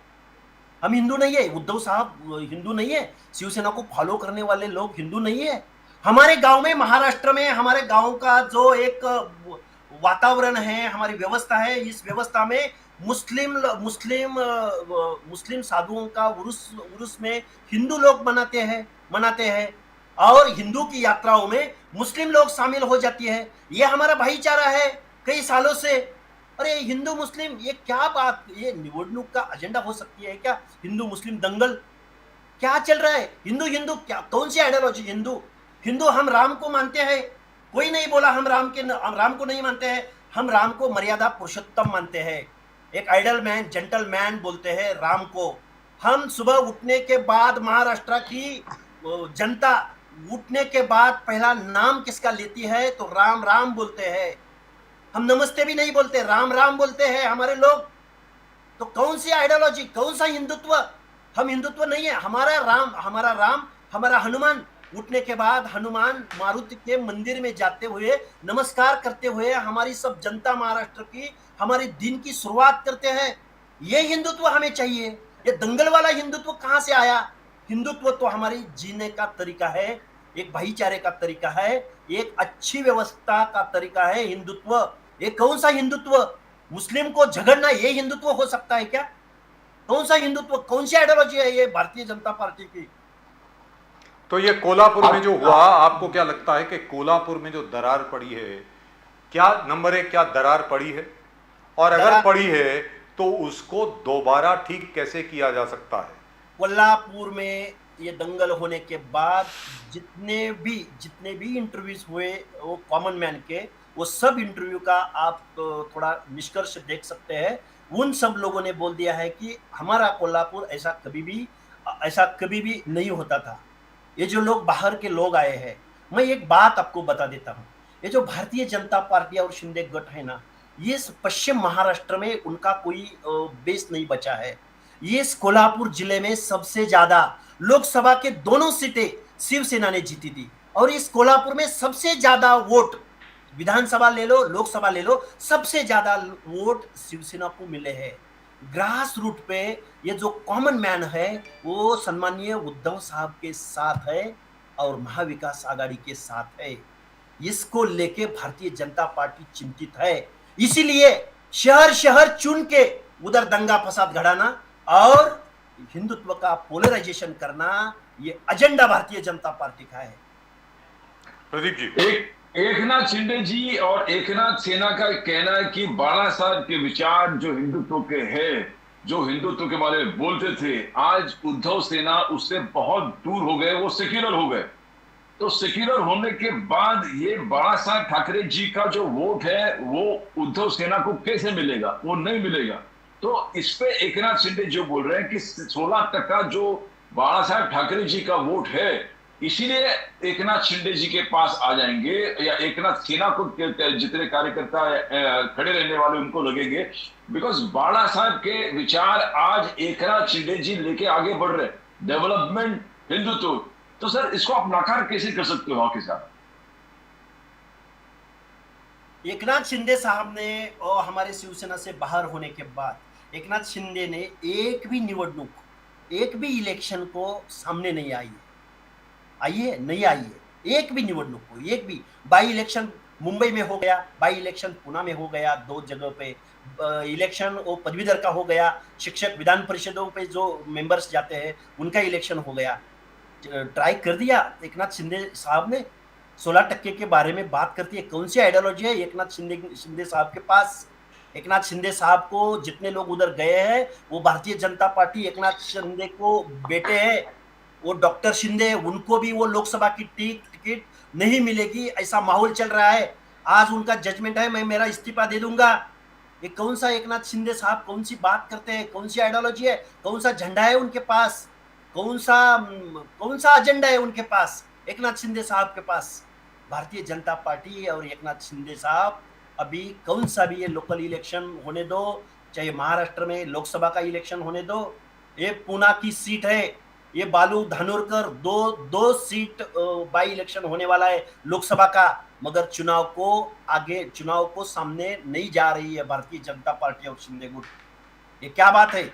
हम हिंदू नहीं है। उद्धव साहब हिंदू नहीं है, शिवसेना को फॉलो करने वाले लोग हिंदू नहीं है। हमारे गांव में, महाराष्ट्र में, हमारे गांव का जो एक वातावरण है, हमारी व्यवस्था है, इस व्यवस्था में मुस्लिम साधुओं का उर्स में हिंदू लोग मनाते हैं और हिंदू की यात्राओं में मुस्लिम लोग शामिल हो जाती है। ये हमारा भाईचारा है कई सालों से। अरे हिंदू मुस्लिम, ये क्या बात, ये निवडणूक का एजेंडा हो सकती है क्या? हिंदू मुस्लिम दंगल क्या चल रहा है? हिंदू क्या, कौन सी आइडियोलॉजी? हिंदू हम राम को मानते हैं, कोई नहीं बोला हम राम को नहीं मानते हैं। हम राम को मर्यादा पुरुषोत्तम मानते हैं, एक आइडल मैन, जेंटल मैन बोलते हैं राम को। हम सुबह उठने के बाद, महाराष्ट्र की जनता उठने के बाद पहला नाम किसका लेती है तो राम राम बोलते हैं। हम नमस्ते भी नहीं बोलते, राम राम बोलते हैं हमारे लोग। तो कौन सी आइडियोलॉजी, कौन सा हिंदुत्व? हम हिंदुत्व नहीं है। हमारा राम, हमारा हनुमान, उठने के बाद हनुमान मारुति के मंदिर में जाते हुए, नमस्कार करते हुए हमारी सब जनता महाराष्ट्र की हमारे दिन की शुरुआत करते हैं। ये हिंदुत्व हमें चाहिए। ये दंगल वाला हिंदुत्व कहां से आया? हिंदुत्व तो हमारी जीने का तरीका है, एक भाईचारे का तरीका है, एक अच्छी व्यवस्था का तरीका है हिंदुत्व। ये कौन सा हिंदुत्व? मुस्लिम को झगड़ना, ये हिंदुत्व हो सकता है क्या? कौन सा हिंदुत्व, कौन सी आइडियोलॉजी है ये भारतीय जनता पार्टी की? तो ये कोल्हापुर में जो हुआ, आपको क्या लगता है कि कोल्हापुर में जो दरार पड़ी है, क्या नंबर 1 क्या दरार पड़ी है, और अगर पड़ी है तो उसको दोबारा ठीक कैसे किया जा सकता है? कोल्हापुर में ये दंगल होने के बाद जितने भी इंटरव्यूज हुए वो कॉमन मैन के, वो सब इंटरव्यू का आप थोड़ा निष्कर्ष देख सकते हैं। उन सब लोगों ने बोल दिया है कि हमारा कोल्हापुर ऐसा कभी भी नहीं होता था। ये जो लोग बाहर के लोग आए हैं, मैं एक बात आपको बता देता हूँ, ये जो भारतीय जनता पार्टी और शिंदे गठ है ना, ये पश्चिम महाराष्ट्र में उनका कोई बेस नहीं बचा है। ये कोल्हापुर जिले में सबसे ज्यादा लोकसभा के दोनों सीटें शिवसेना ने जीती थी, और इस कोल्हापुर में सबसे ज्यादा वोट, विधानसभा ले लो, लोकसभा ले लो, सबसे ज्यादा वोट शिवसेना को मिले हैं। ग्रास रूट पे ये जो कॉमन मैन है वो सम्मानीय उद्धव साहब के साथ है और महाविकास आघाड़ी के साथ है। इसको लेके भारतीय जनता पार्टी चिंतित है। इसीलिए शहर चुन के उधर दंगा फसाद घड़ाना और हिंदुत्व का पोलराइजेशन करना, ये एजेंडा भारतीय जनता पार्टी का है। प्रदीप जी, एकनाथ शिंदे जी और एकनाथ सेना का कहना है कि बाला साहब के विचार जो हिंदुत्व के हैं, जो हिंदुत्व के बारे में बोलते थे, आज उद्धव सेना उससे बहुत दूर हो गए, वो सेक्युलर हो गए। तो सेक्युलर होने के बाद ये बाला साहब ठाकरे जी का जो वोट है वो उद्धव सेना को कैसे मिलेगा? वो नहीं मिलेगा। तो इस पे एकनाथ शिंदे जो बोल रहे हैं कि 16% जो बाला साहब ठाकरे जी का वोट है, इसीलिए एकनाथ शिंदे जी के पास आ जाएंगे, या एकनाथ सेना को जितने कार्यकर्ता खड़े रहने वाले उनको लगेंगे, बिकॉज बाला साहब के विचार आज एकनाथ शिंदे जी लेके आगे बढ़ रहे। डेवलपमेंट, हिंदुत्व, तो सर इसको आप नकार कैसे कर सकते हो के साथ? एकनाथ शिंदे साहब ने और हमारे शिवसेना से बाहर होने के बाद एकनाथ शिंदे ने एक भी निवडणूक, एक भी इलेक्शन को सामने नहीं आई है, नहीं आई है, एक भी निवडणूक को, एक भी बाई इलेक्शन मुंबई में हो गया, बाई इलेक्शन पुणे में हो गया, 2 जगह पे इलेक्शन वो पदवीधर का हो गया, शिक्षक विधान परिषदों पे जो मेंबर्स जाते हैं उनका इलेक्शन हो गया। ट्राई कर दिया एकनाथ शिंदे साहब ने। 16% के बारे में बात करती है, कौन सी आइडियोलॉजी है एकनाथ शिंदे साहब के पास? एकनाथ शिंदे साहब को जितने लोग उधर गए हैं वो भारतीय जनता पार्टी एकनाथ शिंदे को बेटे हैं, वो डॉक्टर शिंदे, उनको भी वो लोकसभा की टिकट नहीं मिलेगी, ऐसा माहौल चल रहा है। आज उनका जजमेंट है, मैं मेरा इस्तीफा दे दूंगा। ये कौन सा एकनाथ शिंदे साहब कौन सी बात करते हैं, कौन सी आइडियोलॉजी है, कौन सा झंडा है उनके पास, कौन सा एजेंडा है उनके पास एकनाथ शिंदे साहब के पास? भारतीय जनता पार्टी और एकनाथ शिंदे साहब अभी कौन सा भी ये लोकल इलेक्शन होने दो, चाहे महाराष्ट्र में लोकसभा का इलेक्शन होने दो, ये पुणे की सीट है, ये बालू धानोरकर दो सीट बाई इलेक्शन होने वाला है लोकसभा का, मगर चुनाव को सामने नहीं जा रही है भारतीय जनता पार्टी और शिंदे गुट। ये क्या बात है?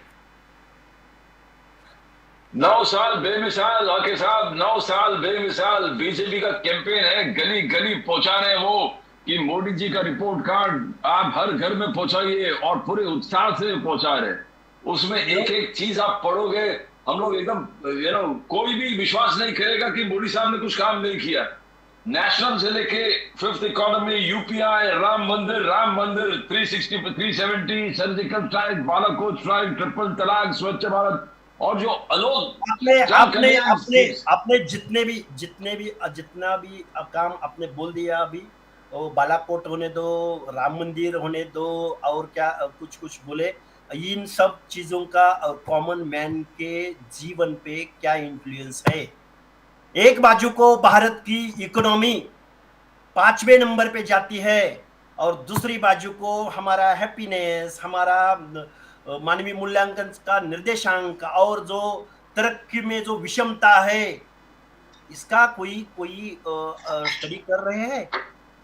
9 साल बेमिसाल आके साहब, 9 साल बेमिसाल बीजेपी का कैंपेन है, गली गली पहुंचा रहे हैं वो कि मोदी जी का रिपोर्ट कार्ड आप हर घर में पहुंचाइए, और पूरे उत्साह से पहुंचा रहे। उसमें एक एक चीज आप पढ़ोगे, हम लोग एकदम कोई भी विश्वास नहीं करेगा कि मोदी साहब ने कुछ काम नहीं किया। नेशनल से लेके 5th इकोनॉमी, यूपीआई, राम मंदिर 360 370, surgical strike, Balakot strike, triple तलाक, स्वच्छ भारत, और जो अलोक आपने जितना भी काम आपने बोल दिया अभी, वो बालाकोट होने दो, राम मंदिर होने दो, और क्या कुछ बोले, इन सब चीजों का कॉमन मैन के जीवन पे क्या इन्फ्लुएंस है? एक बाजू को भारत की इकोनॉमी 5वें नंबर पे जाती है, और दूसरी बाजू को हमारा हैप्पीनेस, हमारा मानवीय मूल्यांकन का निर्देशांक, और जो तरक्की में जो विषमता है, इसका कोई स्टडी कर रहे हैं?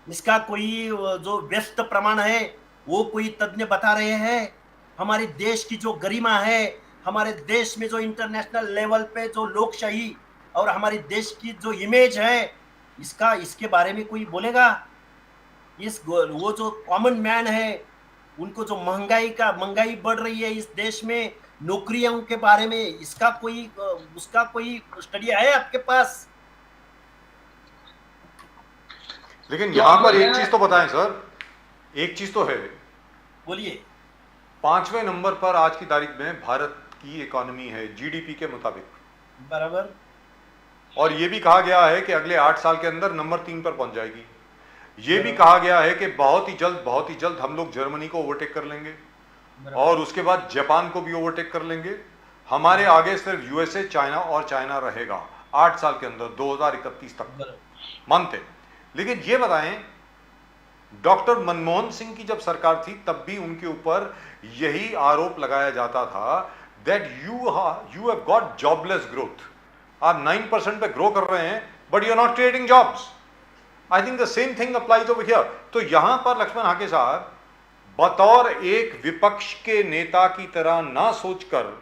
इसका कोई जो व्यस्त प्रमाण है वो कोई तज्ञ बता रहे हैं? हमारे देश की जो गरिमा है, हमारे देश में जो इंटरनेशनल लेवल पे जो लोकशाही और हमारे देश की जो इमेज है, इसके बारे में कोई बोलेगा? वो जो कॉमन मैन है, उनको जो महंगाई बढ़ रही है इस देश में, नौकरियों के बारे में उसका कोई स्टडी है आपके पास? लेकिन यहाँ पर एक चीज तो बताएं सर, एक चीज तो है, बोलिए। 5वें नंबर पर आज की तारीख में भारत की इकोनॉमी है जीडीपी के मुताबिक, बराबर, और ये भी कहा गया है कि अगले 8 साल के अंदर नंबर 3 पर पहुंच जाएगी। ये भी कहा गया है कि बहुत ही जल्द हम लोग जर्मनी को ओवरटेक कर लेंगे, और उसके बाद जापान को भी ओवरटेक कर लेंगे। हमारे आगे सिर्फ यूएसए, चाइना रहेगा 8 साल के अंदर, 2031 तक मानते। लेकिन ये बताएं, डॉक्टर मनमोहन सिंह की जब सरकार थी तब भी उनके ऊपर यही आरोप लगाया जाता था that you have got jobless growth. आप 9% पे ग्रो कर रहे हैं, but you are not creating jobs. I think the same thing applies over here. तो यहां पर लक्ष्मण हाके साहब, बतौर एक विपक्ष के नेता की तरह ना सोचकर,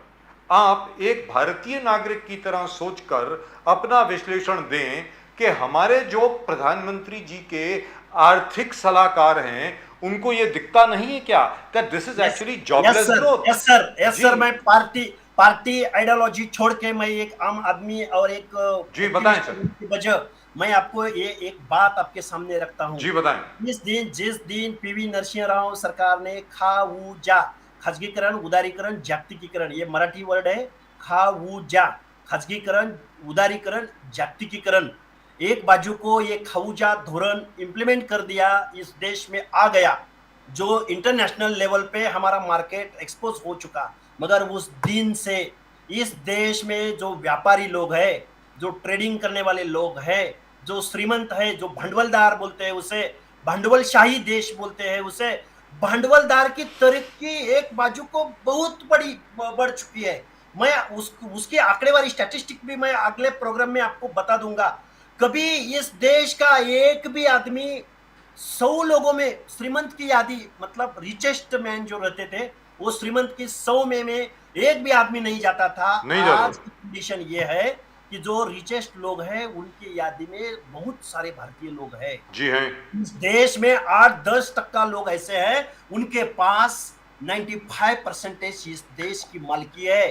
आप एक भारतीय नागरिक की तरह सोचकर अपना विश्लेषण दें कि हमारे जो प्रधानमंत्री जी के आर्थिक सलाहकार हैं, उनको ये दिखता नहीं है क्या that this is actually jobless growth? Yes sir, मैं पार्टी आइडियोलॉजी छोड़ के मैं एक आम आदमी और एक जी बताएं सर की वजह मैं आपको ये एक बात आपके सामने रखता हूं। जी बताएं। जिस दिन पीवी नरसिंह राव सरकार ने खाजगीकरण, उदारीकरण, जागतिकीकरण, ये मराठी वर्ड है, खाजगीकरण, उदारीकरण, जागतिकीकरण, एक बाजू को ये खाऊजा धोरण इंप्लीमेंट कर दिया, इस देश में आ गया, जो इंटरनेशनल लेवल पे हमारा मार्केट एक्सपोज हो चुका। मगर उस दिन से इस देश में जो व्यापारी लोग है, जो ट्रेडिंग करने वाले लोग हैं, जो श्रीमंत है, जो भांडवलदार बोलते हैं उसे, भांडवलशाही देश बोलते हैं उसे, भांडवलदार की तरक्की एक बाजू को बहुत बढ़ चुकी है, मैं उसके आंकड़ेवारी स्टैटिस्टिक भी मैं अगले प्रोग्राम में आपको बता दूंगा। कभी इस देश का एक भी आदमी 100 लोगों में श्रीमंत की यादी, मतलब रिचेस्ट मैन जो रहते थे, वो श्रीमंत की 100 में एक भी आदमी नहीं जाता था। नहीं जाता। आज की कंडीशन ये है कि जो रिचेस्ट लोग हैं उनकी यादी में बहुत सारे भारतीय लोग हैं। जी हैं। इस देश में 8-10% लोग ऐसे हैं उनके पास 95% इस देश की मालिकी है।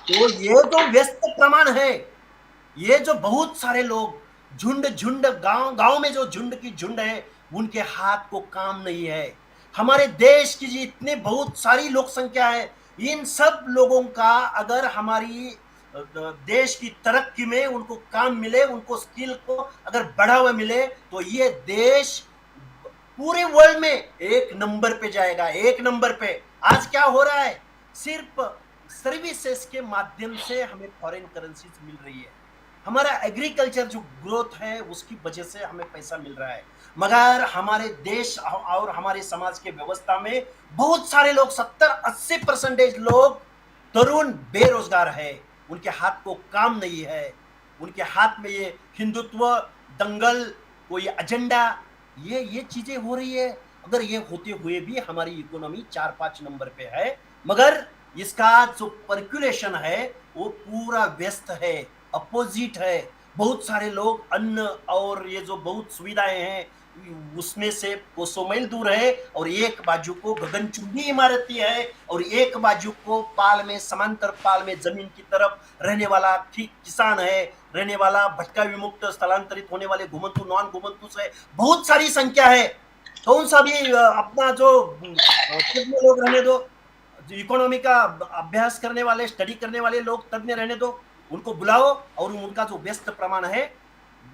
तो ये जो व्यस्त प्रमाण है, ये जो बहुत सारे लोग झुंड गांव में जो झुंड की झुंड है, उनके हाथ को काम नहीं है। हमारे देश की जी इतने बहुत सारी लोक संख्या है, इन सब लोगों का अगर हमारी देश की तरक्की में उनको काम मिले, उनको स्किल को अगर बढ़ावा मिले, तो ये देश पूरे वर्ल्ड में एक नंबर पे जाएगा, एक नंबर पे। आज क्या हो रहा है, सिर्फ सर्विसेज के माध्यम से हमें फॉरेन करेंसी मिल रही है। हमारा एग्रीकल्चर जो ग्रोथ है उसकी वजह से हमें पैसा मिल रहा है, मगर हमारे देश और हमारे समाज के व्यवस्था में बहुत सारे लोग 70-80% लोग तरुण बेरोजगार है, उनके हाथ को काम नहीं है, उनके हाथ में ये हिंदुत्व दंगल, कोई एजेंडा, ये चीजें हो रही है। अगर ये होते हुए भी हमारी इकोनॉमी 4-5 नंबर पे है, मगर इसका जो पर्कुलेशन है वो पूरा व्यस्त है, अपोजिट है। बहुत सारे लोग अन्न और ये जो बहुत सुविधाएं हैं उसमें से कोसों मील दूर है, और एक बाजू को गगनचुंबी इमारतें है, और एक बाजू को पाल में, समांतर पाल में जमीन की तरफ रहने वाला ठीक किसान है, रहने वाला भटका विमुक्त स्थलांतरित होने वाले घुमंतु नॉन घुमंतु है, बहुत सारी संख्या है। कौन सा भी अपना जो लोग रहने दो, इकोनॉमी का अभ्यास करने वाले, स्टडी करने वाले लोग तज्ञ रहने दो, उनको बुलाओ और उनका जो व्यस्त प्रमाण है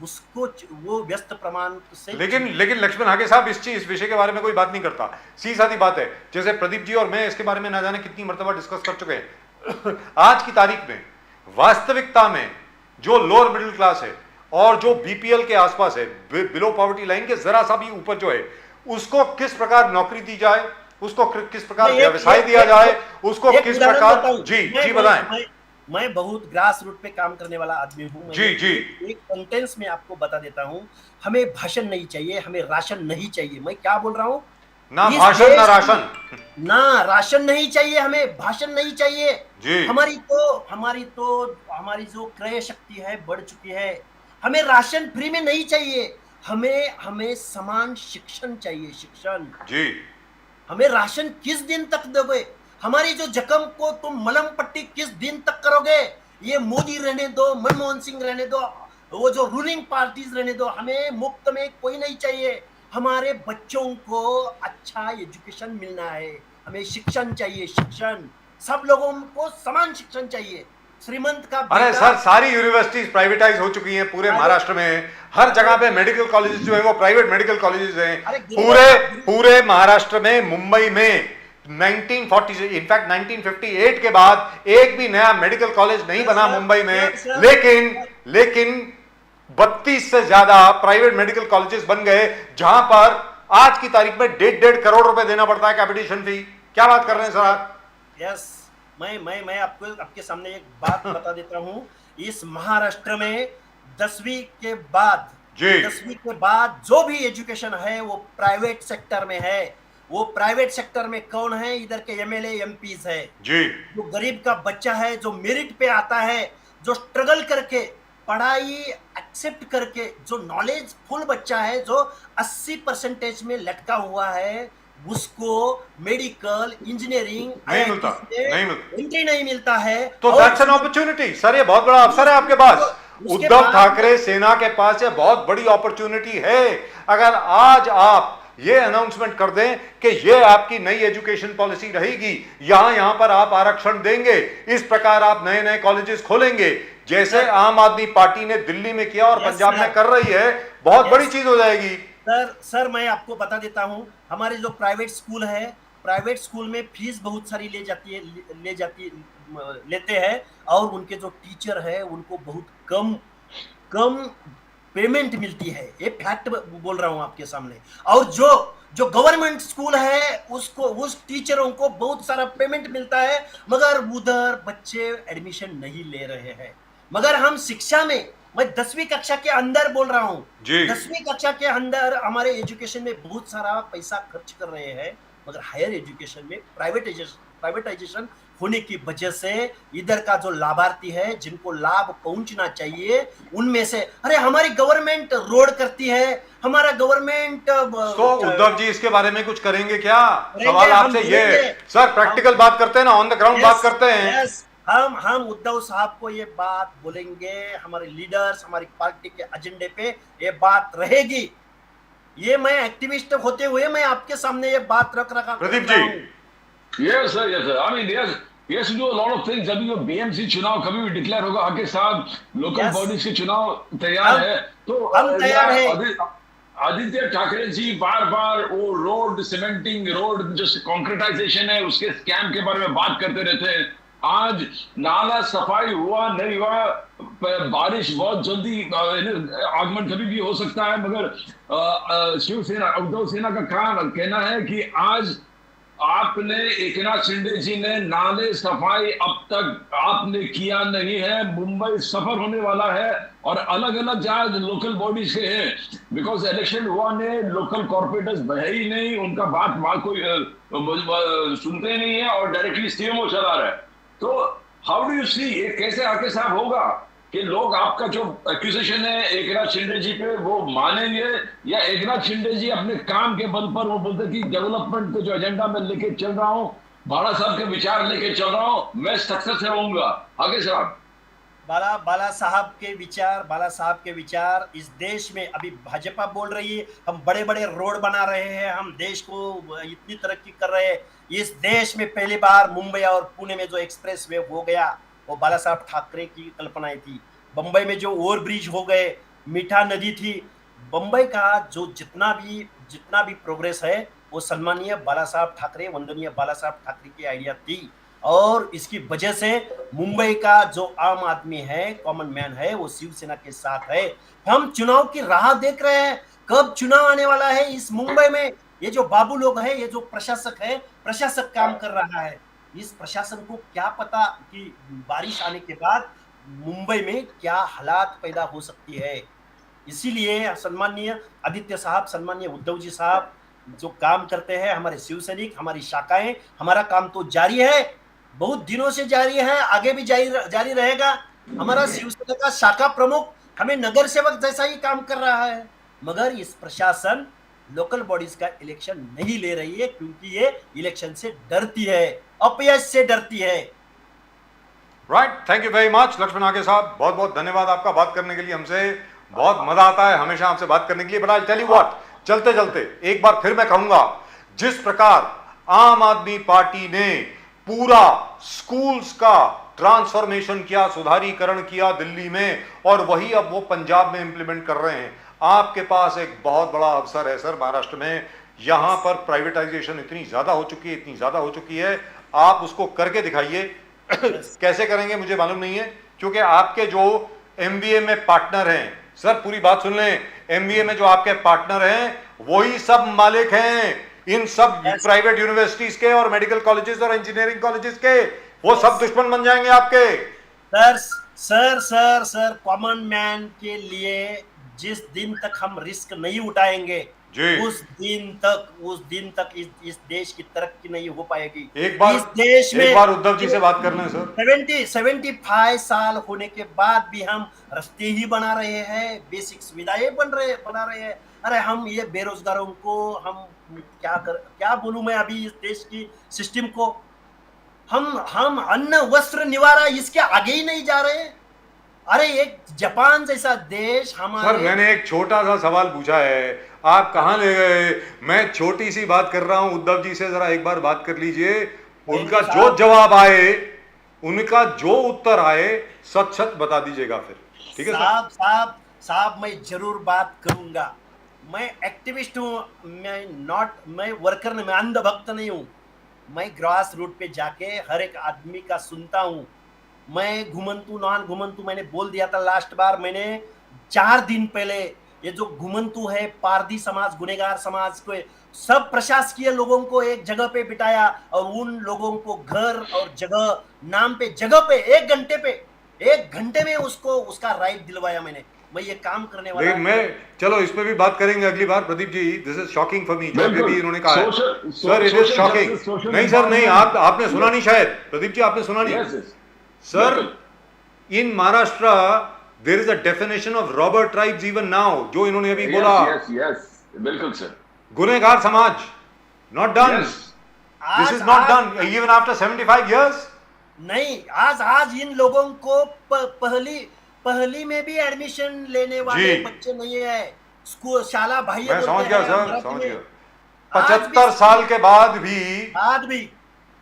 उसको, वो व्यस्त प्रमाण से। लेकिन लक्ष्मण हागे साहब इस विषय के बारे में कोई बात नहीं करता। सीधी सादी बात है, जैसे प्रदीप जी और मैं इसके बारे में ना जाने कितनी मर्तबा डिस्कस कर चुके हैं। आज की तारीख में वास्तविकता में जो लोअर मिडिल क्लास है और जो बीपीएल के आसपास है, बिलो पॉवर्टी लाइन के जरा सा भी ऊपर जो है, उसको किस प्रकार नौकरी दी जाए, उसको किस प्रकार व्यवसाय दिया जाए, उसको किस प्रकार। जी बताएं। मैं बहुत ग्रास रूट पे काम करने वाला आदमी हूँ। जी एक सेंटेंस में आपको बता देता हूँ, हमें भाषण नहीं चाहिए, हमें राशन नहीं चाहिए। मैं क्या बोल रहा हूँ, ना भाषण ना राशन, ना राशन नहीं चाहिए, हमें भाषण नहीं चाहिए जी। हमारी जो क्रय शक्ति है बढ़ चुकी है। हमें राशन फ्री में नहीं चाहिए, हमें समान शिक्षण चाहिए, शिक्षण जी। हमें राशन किस दिन तक दोगे, हमारी जो जख्म को तुम मलम पट्टी किस दिन तक करोगे। ये मोदी रहने दो, मनमोहन सिंह रहने दो, वो जो रूलिंग पार्टीज रहने दो, हमें मुफ्त में कोई नहीं चाहिए। हमारे बच्चों को अच्छा एजुकेशन मिलना है, हमें शिक्षण चाहिए, शिक्षण सब लोगों को समान शिक्षण चाहिए। श्रीमंत का, अरे सर सारी यूनिवर्सिटीज प्राइवेटाइज हो चुकी हैं पूरे महाराष्ट्र में, हर जगह पे मेडिकल कॉलेजेस जो है वो प्राइवेट मेडिकल कॉलेजेस हैं पूरे महाराष्ट्र में। मुंबई में 1940 इनफैक्ट 1958 के बाद एक भी नया मेडिकल कॉलेज नहीं बना मुंबई में, लेकिन 32 से ज्यादा प्राइवेट मेडिकल कॉलेजेस बन गए, जहां पर आज की तारीख में 1.5 करोड़ रुपए देना पड़ता है कैपिटेशन फी। क्या बात कर रहे हैं सर आप? यस, मैं आपके सामने एक बात बता देता हूं। इस महाराष्ट्र में 10वीं के बाद जो भी एजुकेशन है वो प्राइवेट सेक्टर में है। वो प्राइवेट सेक्टर में कौन है, इधर के एमएलए एमपीज है जी। जो गरीब का बच्चा है, जो मेरिट पे आता है, जो स्ट्रगल करके पढ़ाई एक्सेप्ट करके, जो नॉलेज फुल बच्चा है, जो 80% में लटका हुआ है, उसको मेडिकल इंजीनियरिंग एंट्री नहीं मिलता है। तो दैट्स एन अपॉर्चुनिटी सर, ये बहुत बड़ा अवसर है आपके पास। उद्धव ठाकरे सेना के पास ये बहुत बड़ी अपॉर्चुनिटी है। अगर आज आप ये अनाउंसमेंट कर दें कि ये आपकी नई एजुकेशन पॉलिसी रहेगी, यहां पर आप आरक्षण देंगे, इस प्रकार आप नए नए कॉलेजेस खोलेंगे, जैसे आम आदमी पार्टी ने दिल्ली में किया और पंजाब में कर रही है, बहुत बड़ी चीज हो जाएगी। सर मैं आपको बता देता हूं, हमारे जो प्राइवेट स्कूल है, प्राइवेट स्कूल में फीस बहुत सारी लेते हैं, और उनके जो टीचर है उनको बहुत कम पेमेंट मिलती है। ये फैक्ट बोल रहा हूं आपके सामने। और जो गवर्नमेंट स्कूल है उसको, उस टीचरों को बहुत सारा पेमेंट मिलता है, मगर उधर बच्चे एडमिशन नहीं ले रहे हैं। मगर हम शिक्षा में, मैं 10वीं कक्षा के अंदर बोल रहा हूँ, जी 10वीं कक्षा के अंदर हमारे एजुकेशन में बहुत सारा पैसा खर्च कर रहे हैं, मगर हायर एजुकेशन में प्राइवेटाइजेशन होने की वजह से इधर का जो लाभार्थी है, जिनको लाभ पहुंचना चाहिए, उनमें से, अरे हमारी गवर्नमेंट रोड करती है, हमारा गवर्नमेंट तो उद्धव जी इसके बारे में कुछ करेंगे क्या? करेंगे, सवाल हम आपसे ये करेंगे। सर, प्रैक्टिकल बात करते हैं ना, ऑन द ग्राउंड बात करते हैं। यस, हम उद्धव साहब को ये बात बोलेंगे, हमारे लीडर्स, हमारी पार्टी के एजेंडे पे ये बात रहेगी। ये मैं एक्टिविस्ट होते हुए मैं आपके सामने ये बात रख रखा Pradeep ji. Yes, sir. Yes, sir. I mean, yes, do a lot of things. अभी जो BMC चुनाव कभी भी डिक्लेयर होगा, आगे साथ लोकल Yes. बॉडीज के चुनाव तैयार है, तो हम तैयार हैं। आदित्य ठाकरे जी बार बार वो रोड सीमेंटिंग, रोड जो कॉन्क्रीटाइजेशन है उसके स्कैम के बारे में बात करते रहते हैं। आज नाला सफाई हुआ नहीं हुआ, बारिश बहुत जल्दी, आगमन कभी भी हो सकता है, मगर शिवसेना, उद्धव सेना का कहना है कि आज आपने, एकनाथ शिंदे जी ने नाले सफाई अब तक आपने किया नहीं है, मुंबई सफर होने वाला है, और अलग अलग जहां लोकल बॉडीज के हैं, बिकॉज इलेक्शन हुआ ने लोकल कॉर्पोरेटर्स है ही नहीं, उनका बात कोई सुनते ही नहीं है, और डायरेक्टली सीएमओ चला रहा है। तो हाउ डू यू सी, ये कैसे आके साहब होगा कि लोग आपका जो एक्यूजेशन है एकनाथ शिंदे जी पे वो मानेंगे, या एकनाथ शिंदे जी अपने काम के बल पर वो बोलते कि डेवलपमेंट को जो एजेंडा मैं लेके चल रहा हूँ, बाला साहब के विचार लेके चल रहा हूँ, मैं सक्सेस रहूंगा आगे साहब। बाला साहब के विचार इस देश में, अभी भाजपा बोल रही है हम बड़े बड़े रोड बना रहे हैं, हम देश को इतनी तरक्की कर रहे हैं। इस देश में पहली बार मुंबई और पुणे में जो एक्सप्रेस वे हो गया, वो बाला साहब ठाकरे की कल्पनाएं थी। बंबई में जो ओवर ब्रिज हो गए, मीठा नदी थी, बंबई का जो जितना भी प्रोग्रेस है, वो सम्मानीय बाला साहब ठाकरे, वंदनीय बाला साहब ठाकरे की आइडिया थी। और इसकी वजह से मुंबई का जो आम आदमी है, कॉमन मैन है, वो शिवसेना के साथ है। हम चुनाव की राह देख रहे हैं, कब चुनाव आने वाला है इस मुंबई में। ये जो बाबू लोग हैं, ये जो प्रशासक काम कर रहा है, इस प्रशासन को क्या पता कि बारिश आने के बाद मुंबई में क्या हालात पैदा हो सकती है। इसीलिए सम्माननीय आदित्य साहब, सम्माननीय उद्धव जी साहब जो काम करते हैं, हमारे शिव सैनिक, हमारी शाखाएं, हमारा काम तो जारी है, बहुत दिनों से जारी है, आगे भी जारी रहेगा। हमारा शिवसेना का शाखा प्रमुख हमें नगर सेवक जैसा ही काम कर रहा है, मगर इस प्रशासन लोकल बॉडीज का इलेक्शन नहीं ले रही है, क्योंकि ये इलेक्शन से डरती है, अपयश से डरती है। Right, thank you very much Laxman Aage साहब, बहुत बहुत धन्यवाद आपका बात करने के लिए। हमसे बहुत मजा आता है हमेशा आपसे बात करने के लिए। But I tell you what, चलते चलते एक बार फिर मैं कहूंगा, जिस प्रकार आम आदमी पार्टी ने पूरा स्कूल्स का ट्रांसफॉर्मेशन किया, सुधारीकरण किया दिल्ली में, और वही अब वो पंजाब में इंप्लीमेंट कर रहे हैं। आपके पास एक बहुत बड़ा अवसर है सर महाराष्ट्र में। यहां पर प्राइवेटाइजेशन इतनी ज्यादा हो चुकी है, आप उसको करके दिखाइए। कैसे करेंगे मुझे मालूम नहीं है, क्योंकि आपके जो एमबीए में पार्टनर हैं, सर पूरी बात सुन लें, एमबीए में जो आपके पार्टनर हैं वही सब मालिक हैं इन सब प्राइवेट यूनिवर्सिटीज के और मेडिकल कॉलेजेस और इंजीनियरिंग कॉलेजेस के। वो सब दुश्मन बन जाएंगे आपके। सर कॉमन मैन के लिए जिस दिन तक हम रिस्क नहीं उठाएंगे, उस दिन तक इस देश की तरक्की नहीं हो पाएगी। एक बार उद्धव जी से बात कर लें सर। 75 साल होने के बाद भी हम रास्ते ही बना रहे हैं, बेसिक सुविधाएं बना रहे हैं। अरे हम ये बेरोजगारों को हम क्या बोलूं मैं अभी इस देश की सिस्टम को, हम अन्न वस्त्र निवारा इसके आगे ही नहीं जा रहे। अरे एक जापान जैसा देश हमारे। सर मैंने एक छोटा सा सवाल पूछा है, आप कहां ले गए? मैं छोटी सी बात कर रहा हूं, उद्धव जी से जरा एक बार बात कर लीजिए। उनका जो जवाब आए, उनका जो उत्तर आए, सच बता दीजिएगा फिर, ठीक है साहब मैं जरूर बात करूंगा। मैं एक्टिविस्ट हूं, मैं वर्कर नहीं, मैं अंधभक्त नहीं हूं। मैं ग्रास रूट पे जाके हर एक आदमी का सुनता हूं। मैं घुमंतु नॉन घुमंतु, मैंने बोल दिया था लास्ट बार, मैंने 4 दिन पहले ये जो घुमंतु है, पारधी समाज, गुनेगार समाज को सब प्रशासकीय लोगों को एक जगह पे बिठाया और उन लोगों को घर और जगह नाम पे जगह पे 1 घंटे में उसको उसका राइट दिलवाया मैंने। मैं ये काम करने वाला लेकिन मैं चलो इस पे भी बात करेंगे अगली बार। Pradeep ji, this is shocking for me, जहाँ पे भी इन्होंने कहा है सर इट इज शॉकिंग। नहीं सर नहीं, आपने सुना नहीं शायद, प्रदीप जी आपने सुना नहीं sir. In Maharashtra there is a definition of robber tribes even now, जो इन्होंने अभी बोला। बिल्कुल सर, गुनेगार समाज, not done, this is not done even after 75 years. नहीं, आज इन लोगों को पहली में भी एडमिशन लेने वाले बच्चे नहीं है, स्कूल शाला भाई। मैं समझ गया सर, समझ गया। 75 साल के बाद भी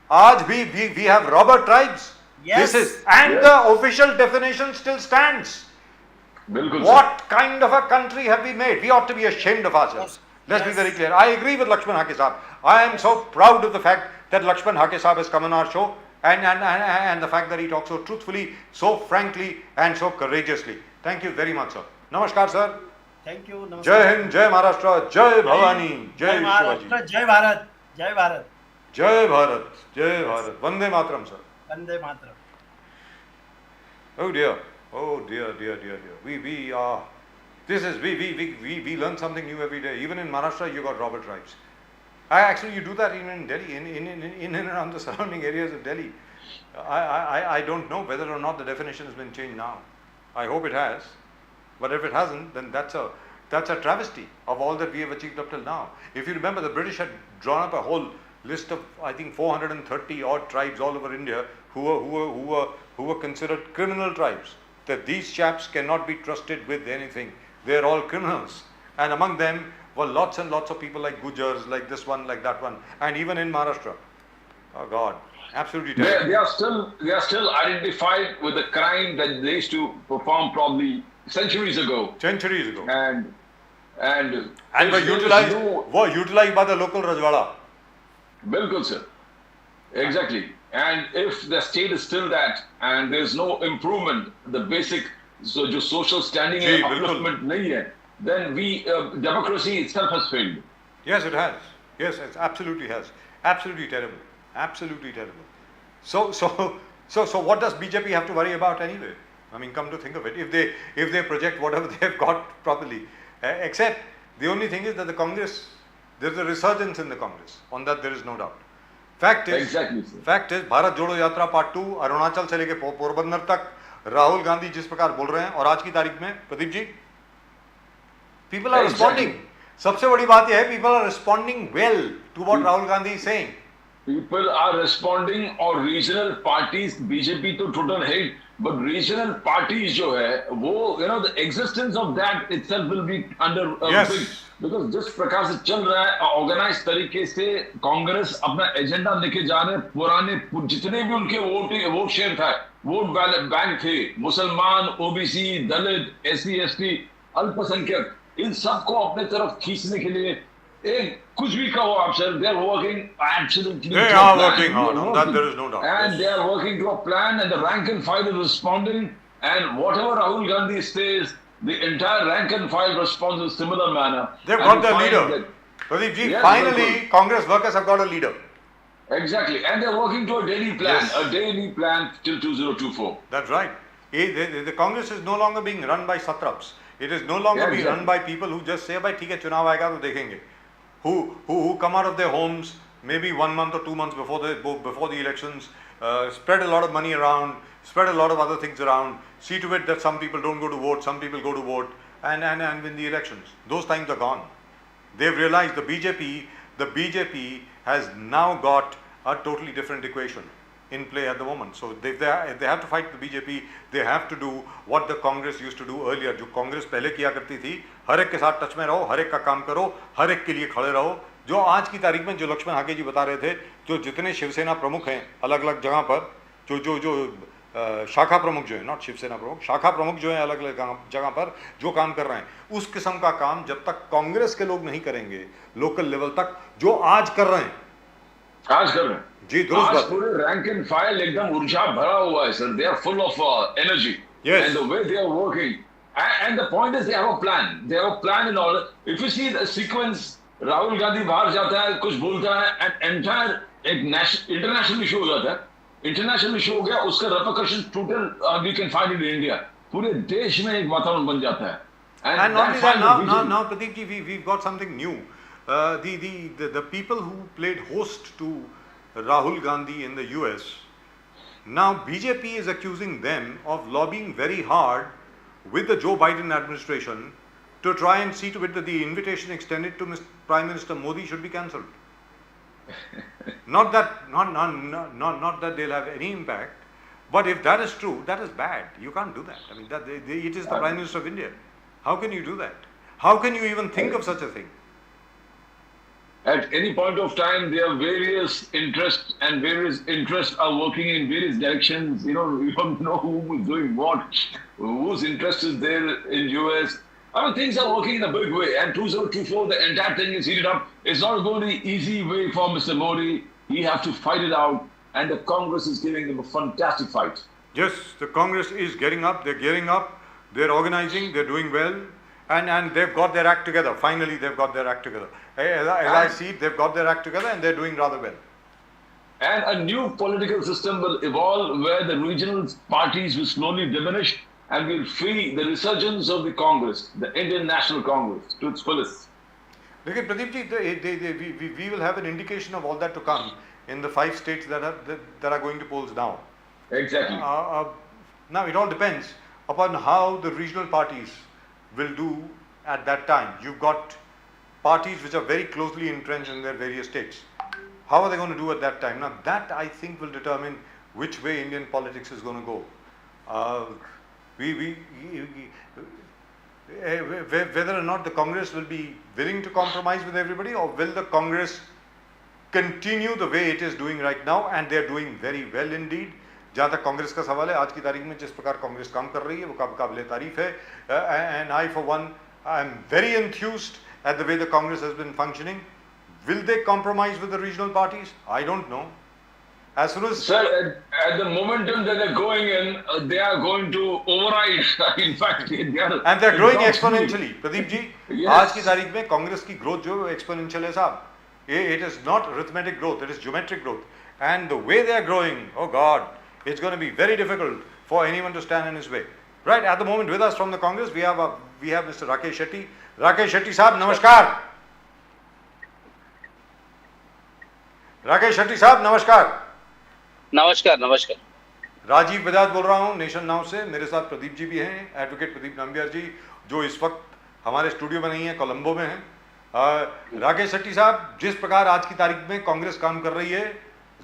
आज भी we have robber tribes. Yes. This is and the official definition still stands. What kind of a country have we made? We ought to be ashamed of ourselves. Let's be very clear. I agree with Lakshman Hake Saab. I am so proud of the fact that Lakshman Hake Saab has come on our show and the fact that he talks so truthfully, so frankly and so courageously. Thank you very much, sir. Namaskar, sir. Thank you. Namaskar. Jai Hind, Jai Maharashtra, Jai Bhavani, Jai Shivaji. Jai Bharat, Jai Bharat. Jai Bharat, Jai Bharat. Vande Mataram, sir. Vande Mataram. Oh dear, oh dear, dear, dear, dear. We learn something new every day. Even in Maharashtra, you got robber tribes. Actually, you do that even in Delhi, in and around the surrounding areas of Delhi. I don't know whether or not the definition has been changed now. I hope it has. But if it hasn't, then that's a travesty of all that we have achieved up till now. If you remember, the British had drawn up a whole list of, I think, 430 odd tribes all over India who were considered criminal tribes. That these chaps cannot be trusted with anything. They are all criminals. And among them were lots and lots of people like Gujars, like this one, like that one, and even in Maharashtra. Oh God, absolutely terrible. They are still identified with the crime that they used to perform probably centuries ago. Centuries ago. And were utilized by the local Rajwada. Bilkul, sir. Exactly. And if the state is still that and there is no improvement, the basic social standing and upliftment nahi hai, then democracy itself has failed. Yes, it has. Yes, it absolutely has. Absolutely terrible. Absolutely terrible. So what does BJP have to worry about anyway? I mean, come to think of it, if they project whatever they have got properly, except the only thing is that the Congress, there is a resurgence in the Congress. On that there is no doubt. Fact is, Bharat जोड़ो यात्रा part 2 Arunachal से लेके पोरबंदर तक राहुल गांधी जिस प्रकार बोल रहे हैं, और आज की तारीख में Pradeep ji, people are responding. सबसे बड़ी बात यह है, people are responding well to what Rahul Gandhi is saying. People are responding, और regional parties, BJP तो total hate, but regional parties जो है वो the existence of that itself will be under big, because जिस प्रकार से चल रहा है ऑर्गेनाइज तरीके से कांग्रेस अपना एजेंडा लेके जा रहे हैं, पुराने जितने भी उनके वोट शेयर था, वोट बैंक थे, मुसलमान, ओबीसी, दलित, SC ST, अल्पसंख्यक, इन सबको अपने तरफ खींचने के लिए कुछ भी कहो आप sir, they are working absolutely. They are working hard. On that there is no doubt. And they are working to a plan, and the rank and file is responding. And whatever Rahul Gandhi says, the entire rank and file responds in similar manner. They've got their leader. Pradeep ji, yes, finally, Congress workers have got a leader. Exactly, and they're working to a daily plan, till 2024. That's right. The Congress is no longer being run by satraps. It is no longer being run by people who just say, "Bhai, theek hai, chunav aayega to dekhenge." Who come out of their homes maybe 1 month or 2 months before the elections, spread a lot of money around, spread a lot of other things around, see to it that some people don't go to vote, some people go to vote, and win the elections. Those times are gone. They've realized the BJP has now got a totally different equation in play at the moment. So if they have to fight the BJP, they have to do what the Congress used to do earlier. जो कांग्रेस पहले किया करती थी, हर एक के साथ touch में रहो, हर एक का काम करो, हर एक के लिए खड़े रहो. जो आज की तारीख में जो लक्ष्मण हाके जी बता रहे थे, जो जितने शिवसेना प्रमुख हैं अलग अलग जगह पर, जो शाखा प्रमुख जो है, नॉट शिवसेना प्रमुख, शाखा प्रमुख जो है अलग अलग जगह पर जो काम कर रहे हैं, उस किस्म का काम जब तक कांग्रेस के लोग नहीं करेंगे लोकल लेवल तक, जो आज कर रहे हैं जी, दुरुस्त बात. पूरे रैंक एंड फाइल एकदम ऊर्जा भरा हुआ है sir. They are full of energy, and the way they are working, And the point is, they have a plan. They have a plan in order. If you see the sequence, Rahul Gandhi बाहर जाता है, कुछ बोलता है, and entire एक international issue हो जाता है. International issue हो गया, उसका repercussion total we can find in India. पूरे देश में एक वातावरण बन जाता है. And not only that, now Pradeep ji, we've got something new. The people who played host to Rahul Gandhi in the US, now BJP is accusing them of lobbying very hard with the Joe Biden administration to try and see to it that the invitation extended to Prime Minister Modi should be cancelled. Not that they'll have any impact, but if that is true, that is bad. You can't do that. I mean, it is the Prime Minister of India. How can you do that? How can you even think of such a thing? At any point of time, there are various interests, and various interests are working in various directions. You don't know who is doing what, whose interest is there in US. I mean, things are working in a big way. And 2024, the entire thing is heated up. It's not going to be easy way for Mr. Modi. He has to fight it out, and the Congress is giving him a fantastic fight. Yes, the Congress is getting up. They're gearing up. They're organizing. They're doing well. And they've got their act together. Finally, they've got their act together. As I see it, they've got their act together and they're doing rather well. And a new political system will evolve where the regional parties will slowly diminish and will free the resurgence of the Congress, the Indian National Congress, to its fullest. Look, Pradeep ji, we will have an indication of all that to come in the 5 states that are going to polls now. Exactly. Now, it all depends upon how the regional parties will do at that time. You've got parties which are very closely entrenched in their various states. How are they going to do at that time? Now that I think will determine which way Indian politics is going to go. Whether or not the Congress will be willing to compromise with everybody, or will the Congress continue the way it is doing right now, and they are doing very well indeed. जहाँ तक कांग्रेस का सवाल है, आज की तारीख में जिस प्रकार कांग्रेस काम कर रही है वो काबिल तारीफ है. And I for one I am very enthused at the way the Congress has been functioning. Will they compromise with the regional parties? I don't know. As soon as Sir, at the momentum that they're going in, they are going to override. In fact, and they're growing exponentially. Pradeep ji, Yes. आज की तारीख में कांग्रेस की growth जो है exponential है साहब. It is not arithmetic growth, it is geometric growth. And the way they are growing, oh God, it's going to be very difficult for anyone to stand in his way. Right, at the moment with us from the Congress, we have Mr. Rakesh Shetty. Rakesh Shetty साहब नमस्कार. राकेश शेट्टी साहब नमस्कार. नमस्कार. नमस्कार. राजीव बजाज बोल रहा हूँ nation now से. मेरे साथ प्रदीप जी भी हैं, एडवोकेट प्रदीप नंबियार जी, जो इस वक्त हमारे स्टूडियो में नहीं है, कोलंबो में हैं. राकेश शेट्टी साहब, जिस प्रकार आज की तारीख में कांग्रेस काम कर रही है,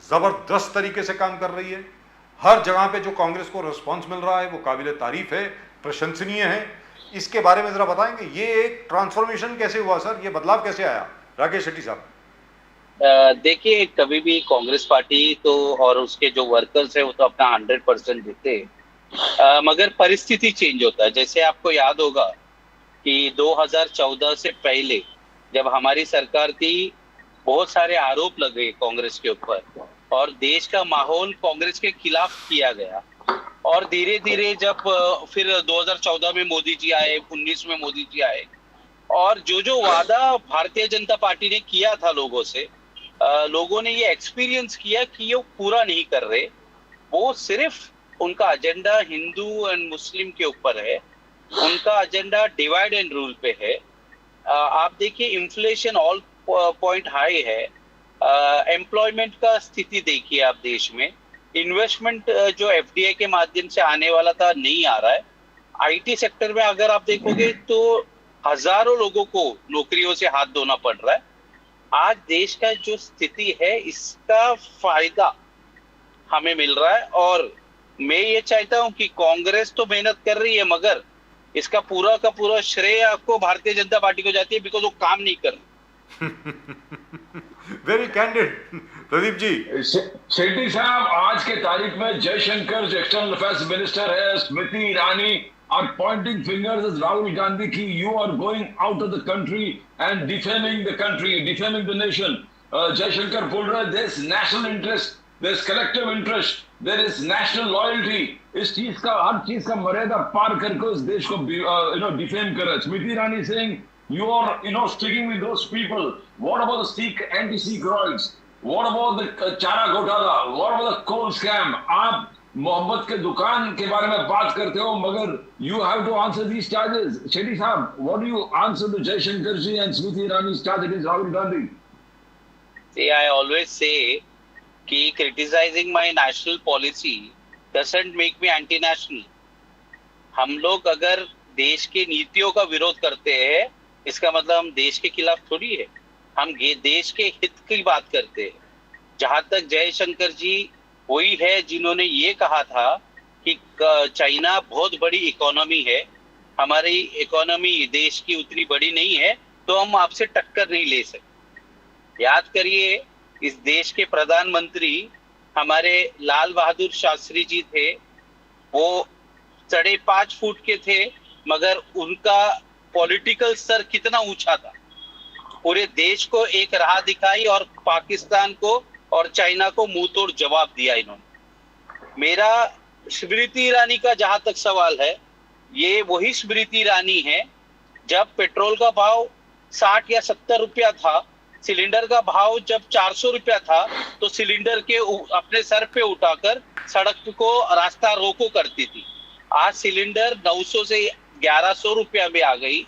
जबरदस्त तरीके से काम कर रही है. हर जगह पे जो कांग्रेस को रिस्पॉन्स मिल रहा है वो काबिल तारीफ है, प्रशंसनीय है. इसके बारे में जरा बताएंगे, ये एक ट्रांसफॉर्मेशन कैसे हुआ सर, ये बदलाव कैसे आया? राकेश शेट्टी साहब. देखिए, कभी भी कांग्रेस पार्टी तो और उसके जो वर्कर्स है वो तो अपना 100% देते, मगर परिस्थिति चेंज होता है. जैसे आपको याद होगा कि 2014 से पहले जब हमारी सरकार थी, बहुत सारे आरोप लगे कांग्रेस के ऊपर और देश का माहौल कांग्रेस के खिलाफ किया गया. और धीरे धीरे जब फिर 2014 में मोदी जी आए, 19 में मोदी जी आए, और जो वादा भारतीय जनता पार्टी ने किया था लोगों से, लोगों ने ये एक्सपीरियंस किया कि ये पूरा नहीं कर रहे. वो सिर्फ उनका एजेंडा हिंदू एंड मुस्लिम के ऊपर है, उनका एजेंडा डिवाइड एंड रूल पे है. आप देखिए, इन्फ्लेशन ऑल पॉइंट हाई है. एम्प्लॉयमेंट का स्थिति देखिए आप देश में. इन्वेस्टमेंट जो एफडीआई के माध्यम से आने वाला था नहीं आ रहा है. आईटी सेक्टर में अगर आप देखोगे तो हजारों लोगों को नौकरियों से हाथ धोना पड़ रहा है. आज देश का जो स्थिति है, इसका फायदा हमें मिल रहा है. और मैं ये चाहता हूं कि कांग्रेस तो मेहनत कर रही है, मगर इसका पूरा का पूरा श्रेय आपको भारतीय जनता पार्टी को जाती है, बिकॉज वो काम नहीं कर रही. Very candid Pradeep ji. शेट्टी साहब, आज के तारीख में जयशंकर जो एक्सटर्नल अफेयर्स मिनिस्टर है, Smriti Irani are pointing fingers as Rahul Gandhi ki you are going out of the country and defaming the country, defaming the nation. Jaishankar बोल रहा है, there's national interest, there's collective interest, there is national loyalty, इस चीज का, हर चीज का मर्यादा पार करके इस देश को डिफेम कर रहा है. Smriti Irani saying you are sticking with those people. What about the Sikh anti-Sikh riots? What about the चारा घोटाला? What about the coal scam? आप मोहम्मद के दुकान के बारे में बात करते हो, मगर you have to answer these charges. Shetty साहब, what do you answer to Jaishankar ji and Smriti Irani's charge against Rahul Gandhi? See, I always say कि criticizing my national policy doesn't make me anti-national. हम लोग अगर देश की नीतियों का विरोध करते हैं, इसका मतलब हम देश के खिलाफ थोड़ी है. हम देश के हित की बात करते हैं. जहां तक जयशंकर जी वही है जिन्होंने ये कहा था कि चाइना बहुत बड़ी इकोनॉमी है, हमारी इकोनॉमी देश की उतनी बड़ी नहीं है, तो हम आपसे टक्कर नहीं ले सकते. याद करिए, इस देश के प्रधानमंत्री हमारे लाल बहादुर शास्त्री जी थे. वो 5.5 फुट के थे, मगर उनका पॉलिटिकल स्तर कितना ऊंचा था. पूरे देश को एक राह दिखाई और पाकिस्तान को और चाइना को मुंह तोड़ जवाब दिया इन्होंने. मेरा स्मृति ईरानी का जहां तक सवाल है, ये वही स्मृति ईरानी है जब पेट्रोल का भाव 60 या 70 रुपया था, सिलेंडर का भाव जब 400 रुपया था, तो सिलेंडर के अपने सर पे उठाकर सड़क को रास्ता रोको करती थी. आज सिलेंडर 900 से 1100 रुपया में आ गई.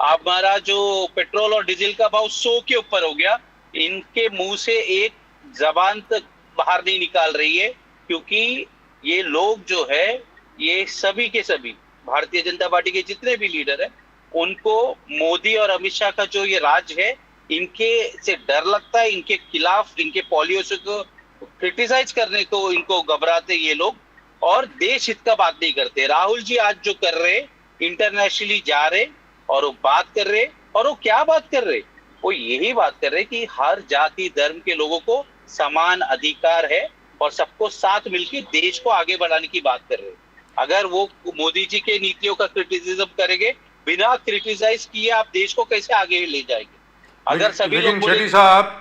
हमारा जो पेट्रोल और डीजल का भाव 100 के ऊपर हो गया. इनके मुंह से एक जबान तक बाहर नहीं निकाल रही है, क्योंकि ये लोग जो है, ये सभी के सभी भारतीय जनता पार्टी के जितने भी लीडर हैं, उनको मोदी और अमित शाह का जो ये राज है, इनके से डर लगता है. इनके खिलाफ, इनके पॉलिसी को क्रिटिसाइज करने को इनको घबराते ये लोग, और देश हित का बात नहीं करते. राहुल जी आज जो कर रहे, इंटरनेशनली जा रहे और वो बात कर रहे, और वो क्या बात कर रहे, वो यही बात कर रहे कि हर जाति धर्म के लोगों को समान अधिकार है और सबको साथ मिलकर देश को आगे बढ़ाने की बात कर रहे. अगर वो मोदी जी के नीतियों का क्रिटिसिज्म करेंगे, बिना क्रिटिसाइज किए आप देश को कैसे आगे ले जाएंगे? अगर सभी लोग शेट्टी साहब,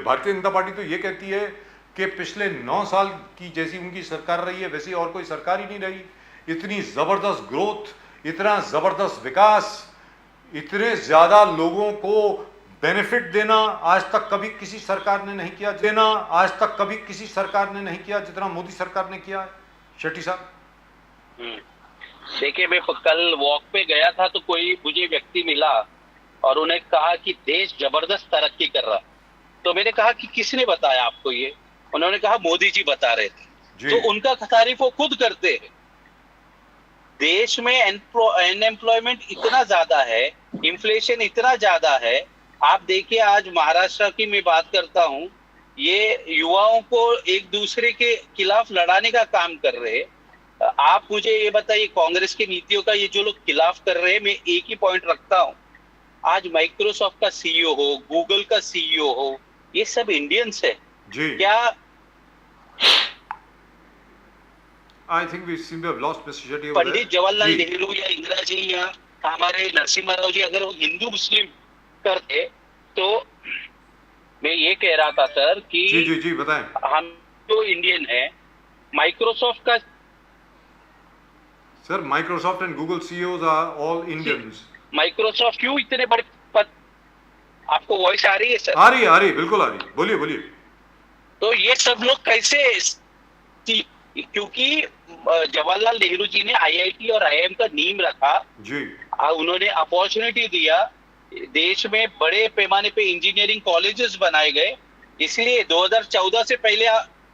भारतीय जनता पार्टी तो ये कहती है कि पिछले 9 साल की जैसी उनकी सरकार रही है, वैसी और कोई सरकार ही नहीं रही. इतनी जबरदस्त ग्रोथ, इतना जबरदस्त विकास, इतने ज्यादा लोगों को बेनिफिट देना आज तक कभी किसी सरकार ने नहीं किया. जितना मोदी सरकार ने किया है. शेट्टी साहब, देखिए, मैं कल वॉक पे गया था, तो कोई मुझे व्यक्ति मिला और उन्हें कहा कि देश जबरदस्त तरक्की कर रहा. तो मैंने कहा कि किसने बताया आपको ये? उन्होंने कहा मोदी जी बता रहे थे. तो उनका तारीफ वो खुद करते हैं. देश में अनएम्प्लॉयमेंट इतना ज्यादा है, इन्फ्लेशन इतना ज्यादा है. आप देखिए, आज महाराष्ट्र की मैं बात करता हूँ, ये युवाओं को एक दूसरे के खिलाफ लड़ाने का काम कर रहे हैं. आप मुझे ये बताइए, कांग्रेस की नीतियों का ये जो लोग खिलाफ कर रहे हैं, मैं एक ही पॉइंट रखता हूँ. आज माइक्रोसॉफ्ट का सीईओ हो, गूगल का सीईओ हो, ये सब इंडियंस है. क्या I think we seem to have lost Mr. Shetty over there. Pandit Jawaharlal Nehru या इंदिरा जी या हमारे नरसिम्हा राव जी अगर वो हिंदू मुस्लिम करते, तो मैं ये कह रहा था सर कि जी बताएं. हम तो इंडियन है. माइक्रोसॉफ्ट का sir, Microsoft and Google CEOs are all Indians. Microsoft क्यों इतने बड़े पद? आपको वॉइस आ रही है सर? आ रही है, बिल्कुल आ रही है. बोलिए. तो ये सब लोग कैसे? क्योंकि जवाहरलाल नेहरू जी ने आईआईटी और आईआईएम का नींव रखा जी. उन्होंने अपॉर्चुनिटी दिया. देश में बड़े पैमाने पे इंजीनियरिंग कॉलेजेस बनाए गए. इसलिए 2014 से पहले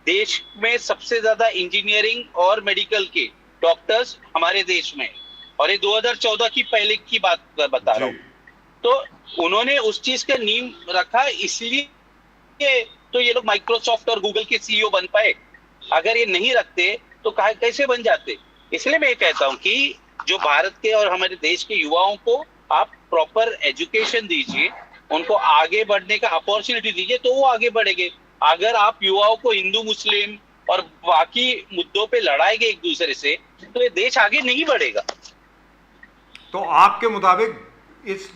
देश में सबसे ज्यादा इंजीनियरिंग और मेडिकल के डॉक्टर्स हमारे देश में, और ये 2014 की पहले की बात बता रहा हूँ. तो उन्होंने उस चीज का नींव रखा, इसलिए तो ये लोग माइक्रोसॉफ्ट और गूगल के सीईओ बन पाए. अगर ये नहीं रखते तो कैसे बन जाते? इसलिए मैं कहता हूँ कि जो भारत के और हमारे देश के युवाओं को आप प्रॉपर एजुकेशन दीजिए, उनको आगे बढ़ने का अपॉर्चुनिटी दीजिए, तो वो आगे बढ़ेंगे. अगर आप युवाओं को हिंदू मुस्लिम और बाकी मुद्दों पे लड़ाएंगे एक दूसरे से, तो ये देश आगे नहीं बढ़ेगा. तो आपके मुताबिक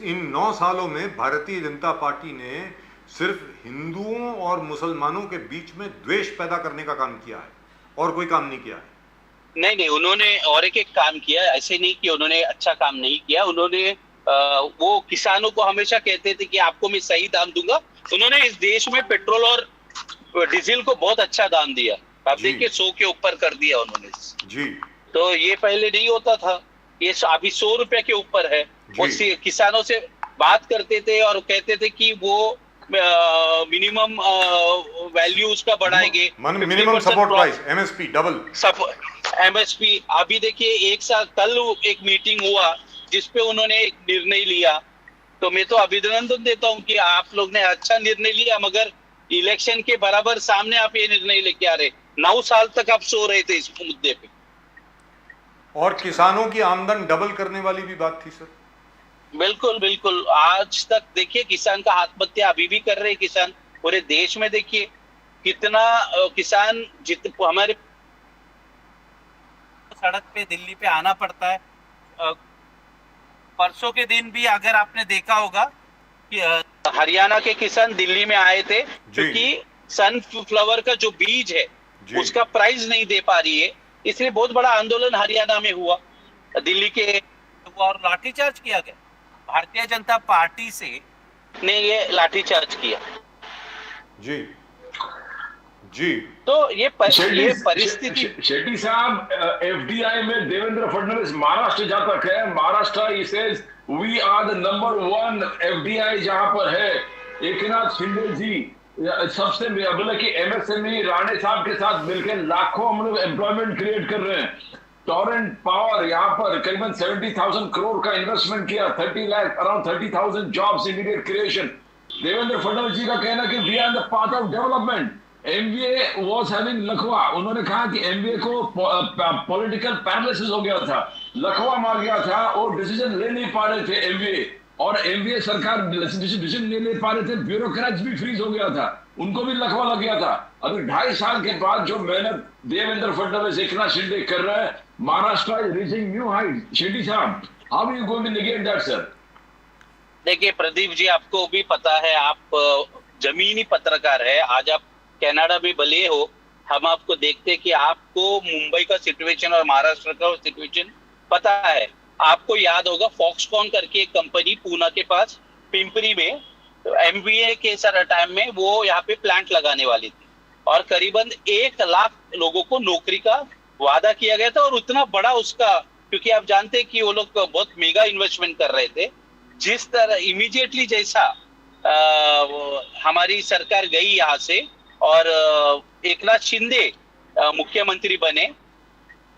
इन 9 सालों में भारतीय जनता पार्टी ने सिर्फ हिंदुओं और मुसलमानों के बीच में द्वेष पैदा करने का काम किया है. और कोई काम नहीं किया है? नहीं, उन्होंने और एक काम किया। ऐसे नहीं कि उन्होंने अच्छा काम नहीं किया। उन्होंने वो किसानों को हमेशा कहते थे कि आपको मैं सही दाम दूंगा। उन्होंने इस देश में पेट्रोल और डीजल को बहुत अच्छा दाम दिया। आप जी। देखिए 100 के ऊपर कर दिया उन्होंने। जी तो ये पहले नहीं होता था। ये अभी 100 रुपए के ऊपर है। और किसानों से बात करते थे और कहते थे कि वो मिनिमम वैल्यू उसका बढ़ाएंगे, minimum support price MSP double MSP. अभी देखिए एक साल कल एक मीटिंग हुआ जिसपे उन्होंने एक निर्णय लिया। तो मैं तो अभिनंदन देता हूं कि आप लोग ने अच्छा निर्णय लिया, मगर इलेक्शन के बराबर सामने आप ये निर्णय लेके आ रहे। 9 साल तक आप सो रहे थे इस मुद्दे पे। और किसानों की आमदन डबल करने वाली भी बात थी सर। बिल्कुल बिल्कुल। आज तक देखिए किसान का आत्महत्या अभी भी कर रहे हैं किसान। पूरे देश में देखिए कितना किसान हमारे सड़क पे दिल्ली पे आना पड़ता है। परसों के दिन भी अगर आपने देखा होगा कि हरियाणा के किसान दिल्ली में आए थे क्योंकि सनफ्लावर का जो बीज है उसका प्राइस नहीं दे पा रही है, इसलिए बहुत बड़ा आंदोलन हरियाणा में हुआ, दिल्ली के। और लाठीचार्ज किया गया भारतीय जनता पार्टी से ने ये लाठीचार्ज किया। जी जी। तो ये परिस्थिति। शेट्टी साहब, एफडीआई में देवेंद्र फडणवीस महाराष्ट्र जहां तक है, महाराष्ट्र ही says we are the number 1 FDI जहां पर है। एकनाथ शिंदे जी सबसे बोले कि एमएसएमई राणे साहब के साथ मिलकर लाखों हम लोग एम्प्लॉयमेंट क्रिएट कर रहे हैं। टोरेंट पावर यहाँ पर करीबन 70,000 करोड़ का इन्वेस्टमेंट किया, 30 lakh around 30,000 jobs immediate creation. Devendra Fadnavis ji का कहना कि we are the part of development. MBA was having लखवा। उन्होंने कहा कि एमबीए को पॉलिटिकल पैरालिसिस हो गया था, लखवा मार गया था और डिसीजन ले नहीं पा रहे थे एमबीए। और एमबीए सरकार डिसीजन नहीं ले पा रहे थे, ब्यूरोक्रेट्स भी फ्रीज हो गया था, उनको भी लखवा लग गया था। अभी 2.5 साल के बाद जो मेहनत देवेंद्र फडणवीस एकनाथ शिंदे कर रहे हैं, Maharashtra is reaching new height. Shetty साहब, how you going to negate that sir? देखिए प्रदीप जी, आपको भी पता है, आप जमीनी पत्रकार है। आज आप कनाडा में भले हो, हम आपको देखते हैं कि आपको मुंबई का सिचुएशन और महाराष्ट्र का सिचुएशन पता है। आपको याद होगा फॉक्सकॉन करके एक कंपनी पूना के पास पिंपरी में एमबीए के सारे टाइम में वो यहाँ पे प्लांट लगाने वाली थी और करीबन 1 लाख लोगों को नौकरी का वादा किया गया था। और उतना बड़ा उसका, क्योंकि आप जानते हैं कि वो लोग बहुत मेगा इन्वेस्टमेंट कर रहे थे। जिस तरह इमीडिएटली जैसा हमारी सरकार गई यहाँ से और एकनाथ शिंदे मुख्यमंत्री बने,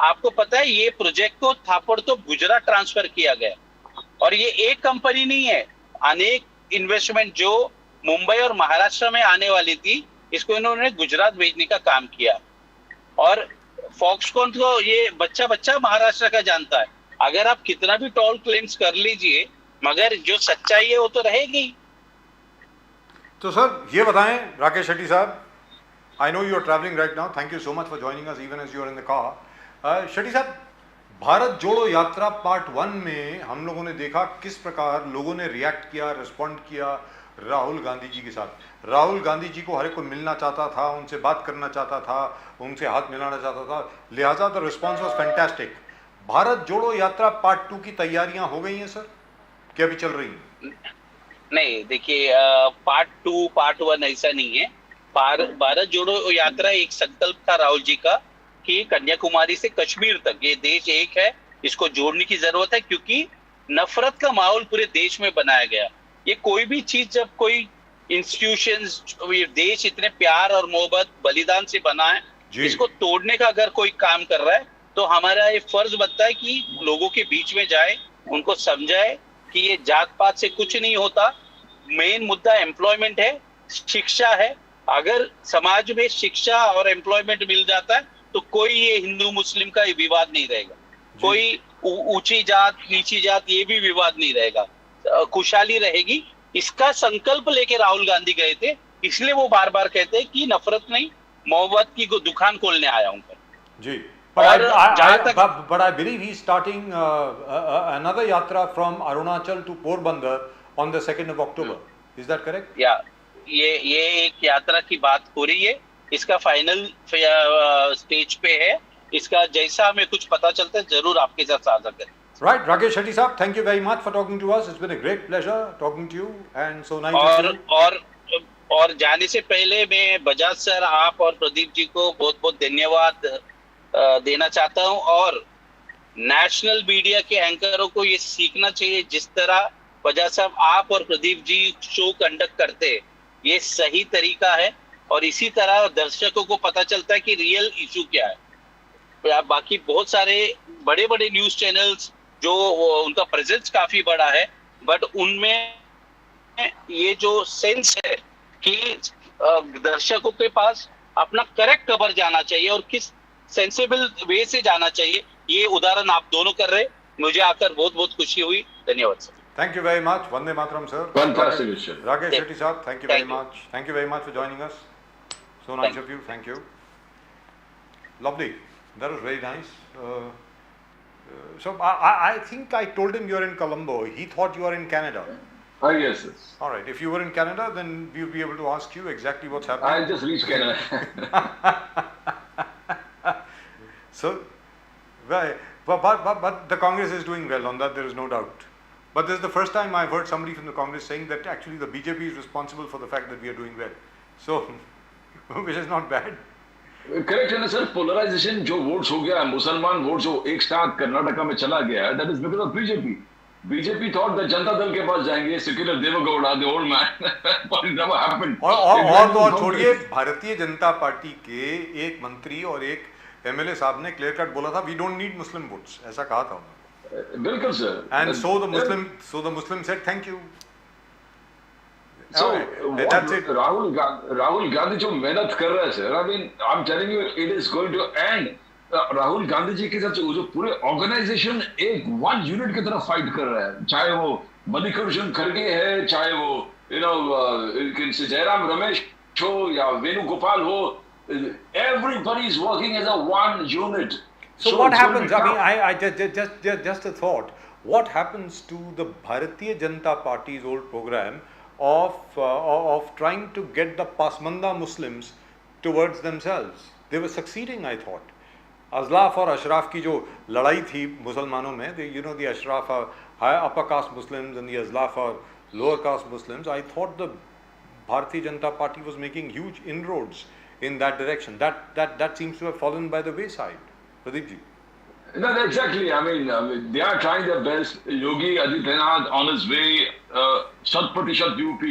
आपको पता है ये प्रोजेक्ट को थापड़ तो गुजरात ट्रांसफर किया गया। और ये एक कंपनी नहीं है, अनेक इन्वेस्टमेंट जो मुंबई और महाराष्ट्र में आने वाली थी, इसको इन्होंने गुजरात भेजने का काम किया। और फॉक्सकॉन को ये बच्चा महाराष्ट्र का जानता है। अगर आप कितना भी टॉल क्लेम्स कर लीजिए, मगर जो सच्चाई है वो तो रहेगी। तो सर ये बताएं राकेश शेट्टी साहब, I know you are travelling right now, thank you so much for joining us even as you are in the car. Shetty साहब, भारत जोड़ो यात्रा पार्ट 1 में हम लोगों ने देखा किस प्रकार लोगों ने रिएक्ट किया, रिस्पॉन्ड किया राहुल गांधी जी के साथ। राहुल गांधी जी को हर एक कोई मिलना चाहता था, उनसे बात करना चाहता था, उनसे हाथ मिलाना चाहता था, लिहाजा the response was fantastic. Bharat जोड़ो यात्रा पार्ट 2 की तैयारियां हो गई हैं सर, क्या अभी चल रही हैं? नहीं, देखिए पार्ट 2 पार्ट 1 ऐसा नहीं है। भारत जोड़ो यात्रा एक संकल्प था राहुल जी का कि कन्याकुमारी से कश्मीर तक ये देश एक है, इसको जोड़ने की जरूरत है, क्योंकि नफरत का माहौल पूरे देश में बनाया गया। ये कोई भी चीज, जब कोई इंस्टीट्यूशंस, देश इतने प्यार और मोहब्बत बलिदान से बना है, इसको तोड़ने का अगर कोई काम कर रहा है तो हमारा ये फर्ज बनता है कि लोगों के बीच में जाए, उनको समझाए कि ये जात पात से कुछ नहीं होता। मेन मुद्दा एम्प्लॉयमेंट है, शिक्षा है। अगर समाज में शिक्षा और एम्प्लॉयमेंट मिल जाता है तो कोई ये हिंदू मुस्लिम का विवाद नहीं रहेगा, कोई ऊंची जात नीची जात ये भी विवाद नहीं रहेगा, खुशहाली रहेगी। इसका संकल्प लेके राहुल गांधी गए थे, इसलिए वो बार बार कहते हैं कि नफरत नहीं, मोहब्बत की दुकान खोलने आया हूं जी। But I believe he's starting another yatra from Arunachal to Porbandar on the 2nd of October. Is that correct? या ये एक यात्रा की बात हो रही है इसका फाइनल स्टेज पे है। इसका जैसा हमें कुछ पता चलता है जरूर आपके साथ साझा करें। Right, Rakesh Shetty Saab, thank you very much for talking to us. It's been a great pleasure talking to you and so nice और of you. और और जाने से पहले मैं बजाज सर, आप और प्रदीप जी को बहुत बहुत धन्यवाद देना चाहता हूं। और नेशनल मीडिया के एंकरों को ये सीखना चाहिए, जिस तरह बजाज साहब आप और प्रदीप जी शो कंडक्ट करते हैं, ये सही तरीका है। और इसी तरह दर्शकों को पता चलता है कि रियल इशू क्या है। बाकी बहुत सारे बड़े बड़े न्यूज चैनल्स जो उनका प्रेजेंस काफी बड़ा है, बट उनमें ये जो सेंस है कि दर्शकों के पास अपना करेक्ट खबर जाना चाहिए और किस सेंसेबल वे से जाना चाहिए, ये उदाहरण आप दोनों कर रहे। मुझे आकर बहुत बहुत खुशी हुई। धन्यवाद sir. Thank you very much. Vande Mataram, sir. Fantastic, sir. Rakesh Shetty Saab, thank you very Thank you. much. Thank you very much for joining us. So nice of you. Thank you. Lovely. That was very nice. So I think I told him you're in Colombo. He thought you are in Canada. Yes, yes. All right. If you were in Canada, then we'll be able to ask you exactly what's I happening. just reached Canada. So, but the Congress is doing well. On that, there is no doubt. But this is the first time I've heard somebody from the Congress saying that actually the BJP is responsible for the fact that we are doing well. So, which is not bad. Correct है ना sir. Polarisation जो votes हो गया, मुसलमान vote जो एक साथ कर्नाटका में चला गया, that is because of BJP. BJP thought that Janata Dal के पास जाएंगे, secular Devegowda the old man, but it never happened. और तो और छोड़िए, भारतीय जनता पार्टी के एक मंत्री और एक एमएलए साहब ने क्लियर कट बोला था, we don't need Muslim votes, ऐसा कहा था उन्होंने। बिल्कुल sir. And so the Muslim said thank you. So that's it. Rahul Gandhi जो मेहनत कर रहा है sir, I mean I am telling you it is going to end. Rahul Gandhi ji के साथ जो पूरे ऑर्गेनाइजेशन एक वन यूनिट की तरह फाइट कर रहा है, चाहे वो मल्लिकार्जुन खड़गे है, चाहे वो जयराम रमेश हो या वेणुगोपाल हो, everybody is working as a one unit. So what happens? I mean, I just a thought. What happens to the Bharatiya Janata Party's old program of trying to get the Pasmanda Muslims towards themselves? They were succeeding, I thought. Azlaf और अशराफ की जो लड़ाई थी मुसलमानों में, the Ashraf are upper caste Muslims and the Azlaf are lower caste Muslims. I thought the Bharatiya Janata Party was making huge inroads in that direction. That seems to have fallen by the wayside. Pradeep ji. No, exactly. I mean, they are trying their best. Yogi Adityanath on his way, Shat Pratishat UP,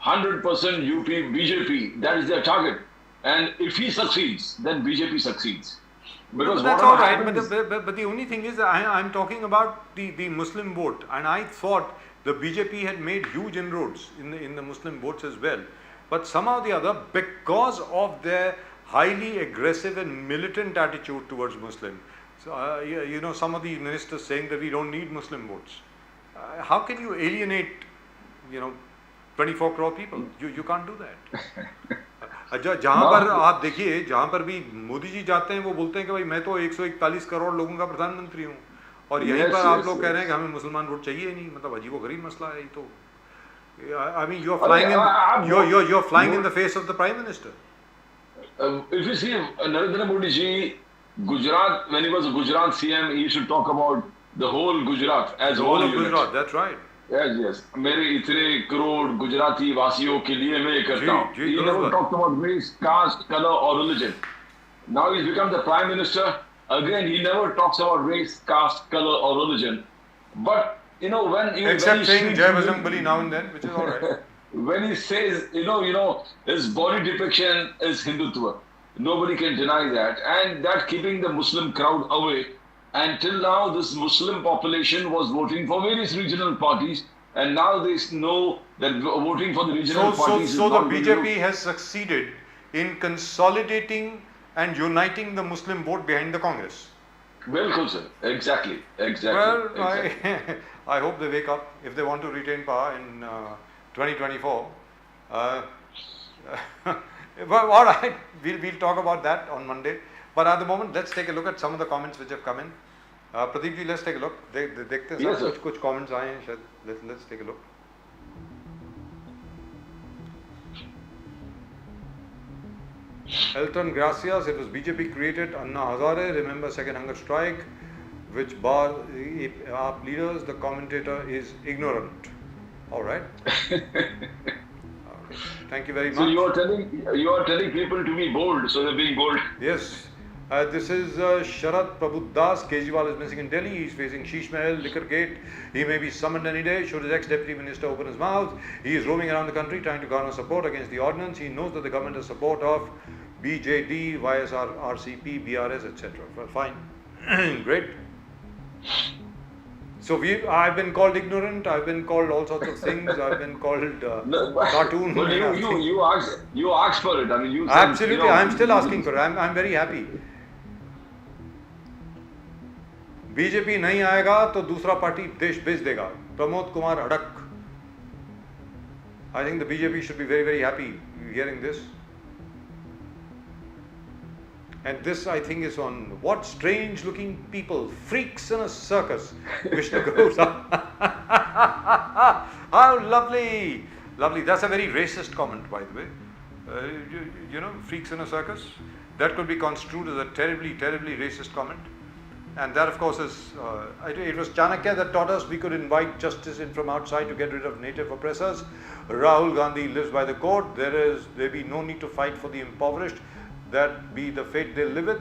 100% UP BJP. That is their target. And if he succeeds, then BJP succeeds. Because that's all right. But the only thing is, I'm talking about the Muslim vote, and I thought the BJP had made huge inroads in the Muslim votes as well. But somehow or the other, because of their highly aggressive and militant attitude towards Muslim. So, some of the ministers saying that we don't need Muslim votes. How can you alienate, 24 crore people? You can't do that. जहाँ पर आप देखिए, जहाँ पर भी मोदी जी जाते हैं, वो बोलते हैं कि भाई मैं तो 141 करोड़ लोगों का प्रधानमंत्री हूँ, और यहीं पर आप लोग कह रहे हैं कि हमें मुसलमान वोट चाहिए ही नहीं। मतलब अजीबोगरीब मसला है ये तो। I mean, you're flying in the face of the Prime Minister. If you see Narendra Modi ji, Gujarat, when he was a Gujarat CM, he used to talk about the whole Gujarat as the whole of Gujarat. That's right. Yes. मेरे इतने करोड़ गुजराती वासियों के लिए मैं ये करता हूँ. He never talked about race, caste, color or religion. Now he's become the Prime Minister. Again, he never talks about race, caste, color or religion. But when you except saying Jai Bajrangbali now and then, which is all right. When he says, his body depiction is Hindutva. Nobody can deny that, and that keeping the Muslim crowd away. And till now, this Muslim population was voting for various regional parties, and now they know that voting for the regional parties is so not the BJP has succeeded in consolidating and uniting the Muslim vote behind the Congress. Bilkul, sir. Exactly. Well, exactly. I hope they wake up if they want to retain power in 2024. Well, all right, we'll talk about that on Monday. But at the moment, let's take a look at some of the comments which have come in. Pradeep ji, let's take a look. देखते हैं कुछ comments आए हैं शायद. Let's take a look. Elton Gracias, it was BJP created. Anna Hazare, remember second hunger strike, which bar our leaders. The commentator is ignorant. All right. Thank you very much. So you are telling people to be bold, so they're being bold. Yes. This is Sharad Prabhudas. Kejriwal is missing in Delhi. He's facing Sheesh Mahal, Liquor Gate. He may be summoned any day. Should his ex-deputy minister open his mouth? He is roaming around the country trying to garner support against the ordinance. He knows that the government has support of BJD, YSR, RCP, BRS, etc. Well, fine. Great. So I've been called ignorant. I've been called all sorts of things. I've been called cartoon. But you asked for it. I mean, you said, Absolutely. I'm still asking for it. I'm very happy. BJP नहीं आएगा तो दूसरा party देश बेच देगा. Pramod Kumar अड़क. I think the BJP should be very, very happy hearing this. And this, I think, is on what strange looking people, freaks in a circus. Vishnu Gupta. How lovely. Lovely. That's a very racist comment, by the way. You know, freaks in a circus. That could be construed as a terribly, terribly racist comment. And that, of course, is, it was Chanakya that taught us we could invite justice in from outside to get rid of native oppressors. Rahul Gandhi lives by the code. There be no need to fight for the impoverished. That be the fate they live with.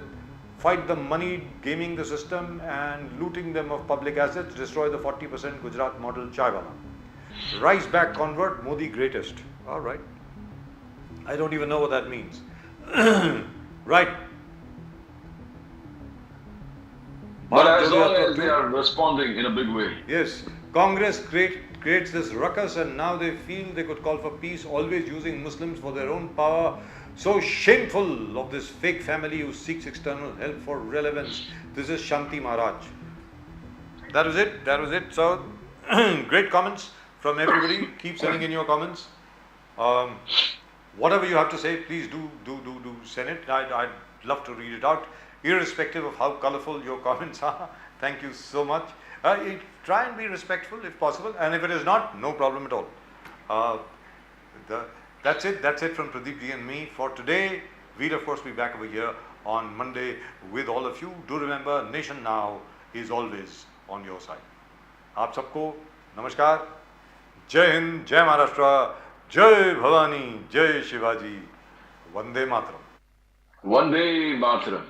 Fight the money gaming the system and looting them of public assets. Destroy the 40% Gujarat model chaiwala. Rise back convert, Modi greatest. All right. I don't even know what that means. Right. But as long as they are responding in a big way. Yes, Congress creates this ruckus and now they feel they could call for peace, always using Muslims for their own power. So shameful of this fake family who seeks external help for relevance. This is Shanti Maharaj. That was it. That was it. So, great comments from everybody. Keep sending in your comments. Whatever you have to say, please do send it. I'd love to read it out, irrespective of how colorful your comments are. Thank you so much. Try and be respectful if possible, and if it is not, no problem at all. That's it. That's it from Pradeep ji and me for today. We'll of course be back over here on Monday with all of you. Do remember, Nation Now is always on your side. आप सबको नमस्कार. जय हिंद, जय महाराष्ट्र, जय भवानी, जय Shivaji. Vande Mataram. Vande Mataram.